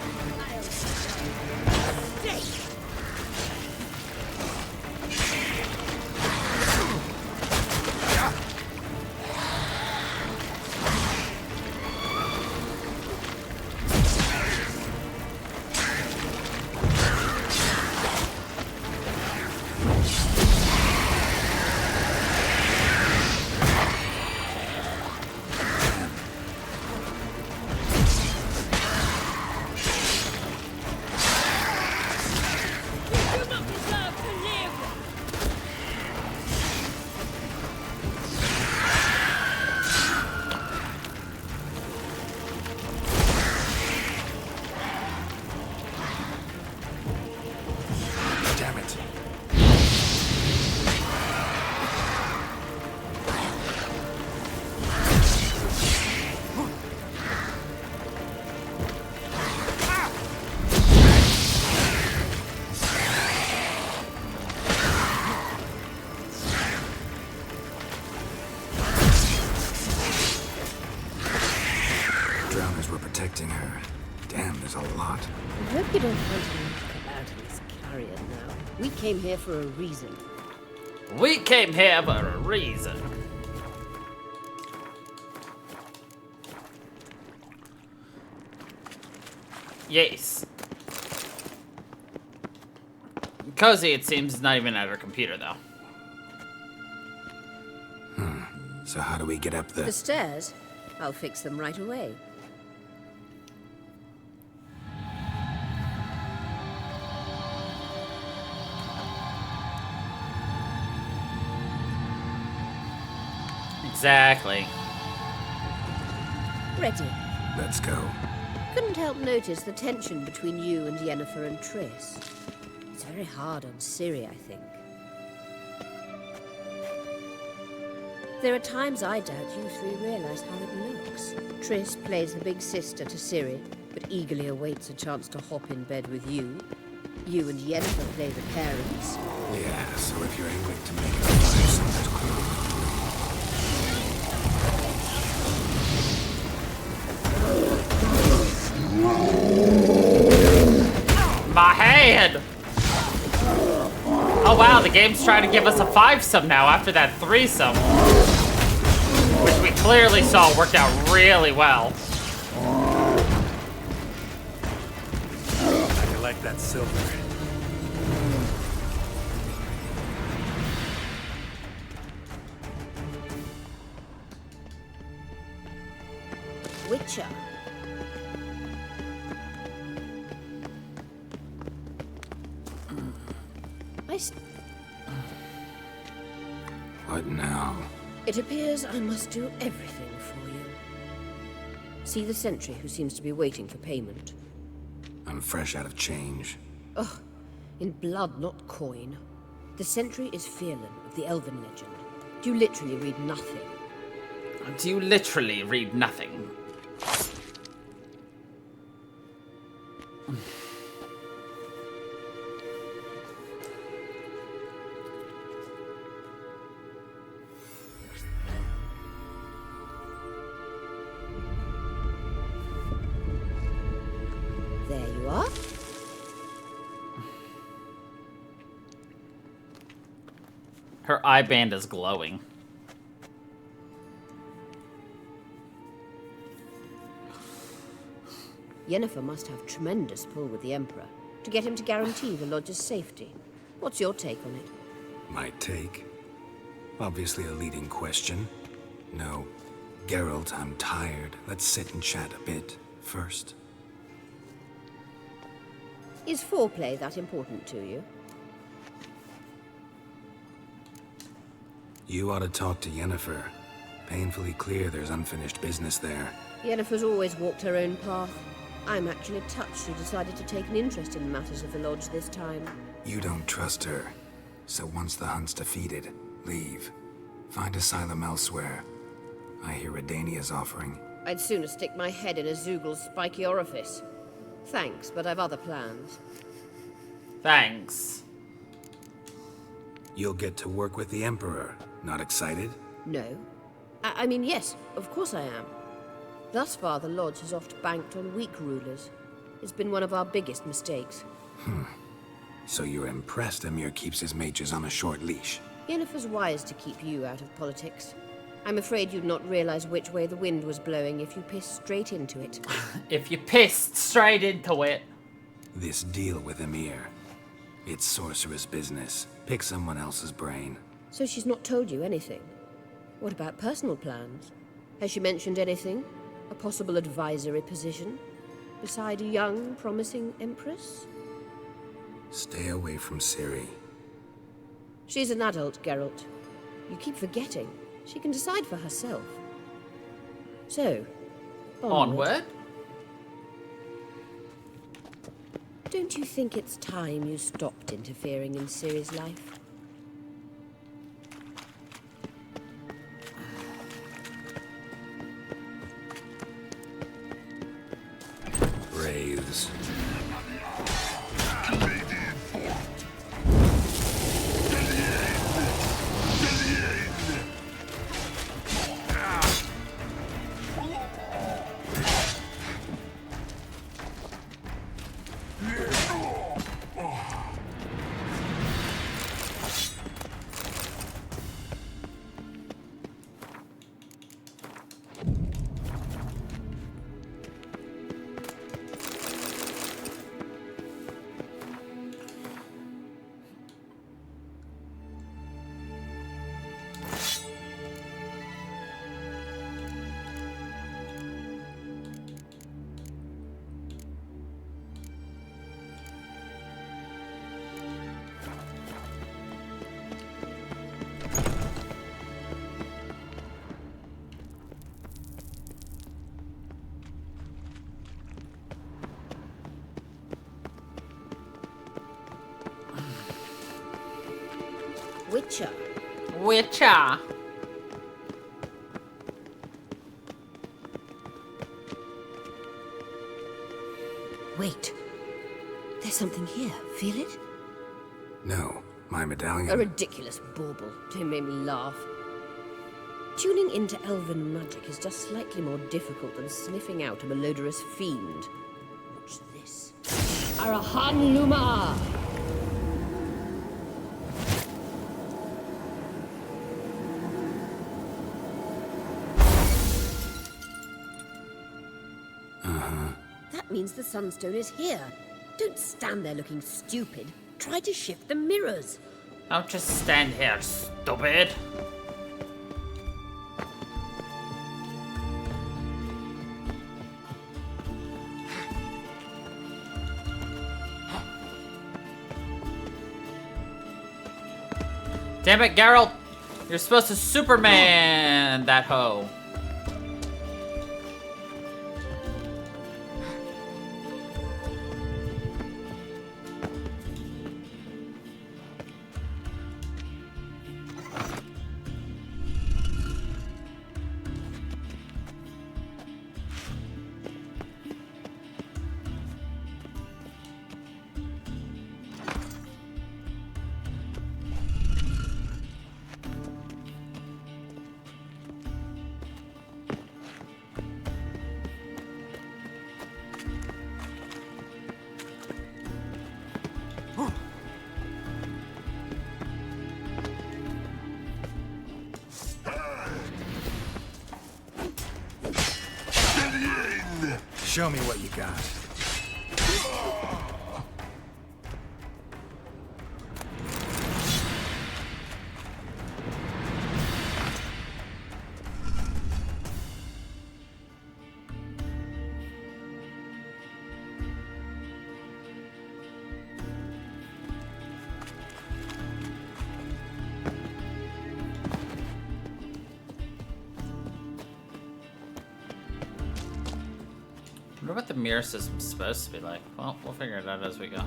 Protecting her. Damn, there's a lot. I hope you don't want to come out in this carrier now. We came here for a reason. We came here for a reason. Yes. Cozy, it seems, is not even at her computer, though. So how do we get up The stairs? I'll fix them right away. Exactly. Ready. Let's go. Couldn't help notice the tension between you and Yennefer and Triss. It's very hard on Ciri, I think. There are times I doubt you three realize how it looks. Triss plays the big sister to Ciri, but eagerly awaits a chance to hop in bed with you. You and Yennefer play the parents. Yeah, so if you're able to make it find something cool. My head! Oh wow, the game's trying to give us a 5-some now after that 3-some. Which we clearly saw worked out really well. I like that silver. Witcher. What now? It appears I must do everything for you. See the sentry who seems to be waiting for payment. I'm fresh out of change. Ugh, in blood, not coin. The sentry is Fearlan of the Elven legend. Do you literally read nothing? Do you literally read nothing? There you are. Her eye band is glowing. Yennefer must have tremendous pull with the Emperor to get him to guarantee the Lodge's safety. What's your take on it? My take? Obviously a leading question. No. Geralt, I'm tired. Let's sit and chat a bit first. Is foreplay that important to you? You ought to talk to Yennefer. Painfully clear there's unfinished business there. Yennefer's always walked her own path. I'm actually touched she decided to take an interest in the matters of the Lodge this time. You don't trust her. So once the hunt's defeated, leave. Find asylum elsewhere. I hear Redania's offering. I'd sooner stick my head in a Zoogl's spiky orifice. Thanks, but I've other plans. Thanks. You'll get to work with the Emperor. Not excited? No. I mean, yes, of course I am. Thus far, the Lodge has oft banked on weak rulers. It's been one of our biggest mistakes. So you're impressed Emir keeps his mages on a short leash? Yennefer's wise to keep you out of politics. I'm afraid you'd not realize which way the wind was blowing if you pissed straight into it. If you pissed straight into it. This deal with Emir. It's sorceress business. Pick someone else's brain. So she's not told you anything? What about personal plans? Has she mentioned anything? A possible advisory position? Beside a young, promising empress? Stay away from Ciri. She's an adult, Geralt. You keep forgetting. She can decide for herself. So, onward. Don't you think it's time you stopped interfering in Ciri's life? Wraiths. Witcher. Witcher. Wait. There's something here. Feel it? No, my medallion. A ridiculous bauble. Don't make me laugh. Tuning into elven magic is just slightly more difficult than sniffing out a malodorous fiend. Watch this. Arahan Luma! Uh-huh. That means the Sunstone is here. Don't stand there looking stupid. Try to shift the mirrors. Don't just stand here, stupid. Damn it, Geralt! You're supposed to Superman that hoe. Show me what you got. I wonder what the mirror system's supposed to be like. Well, we'll figure it out as we go.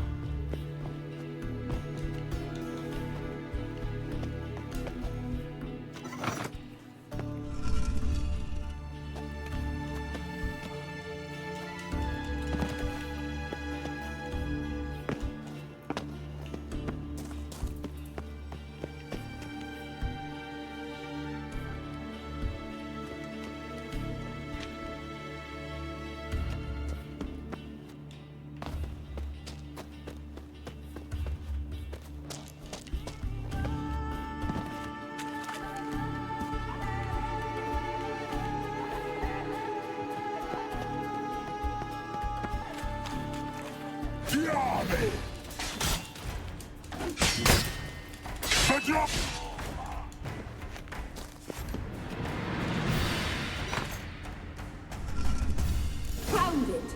Found it.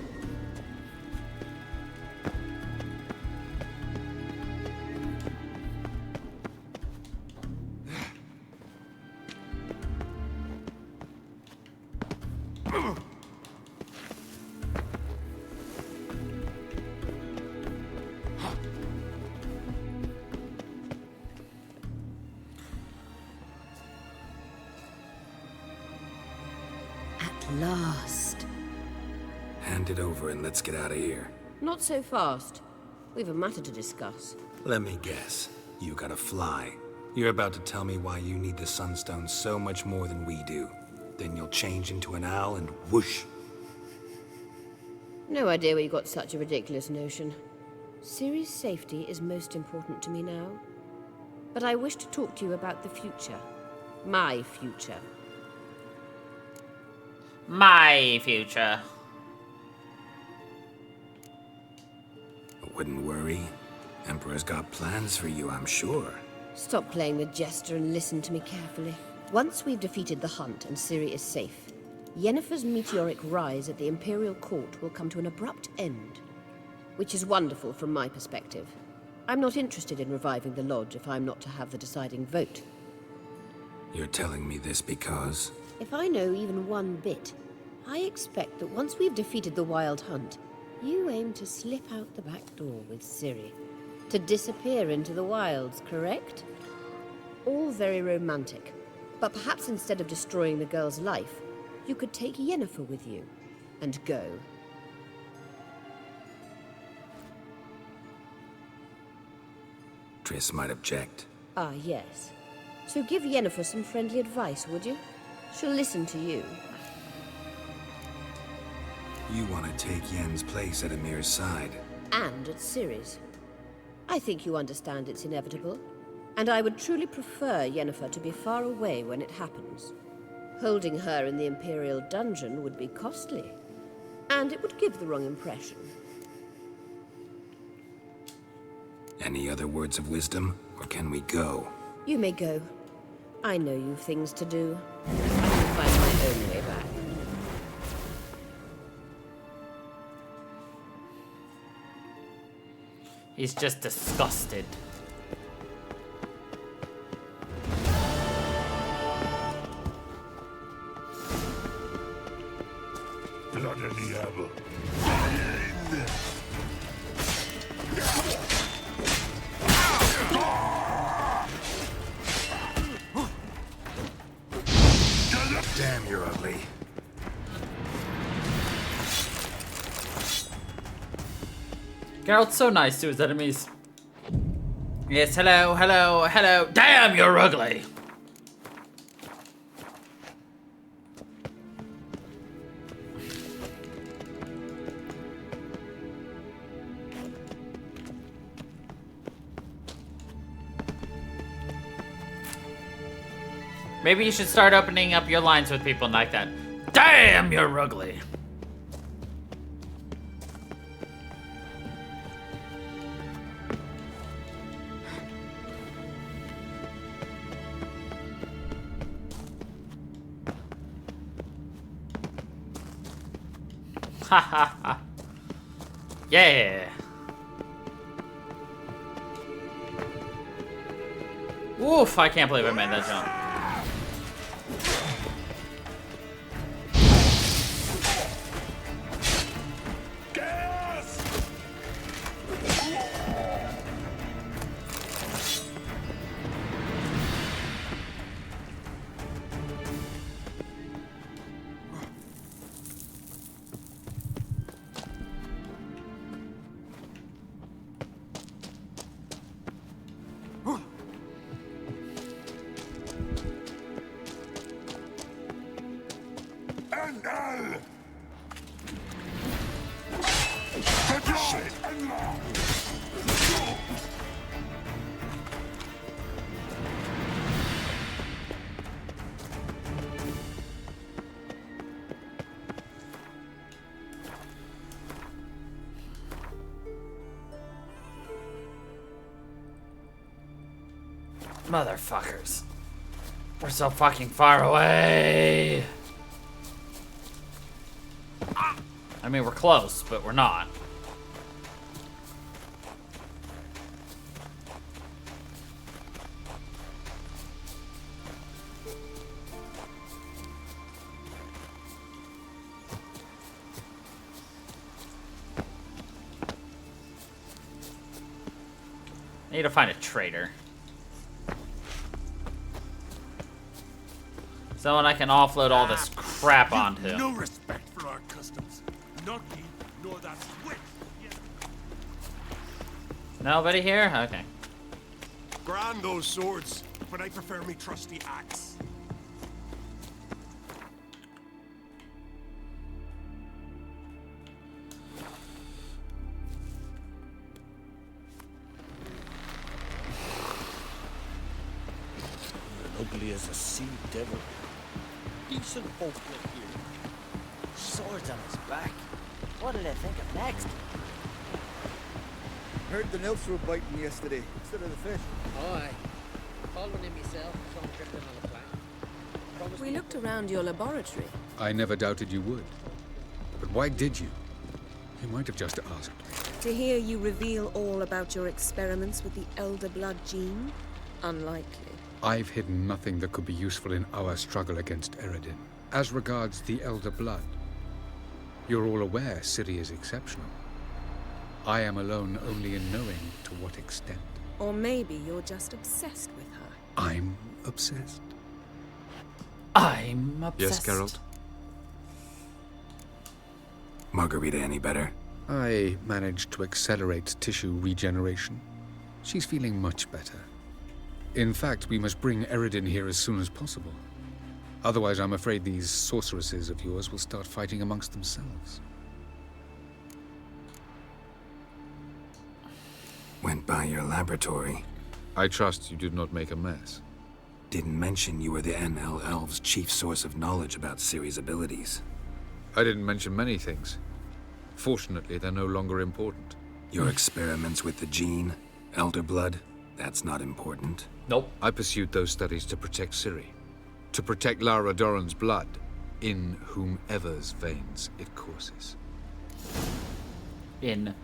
At last. Hand it over and let's get out of here. Not so fast. We've a matter to discuss. Let me guess. You gotta fly. You're about to tell me why you need the Sunstone so much more than we do. Then you'll change into an owl and whoosh. No idea where you got such a ridiculous notion. Ciri's safety is most important to me now. But I wish to talk to you about the future. My future. My future. Wouldn't worry. Emperor's got plans for you, I'm sure. Stop playing the jester and listen to me carefully. Once we've defeated the hunt and Ciri is safe, Yennefer's meteoric rise at the Imperial Court will come to an abrupt end. Which is wonderful from my perspective. I'm not interested in reviving the Lodge if I'm not to have the deciding vote. You're telling me this because... If I know even one bit, I expect that once we've defeated the Wild Hunt, you aim to slip out the back door with Ciri. To disappear into the wilds, correct? All very romantic. But perhaps instead of destroying the girl's life, you could take Yennefer with you and go. Triss might object. Ah, yes. So give Yennefer some friendly advice, would you? She'll listen to you. You want to take Yen's place at Emir's side. And at Ciri's. I think you understand it's inevitable. And I would truly prefer Yennefer to be far away when it happens. Holding her in the Imperial dungeon would be costly. and it would give the wrong impression. Any other words of wisdom, or can we go? You may go. I know you've things to do. I can find my own way back. He's just disgusted. Blood in the apple. Damn, you're ugly. Geralt's so nice to his enemies. Yes, hello, hello, hello. Damn, you're ugly. Maybe you should start opening up your lines with people like that. Damn, you're ugly. Ha ha ha. Yeah. Oof, I can't believe I made that jump. Motherfuckers. We're so fucking far away. I mean, we're close, but we're not. I need to find a traitor. Someone I can offload all this crap onto. No respect for our customs. Not me, nor that witch. Nobody here? Okay. Grand those swords, but I prefer me trusty axe. Ugly as a sea devil. Decent folk live here. Swords on his back. What did I think of next? Heard the nymphs were biting yesterday instead of the fish. Oh, aye. Called one in myself, some dribbling on the plank. We looked around your laboratory. I never doubted you would. But why did you? You might have just asked me. To hear you reveal all about your experiments with the Elder Blood gene? Unlikely. I've hidden nothing that could be useful in our struggle against Eredin. As regards the Elder Blood, you're all aware Ciri is exceptional. I am alone only in knowing to what extent. Or maybe you're just obsessed with her. I'm obsessed. I'm obsessed. Yes, Geralt? Margarita any better? I managed to accelerate tissue regeneration. She's feeling much better. In fact, we must bring Eredin here as soon as possible. Otherwise, I'm afraid these sorceresses of yours will start fighting amongst themselves. Went by your laboratory. I trust you did not make a mess. Didn't mention you were the NL Elves' chief source of knowledge about Ciri's abilities. I didn't mention many things. Fortunately, they're no longer important. Your experiments with the gene, elder blood, that's not important. Nope. I pursued those studies to protect Ciri. To protect Lara Doran's blood, in whomever's veins it courses. In.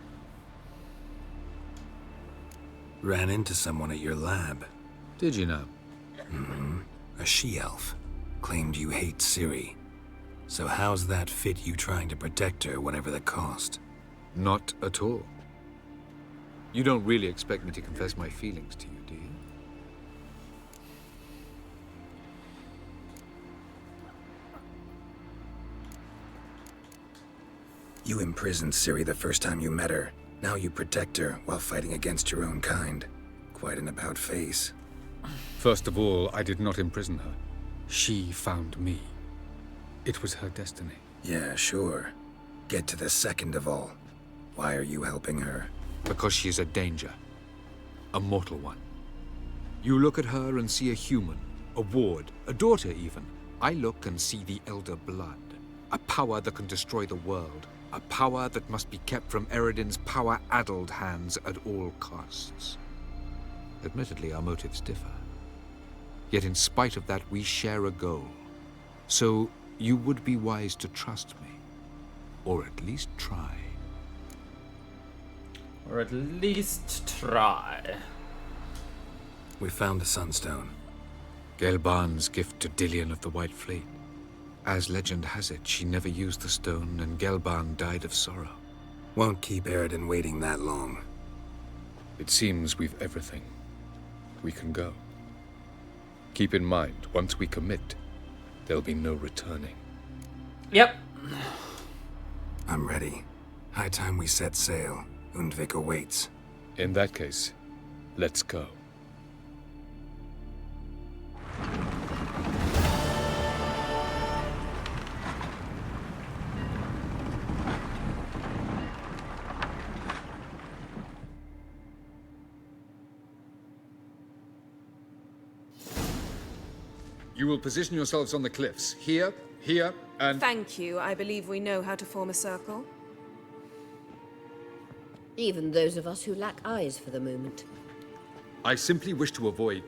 Ran into someone at your lab. Did you know? Mm-hmm. A she-elf. Claimed you hate Ciri. So how's that fit you trying to protect her, whatever the cost? Not at all. You don't really expect me to confess my feelings to you, do you? You imprisoned Ciri the first time you met her. Now you protect her while fighting against your own kind. Quite an about-face. First of all, I did not imprison her. She found me. It was her destiny. Yeah, sure. Get to the second of all. Why are you helping her? Because she is a danger. A mortal one. You look at her and see a human, a ward, a daughter even. I look and see the Elder Blood. A power that can destroy the world. A power that must be kept from Eredin's power-addled hands at all costs. Admittedly, our motives differ. Yet in spite of that, we share a goal. So, you would be wise to trust me. Or at least try. Or at least try. We found the Sunstone. Gelban's gift to Dillion of the White Fleet. As legend has it, she never used the stone, and Gelban died of sorrow. Won't keep Eredin waiting that long. It seems we've everything. We can go. Keep in mind, once we commit, there'll be no returning. Yep. I'm ready. High time we set sail. Undvik awaits. In that case, let's go. You will position yourselves on the cliffs. Here, here, and... Thank you. I believe we know how to form a circle. Even those of us who lack eyes for the moment. I simply wish to avoid...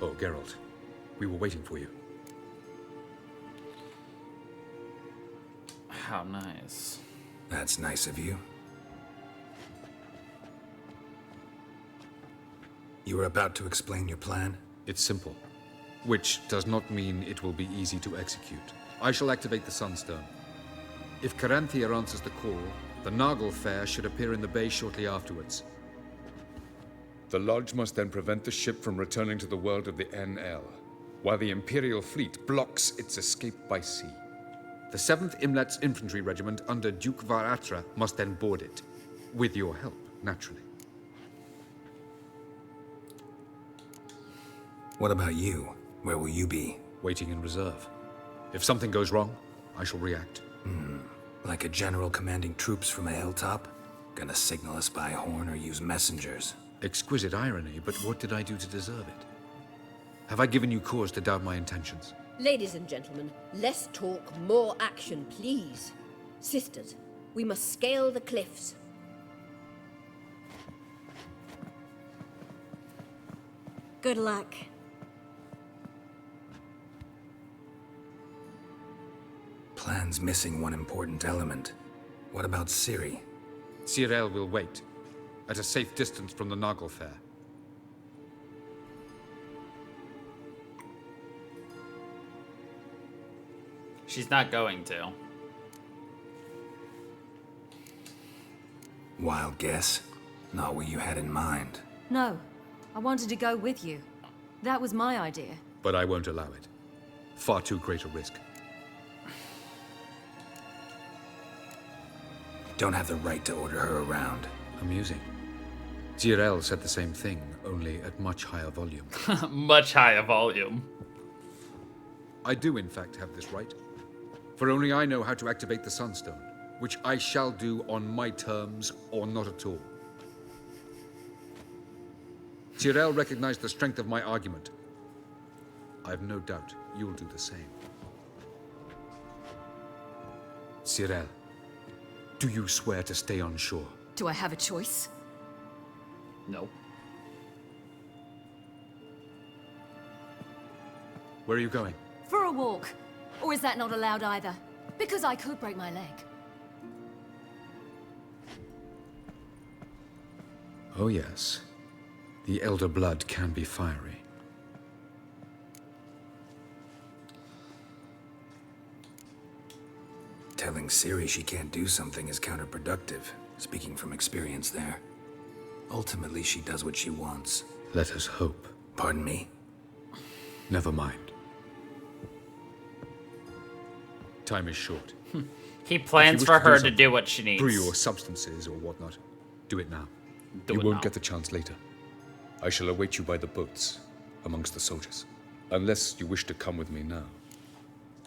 Oh, Geralt. We were waiting for you. How nice. That's nice of you. You were about to explain your plan? It's simple. Which does not mean it will be easy to execute. I shall activate the Sunstone. If Caranthia answers the call, the Nagel Fair should appear in the bay shortly afterwards. The Lodge must then prevent the ship from returning to the world of the NL, while the Imperial fleet blocks its escape by sea. The 7th Imlet's Infantry Regiment under Duke Varatra must then board it. With your help, naturally. What about you? Where will you be? Waiting in reserve. If something goes wrong, I shall react. Like a general commanding troops from a hilltop? Gonna signal us by horn or use messengers? Exquisite irony, but what did I do to deserve it? Have I given you cause to doubt my intentions? Ladies and gentlemen, less talk, more action, please. Sisters, we must scale the cliffs. Good luck. Plan's missing one important element. What about Ciri? Cyril will wait, at a safe distance from the Nagel Fair. She's not going to. Wild guess? Not what you had in mind. No, I wanted to go with you. That was my idea. But I won't allow it. Far too great a risk. Don't have the right to order her around. Amusing. Cyril said the same thing, only at much higher volume. Much higher volume. I do, in fact, have this right. For only I know how to activate the Sunstone, which I shall do on my terms or not at all. Cyril recognized the strength of my argument. I've no doubt you'll do the same. Cyril, Do you swear to stay on shore? Do I have a choice? No. Where are you going? For a walk. Or is that not allowed either? Because I could break my leg. Oh yes. The elder blood can be fiery. Telling Ciri she can't do something is counterproductive, speaking from experience there. Ultimately, she does what she wants. Let us hope. Pardon me? Never mind. Time is short. He plans for her to do what she needs. Brew your substances or whatnot. Do it now. Do you it won't now. get the chance later. I shall await you by the boats, amongst the soldiers. Unless you wish to come with me now.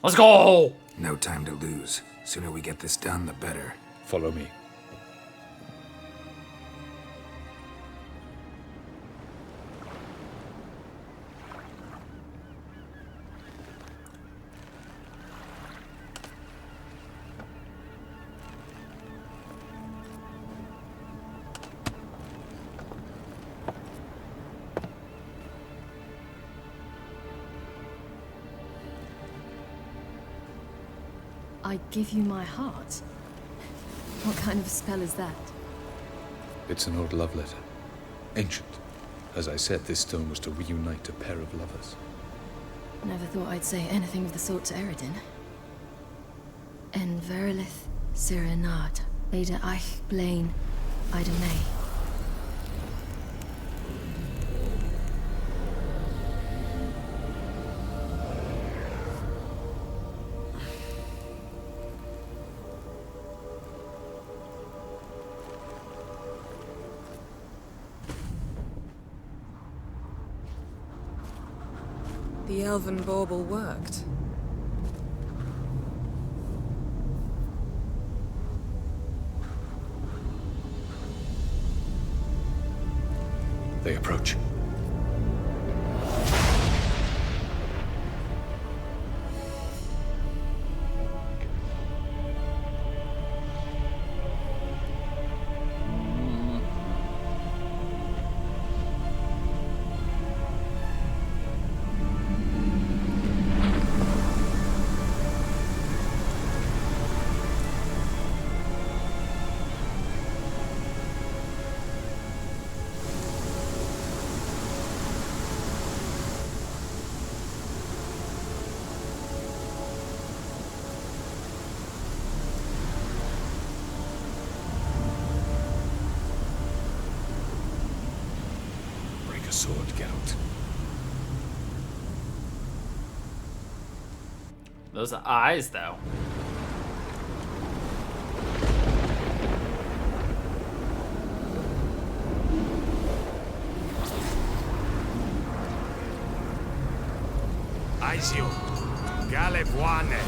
Let's go! No time to lose. Sooner we get this done, the better. Follow me. I give you my heart? What kind of spell is that? It's an old love letter. Ancient. As I said, this stone was to reunite a pair of lovers. Never thought I'd say anything of the sort to Eredin. En verilith Sirenad, Ada Eich Blaine, Ida May. The elven bauble worked. They approach. A sword, Geralt. Those eyes, though. Aizio, Galevuane.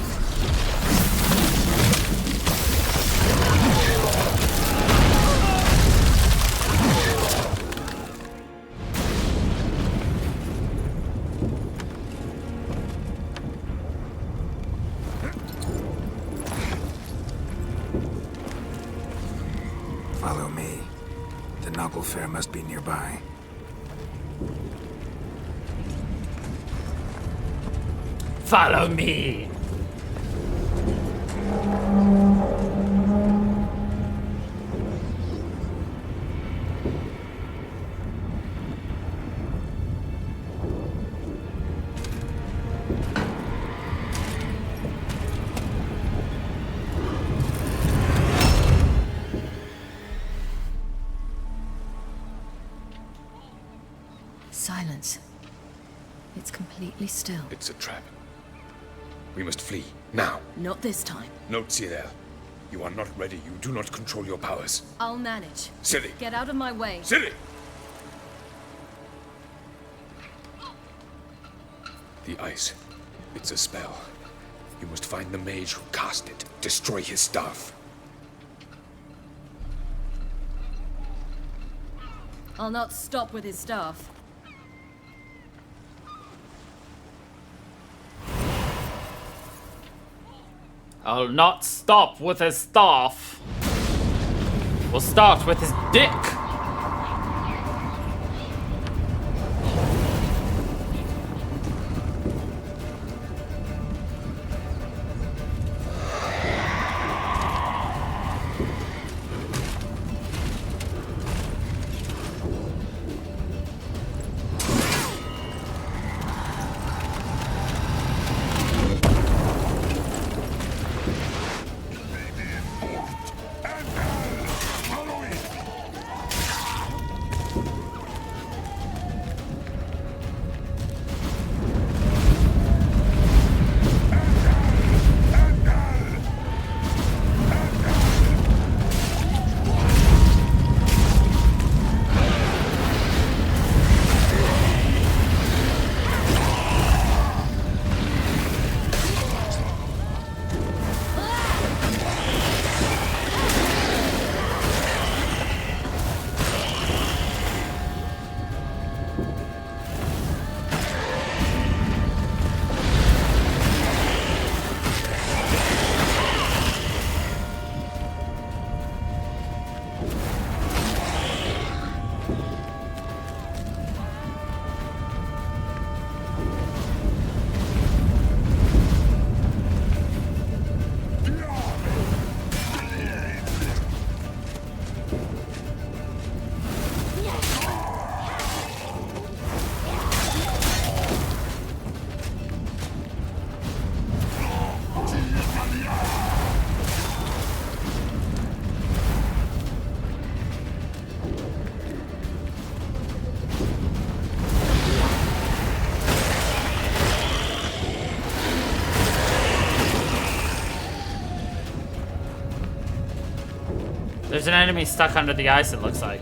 Follow me. The Noggle Fair must be nearby. Follow me! Silence. It's completely still. It's a trap. We must flee, now. Not this time. Note, Cyril. You are not ready. You do not control your powers. I'll manage. Ciri! Get out of my way. Ciri! The ice. It's a spell. You must find the mage who cast it. Destroy his staff. I'll not stop with his staff. I'll not stop with his staff. will start with his dick. There's an enemy stuck under the ice, it looks like.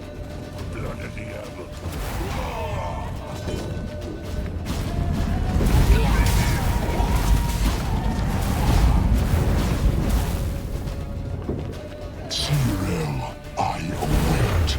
Cyril, I await.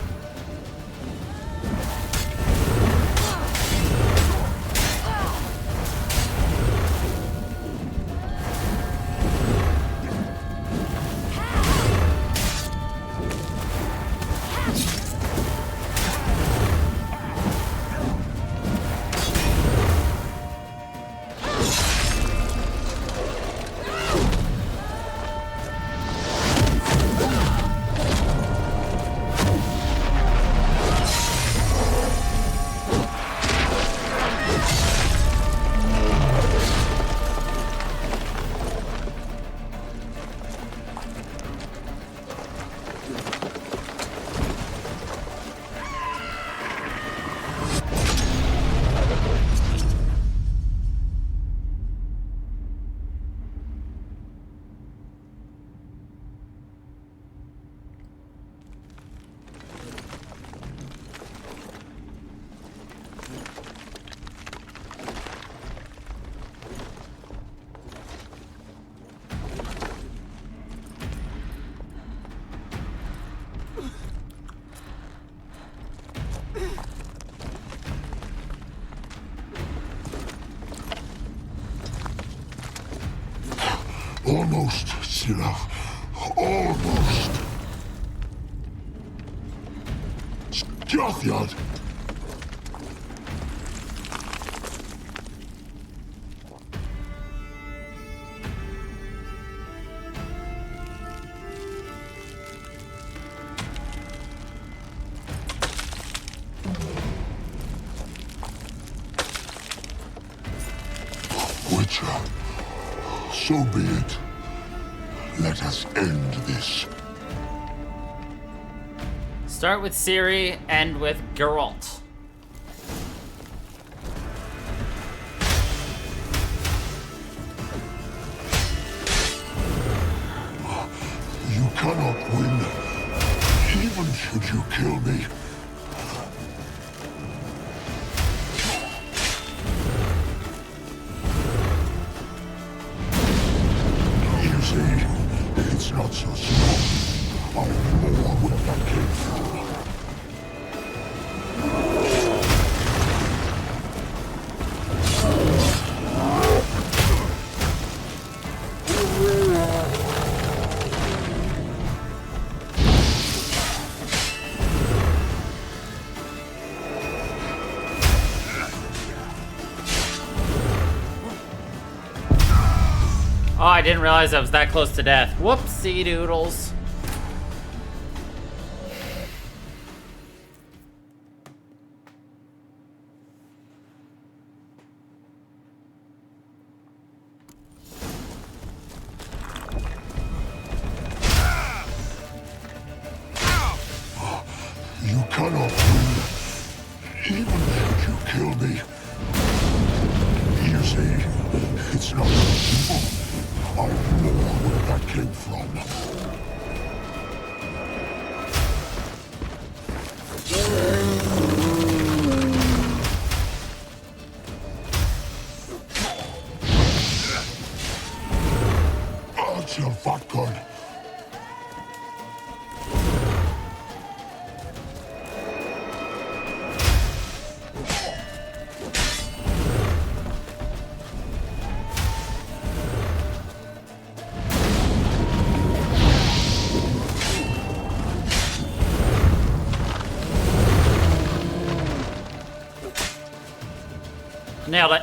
Almost, Sirach. Almost. Jothyad. Witcher, so be it. Let us end this. Start with Ciri, end with Geralt. You cannot win, even should you kill me. You see, it's not so small. I'll more where that came from. Oh, I didn't realize I was that close to death. Whoopsie doodles. You cannot win, even if you kill me. You see, it's not evil. I know where that came from. Till vodka. Nailed it.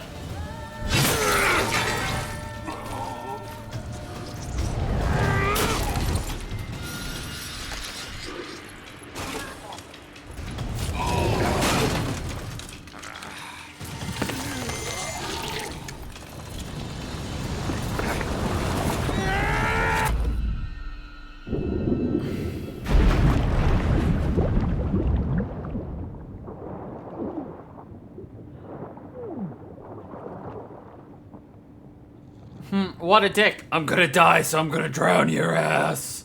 What a dick. I'm gonna die, so I'm gonna drown your ass.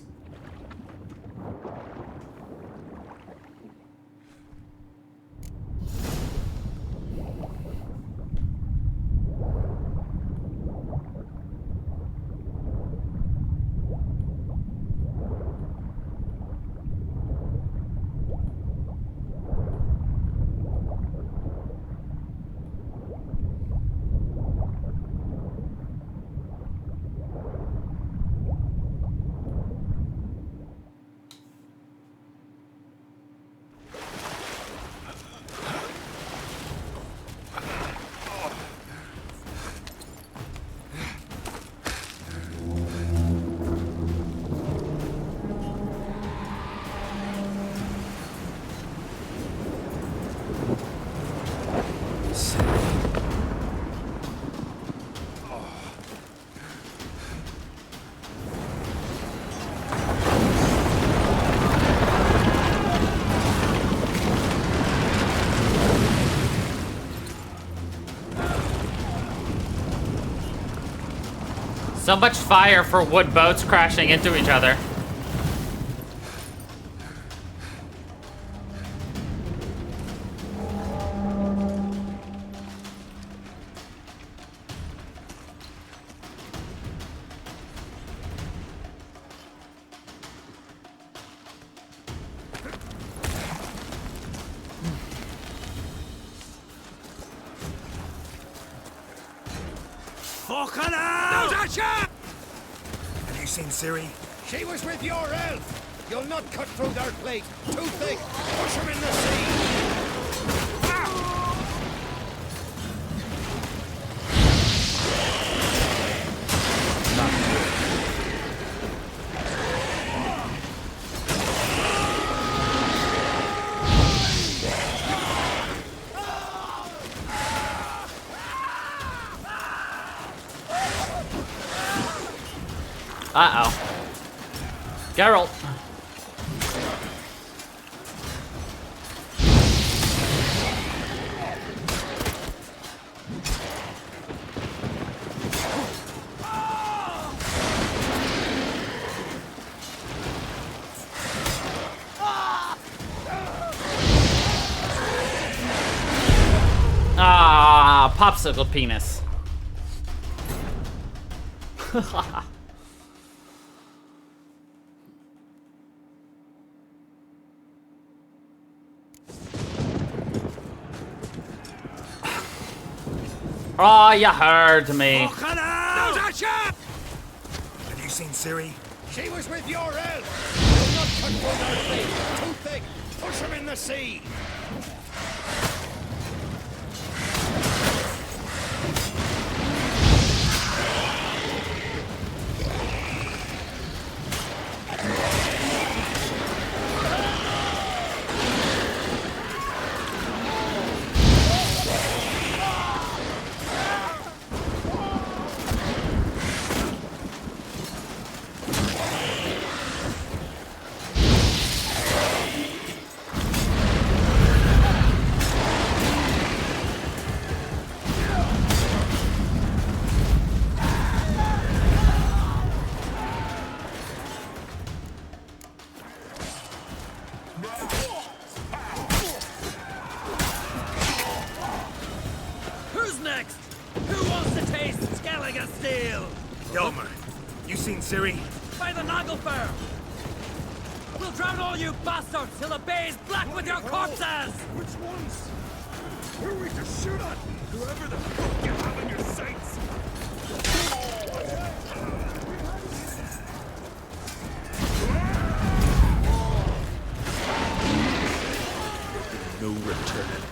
So much fire for wood boats crashing into each other. Fucking hell! Have you seen Ciri? She was with your elf. You'll not cut through their plate. Too thick. Push him in the sea. Uh-oh. Geralt. Ah, popsicle penis. Oh, you heard me. Have you seen Ciri? She was with your elf. You'll not cut through their plate. Too thick. Push him in the sea. Yelmer, you seen Ciri? By the Nagelfire! We'll drown all you bastards till the bay is black with your corpses! Which ones? Who are we to shoot at? Whoever the fuck you have in your sights! No return.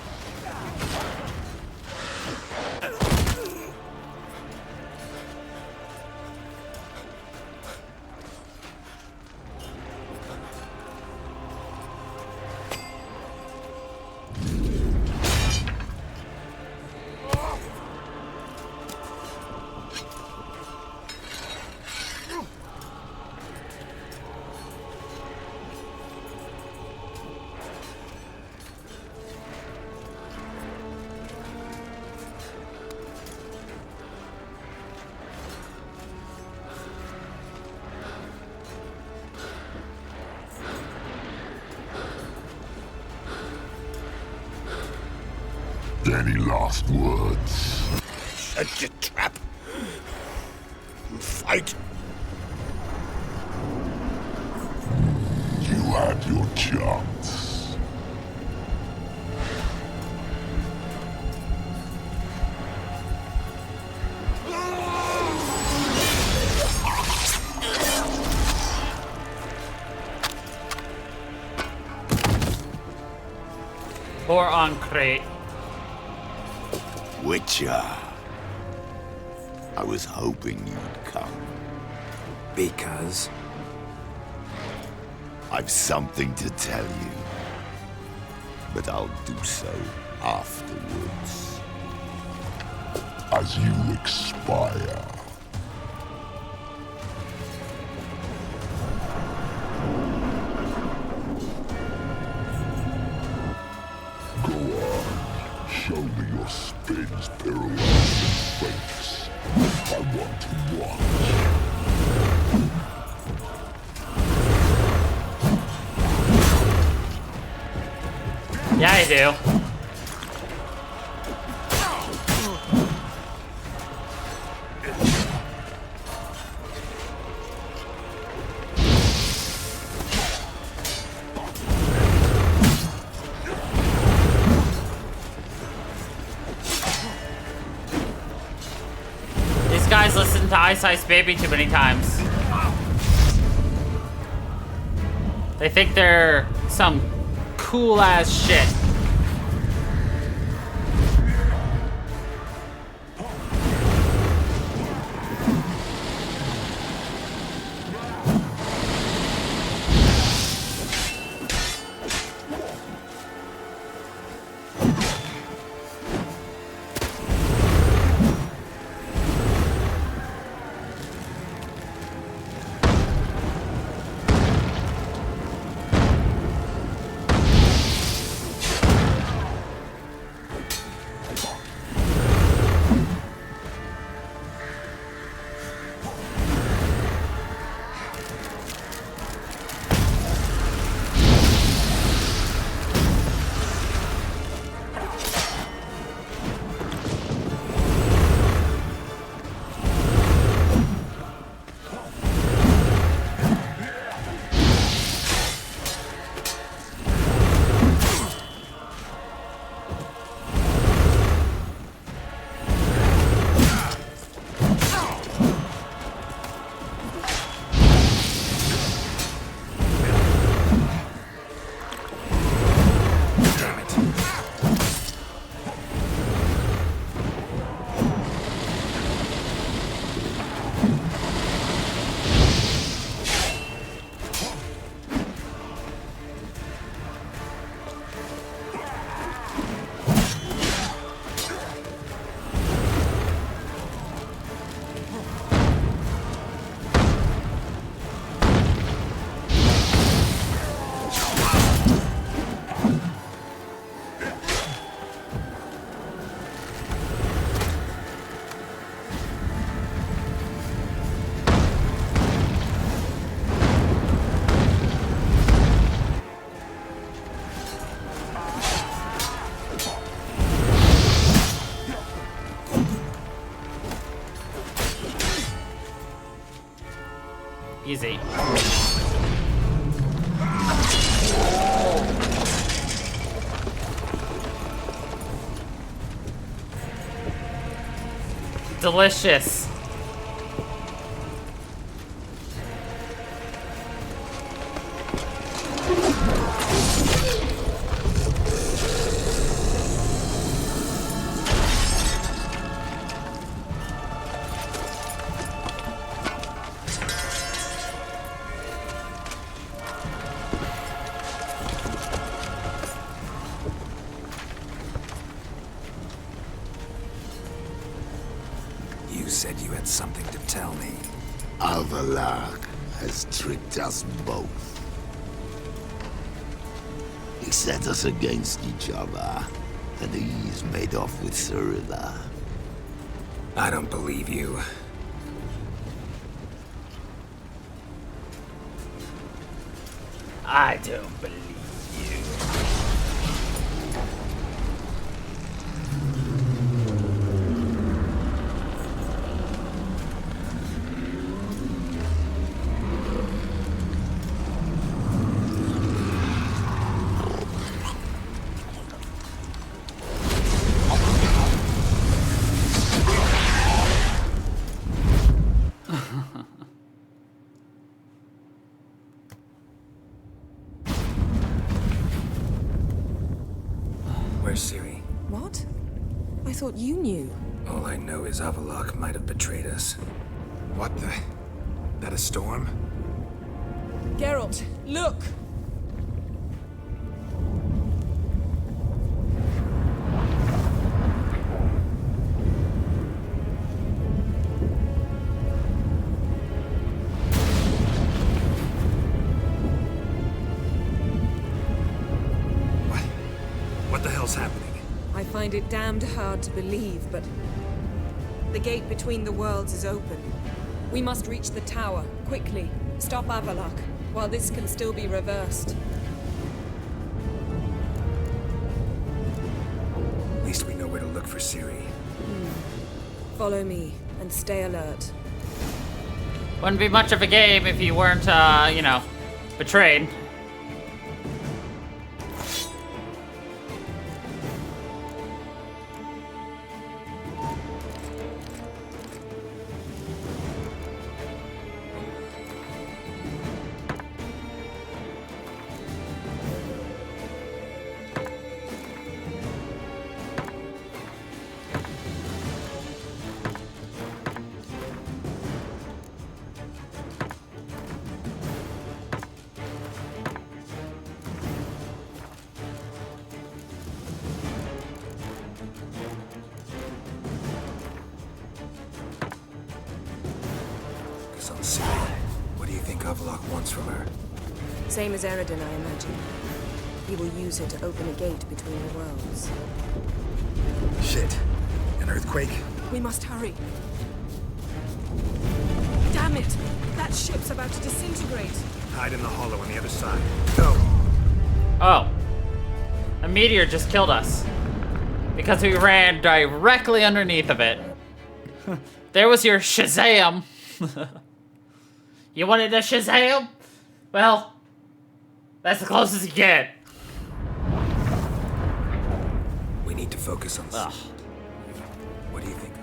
Any last words? Shut your trap. Fight. You had your chance. Or on crate. Witcher. I was hoping you'd come. Because? I've something to tell you. But I'll do so afterwards. As you expire. Go on. Show me your spins, pirouettes, and fakes. I want to watch. Yeah, I do. These guys listen to Ice Ice Baby too many times. They think they're some cool ass shit. Easy. Delicious. You said you had something to tell me. Avallac'h has tricked us both. He set us against each other, and he's made off with Cyrilla. I don't believe you. I don't believe you. Where's Ciri? What? I thought you knew. All I know is Avallac'h might have betrayed us. What the? That a storm? Geralt, look! What the hell's happening? I find it damned hard to believe, but the gate between the worlds is open. We must reach the tower, quickly. Stop Avallac'h, while this can still be reversed. At least we know where to look for Ciri. Follow me, and stay alert. Wouldn't be much of a game if you weren't, you know, betrayed. Focus on Ciri. What do you think Avallac'h wants from her? Same as Eredin, I imagine. He will use it to open a gate between the worlds. Shit. An earthquake? We must hurry. Damn it! That ship's about to disintegrate. Hide in the hollow on the other side. Go! Oh. A meteor just killed us. Because we ran directly underneath of it. There was your Shazam. You wanted a Shazam? Well, that's the closest you get. We need to focus on Ciri. Ugh. What do you think?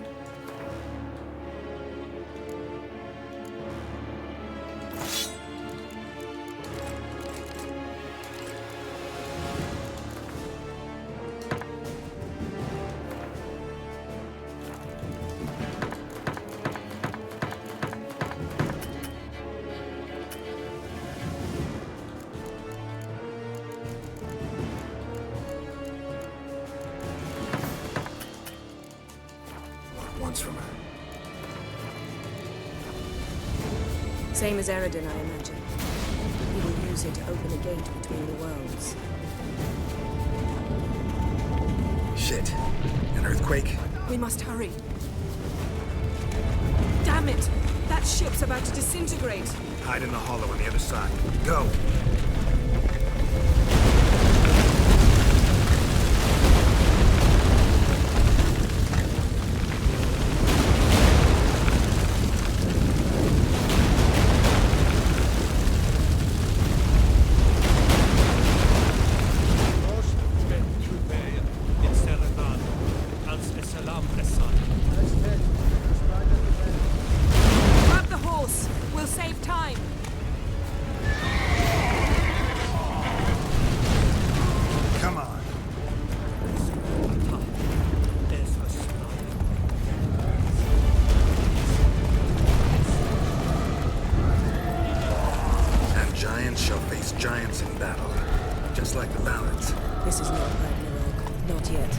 Wants from her. Same as Eredin, I imagine. He will use it to open a gate between the worlds. Shit. An earthquake? We must hurry. Damn it! That ship's about to disintegrate. Hide in the hollow on the other side. Go! shall face giants in battle, just like the Valets. This is not Ragnarok. Not yet.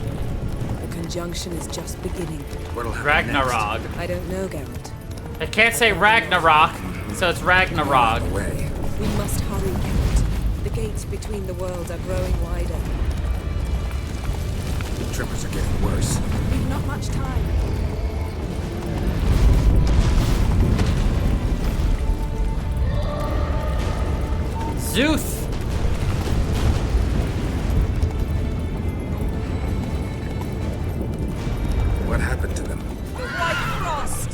The conjunction is just beginning. What'll happen Ragnarok. I don't know, Geralt. I can't say Ragnarok, so it's Ragnarok. We must hurry, Geralt. The gates between the worlds are growing wider. The tremors are getting worse. We've not much time. Zeus! What happened to them? The White Frost!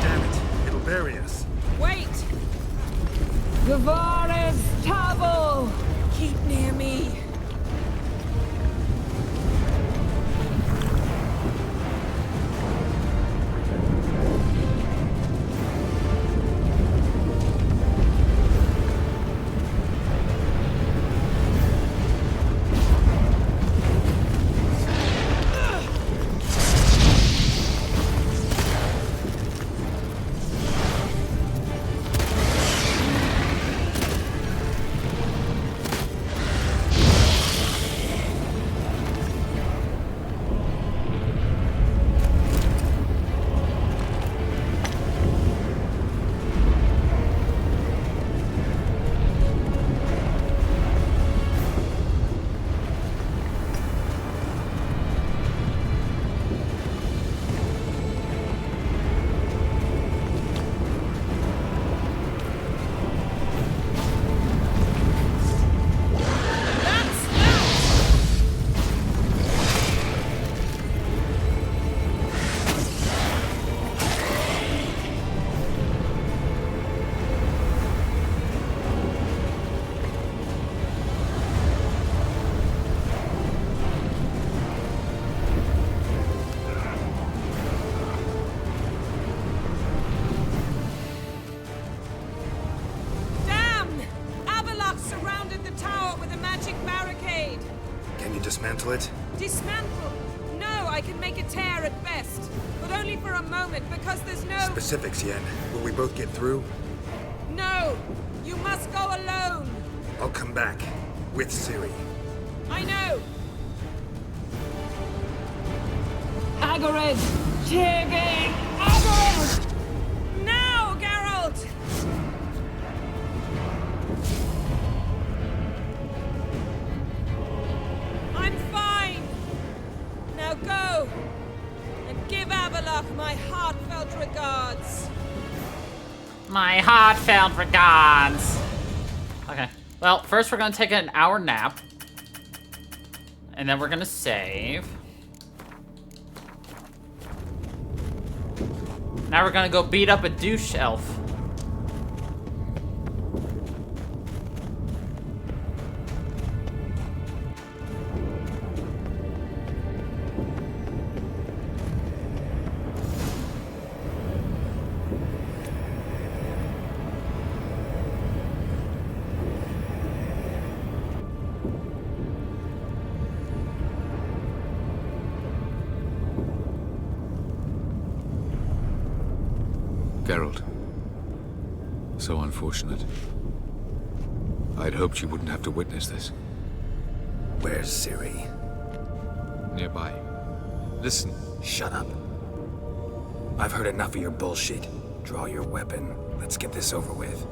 Damn it, it'll bury us. Wait! Gavares Tavo! Keep near me. Dismantle it? Dismantle? No, I can make a tear at best. But only for a moment, because there's no... Specifics, Yen. Will we both get through? No! You must go alone! I'll come back. With Ciri. I know! Agarid! Tiggy! Agarid! Now, Geralt! I'm fine! Now go! And give Avallac'h my heartfelt regards! My heartfelt regards! Okay. Well, first we're gonna take an hour nap. And then we're gonna save. Now we're gonna go beat up a douche elf. Geralt. So unfortunate. I'd hoped you wouldn't have to witness this. Where's Ciri? Nearby. Listen. Shut up. I've heard enough of your bullshit. Draw your weapon. Let's get this over with.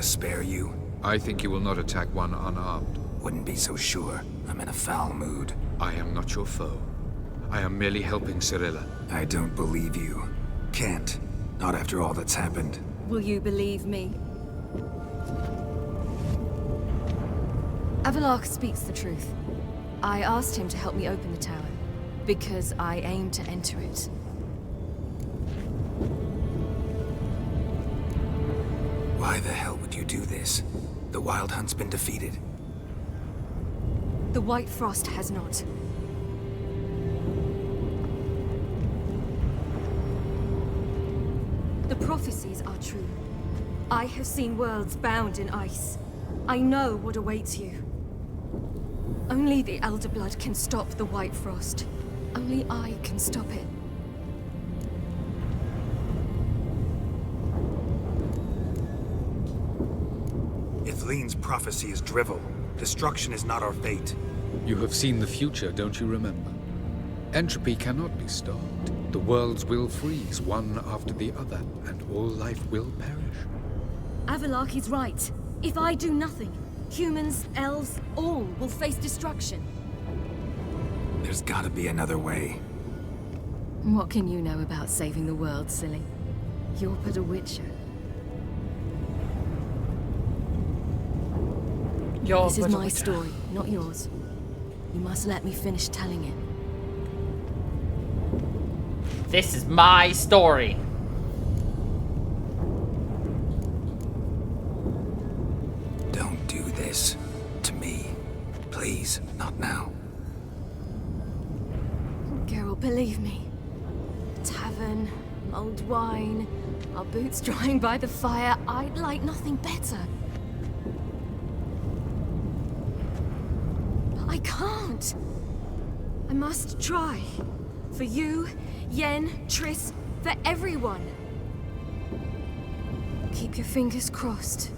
Spare you? I think you will not attack one unarmed. Wouldn't be so sure. I'm in a foul mood. I am not your foe. I am merely helping Cirilla. I don't believe you. Can't. Not after all that's happened. Will you believe me? Avallac'h speaks the truth. I asked him to help me open the tower, because I aim to enter it. Why the hell would you do this? The Wild Hunt's been defeated. The White Frost has not. prophecies are true, I have seen worlds bound in ice. I know what awaits you. Only the Elder Blood can stop the White Frost. Only I can stop it. If Lean's prophecy is drivel, destruction is not our fate. You have seen the future, don't you remember? Entropy cannot be stopped. The worlds will freeze, one after the other, and all life will perish. Avalok is right. If I do nothing, humans, elves, all will face destruction. There's gotta be another way. What can you know about saving the world, silly? You're but a witcher. This is my story, not yours. You must let me finish telling it. This is my story. Don't do this to me. Please, not now. Geralt, believe me. A tavern, mulled wine, our boots drying by the fire. I'd like nothing better. But I can't. I must try. For you, Yen, Triss, for everyone. Keep your fingers crossed.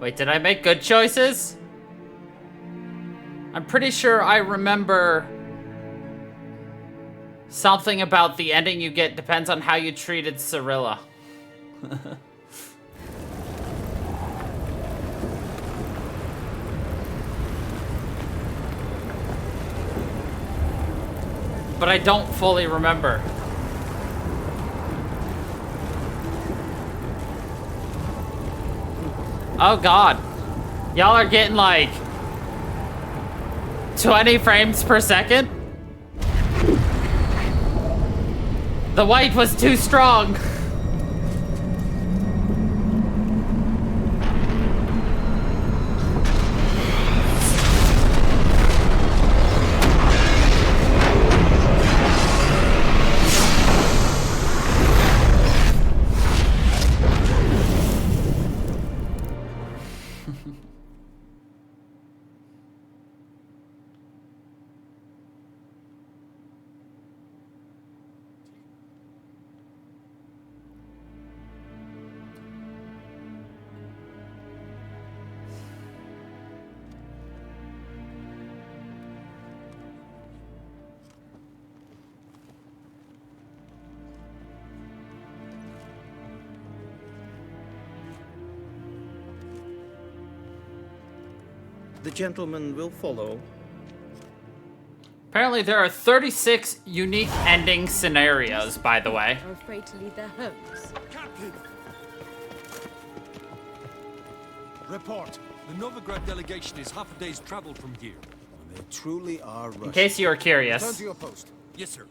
Wait, did I make good choices? I'm pretty sure I remember something about the ending you get depends on how you treated Cirilla. But I don't fully remember. Oh god. Y'all are getting like 20 frames per second? The white was too strong. The gentleman will follow. Apparently there are 36 unique ending scenarios, by the way. Are afraid to leave their homes. Captain! Report. The Novigrad delegation is half a day's travel from here. They truly are Russian. In case you were curious. Return to your post. Yes, sir.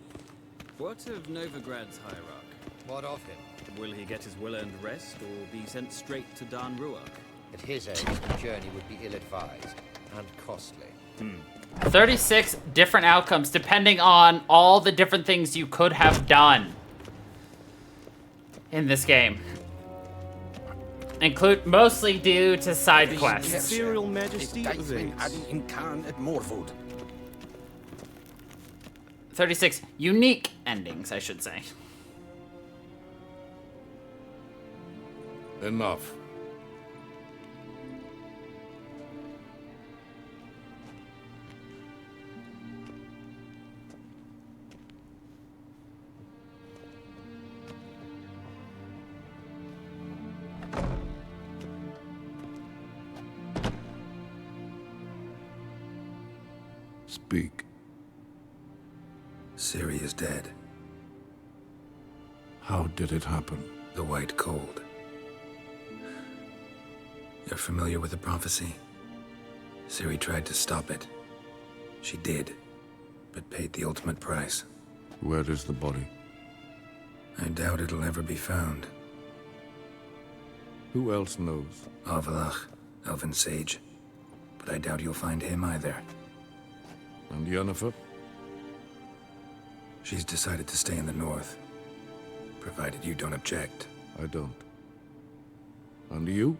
What of Novigrad's hierarch? What of him? Will he get his well-earned rest or be sent straight to Dan Ruach? At his age, the journey would be ill-advised. and costly. 36 different outcomes depending on all the different things you could have done in this game. Include mostly due to side quests. Imperial Majesty at Morwood. 36 unique endings, I should say. Enough. Speak. Ciri is dead. How did it happen? The White Cold. You're familiar with the prophecy? Ciri tried to stop it. She did, but paid the ultimate price. Where is the body? I doubt it'll ever be found. Who else knows? Avalach, Elven Sage. But I doubt you'll find him either. And Yennefer? She's decided to stay in the north. Provided you don't object. I don't. And you?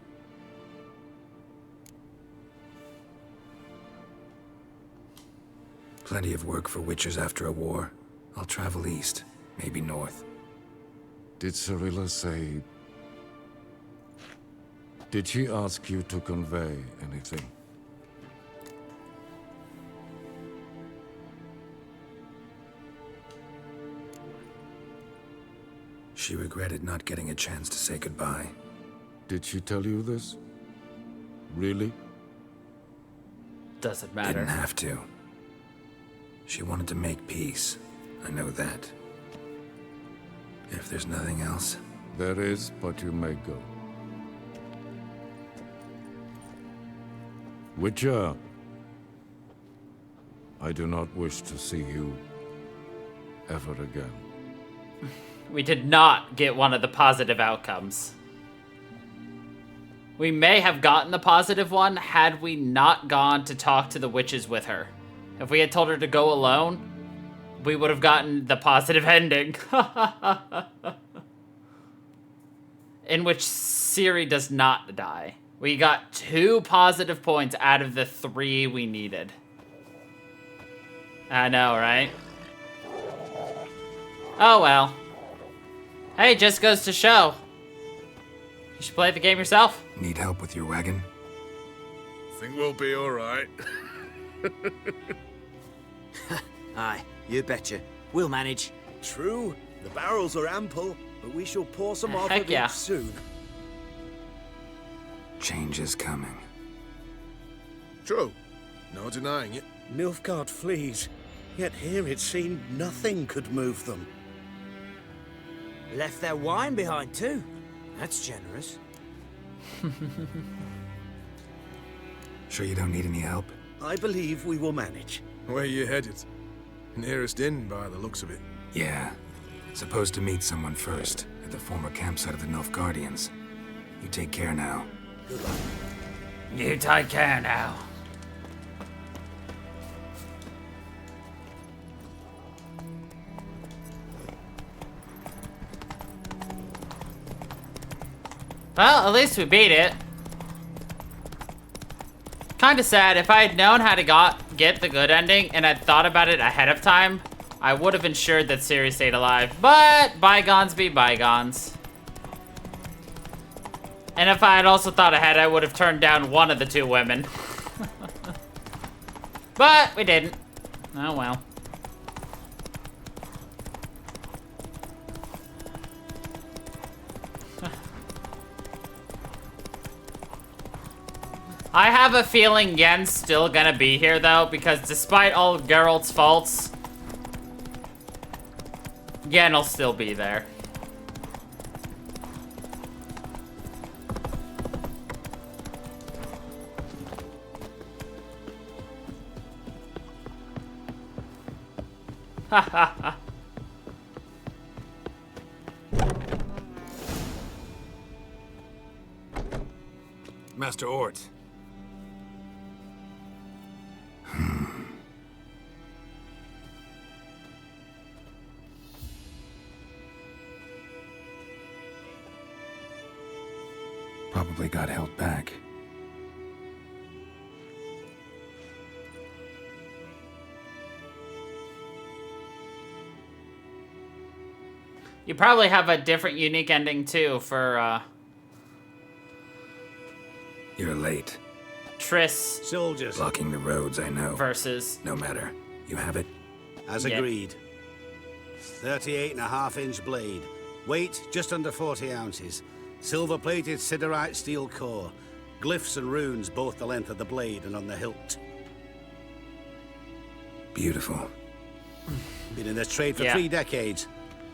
Plenty of work for witchers after a war. I'll travel east, maybe north. Did Cirilla say... Did she ask you to convey anything? She regretted not getting a chance to say goodbye. Did she tell you this? Really? Doesn't matter. Didn't have to. She wanted to make peace. I know that. If there's nothing else... There is, but you may go. Witcher, I do not wish to see you ever again. We did not get one of the positive outcomes. We may have gotten the positive one had we not gone to talk to the witches with her. If we had told her to go alone, we would have gotten the positive ending. In which Ciri does not die. We got 2 positive points out of the 3 we needed. I know, right? Oh well. Hey, just goes to show. You should play the game yourself. Need help with your wagon? Think we'll be all right. Aye, you betcha. We'll manage. True, the barrels are ample, but we shall pour some off Heck of yeah. it soon. Change is coming. True. No denying it. Nilfgaard flees, yet here it seemed nothing could move them. Left their wine behind too. That's generous. Sure you don't need any help? I believe we will manage. Where you headed? Nearest inn by the looks of it. Yeah. Supposed to meet someone first, at the former campsite of the Nilfgaardians. You take care now. Good luck. You take care now. Well, at least we beat it. Kinda sad. If I had known how to get the good ending and I'd thought about it ahead of time, I would have ensured that Ciri stayed alive. But bygones be bygones. And if I had also thought ahead, I would have turned down one of the 2 women. But we didn't. Oh well. I have a feeling Yen's still gonna be here though, because despite all of Geralt's faults, Yen will still be there. Ha ha ha. Master Ort. Probably got held back. You probably have a different, unique ending too for You're late. Triss. Soldiers. Blocking the roads, I know. Versus. No matter. You have it? As agreed. 38.5-inch blade. Weight just under 40 ounces. Silver-plated siderite steel core. Glyphs and runes both the length of the blade and on the hilt. Beautiful. Been in this trade for 3 decades.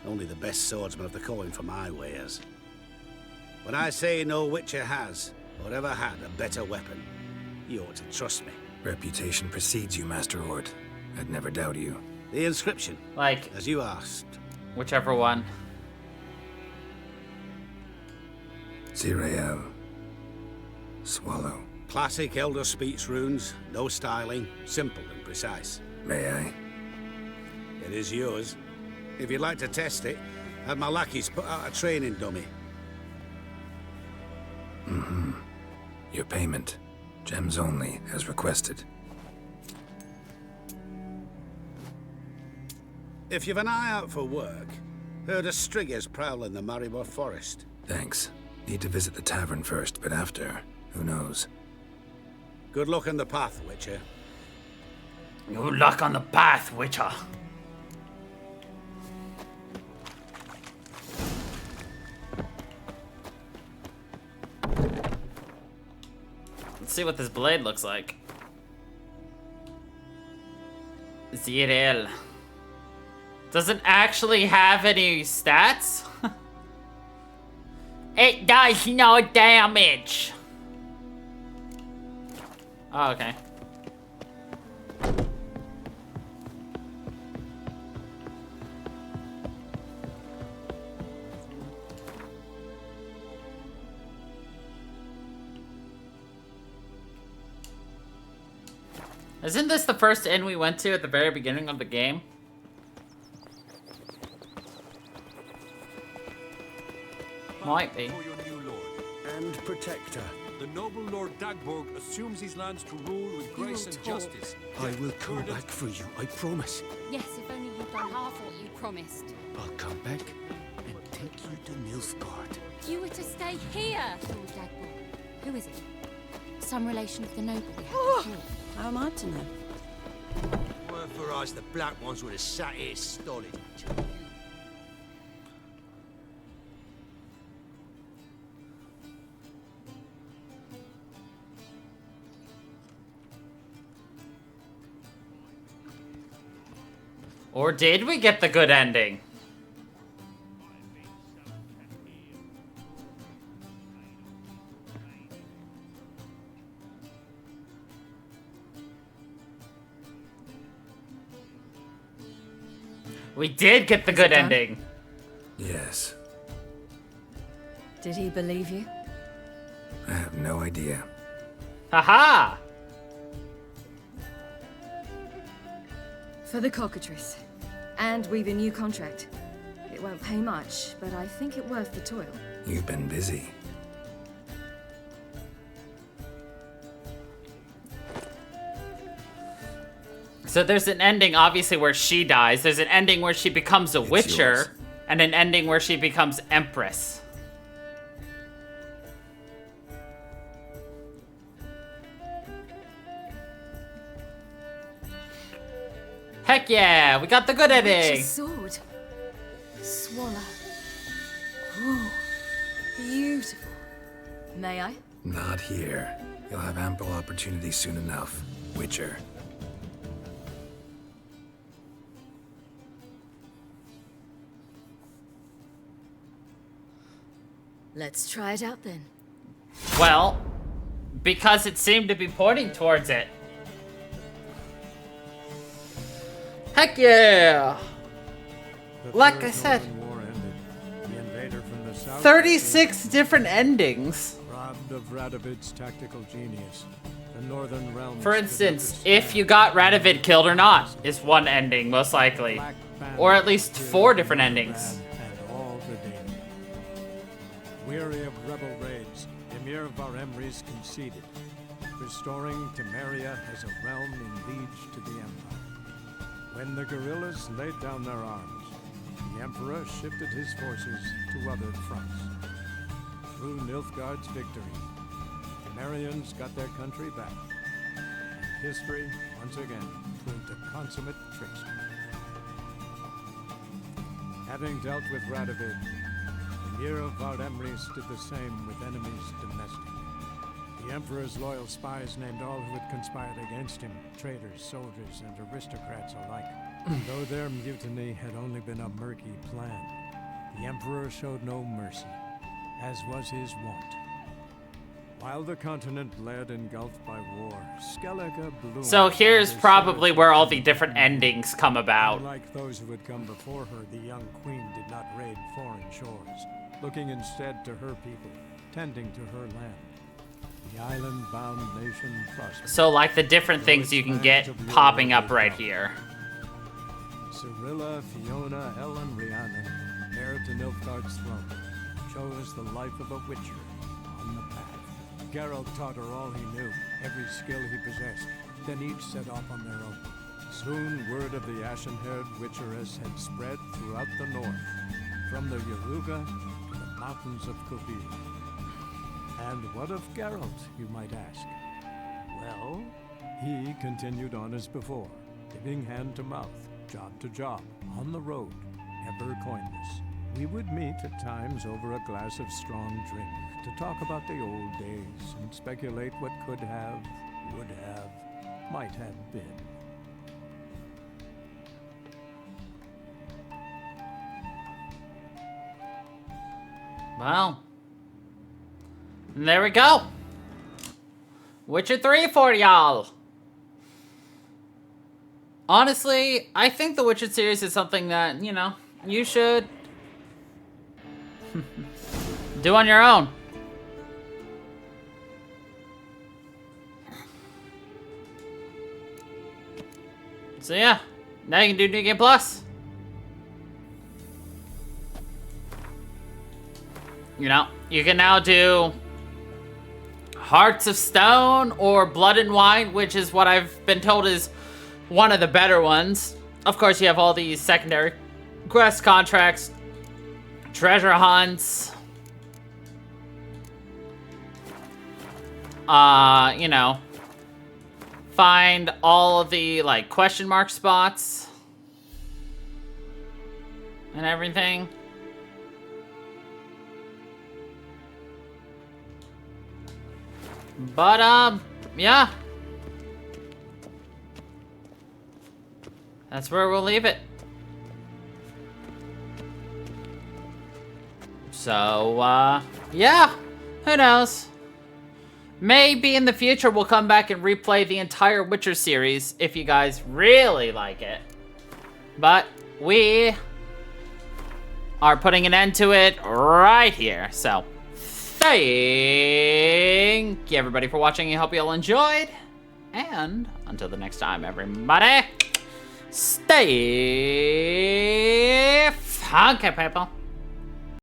Only the best swordsmen have the calling for my wares. When I say no Witcher has, or ever had, a better weapon, you ought to trust me. Reputation precedes you, Master Horde. I'd never doubt you. The inscription, like, as you asked. Whichever one. Zirael. Swallow. Classic Elder Speech runes, no styling, simple and precise. May I? It is yours. If you'd like to test it, have my lackeys put out a training dummy. Mm-hmm. Your payment. Gems only, as requested. If you've an eye out for work, heard of striggers prowling the Maribor forest. Thanks. Need to visit the tavern first, but after, who knows? Good luck on the path, Witcher. Good luck on the path, Witcher. Let's see what this blade looks like. Zirael. Doesn't actually have any stats? It does no damage. Oh, okay. Isn't this the first inn we went to at the very beginning of the game? Might be. For your new lord and protector. The noble Lord Dagborg assumes these lands to rule with grace and justice. I will come back for you, I promise. Yes, if only you'd done half what you promised. I'll come back and take you to Nilfgaard. You were to stay here, Lord Dagborg. Who is it? Some relation of the noble we had before. How am I to know? Weren't for us, the black ones would have sat here stolid. Or did we get the good ending? We did get the good ending. Yes. Did he believe you? I have no idea. Haha! For the cockatrice. And we've a new contract. It won't pay much, but I think it worth the toil. You've been busy. So there's an ending, obviously, where she dies. There's an ending where she becomes a Witcher. Yours. And an ending where she becomes Empress. Heck yeah! We got the good ending! Witch's sword. Swallow. Ooh, beautiful. May I? Not here. You'll have ample opportunity soon enough. Witcher. Let's try it out then. Well, because it seemed to be pointing towards it. Heck yeah! Like I said, 36 different endings. Robbed of Radovid's tactical genius. The northern realms. For instance, if you got Radovid killed or not is one ending, most likely. Or at least 4 different endings. And all the danger. Weary of rebel raids, Emir of our Emrys conceded, restoring Temeria as a realm in liege to the Empire. When the guerrillas laid down their arms, the Emperor shifted his forces to other fronts. Through Nilfgaard's victory, Temerians got their country back, and history, once again, proved a consummate trickster. Having dealt with Radovid, Emir of Vod Emrys did the same with enemies domestic. The Emperor's loyal spies named all who had conspired against him, traitors, soldiers, and aristocrats alike. Though their mutiny had only been a murky plan, the Emperor showed no mercy, as was his wont. While the continent led engulfed by war, Skellige bloomed. So here's probably where all the different endings come about. Unlike those who had come before her, the young queen did not raid foreign shores, looking instead to her people, tending to her land. The island-bound nation prospered. So like the different things you can get popping up right here. Cirilla, Fiona, Ellen, Rhiannon, heir to Nilfgaard's throne, chose the life of a witcher on the path. Geralt taught her all he knew, every skill he possessed. Then each set off on their own. Soon word of the ashen-haired witcheress had spread throughout the north, from the Yaruga to the mountains of Kovir. And what of Geralt, you might ask? Well, he continued on as before, giving hand to mouth, job to job, on the road, ever coinless. We would meet at times over a glass of strong drink to talk about the old days and speculate what could have, would have, might have been. Well, there we go. Witcher 3 for y'all. Honestly, I think the Witcher series is something that, you know, you should do on your own. So yeah, now you can do New Game Plus. You know, you can now do Hearts of Stone or Blood and Wine, which is what I've been told is one of the better ones. Of course, you have all these secondary quest contracts, treasure hunts, you know, find all of the, like, question mark spots and everything. But, yeah. That's where we'll leave it. So, yeah. Who knows? Maybe in the future we'll come back and replay the entire Witcher series if you guys really like it. But we are putting an end to it right here. So, thank you everybody for watching. I hope you all enjoyed. And until the next time, everybody, stay funky, people.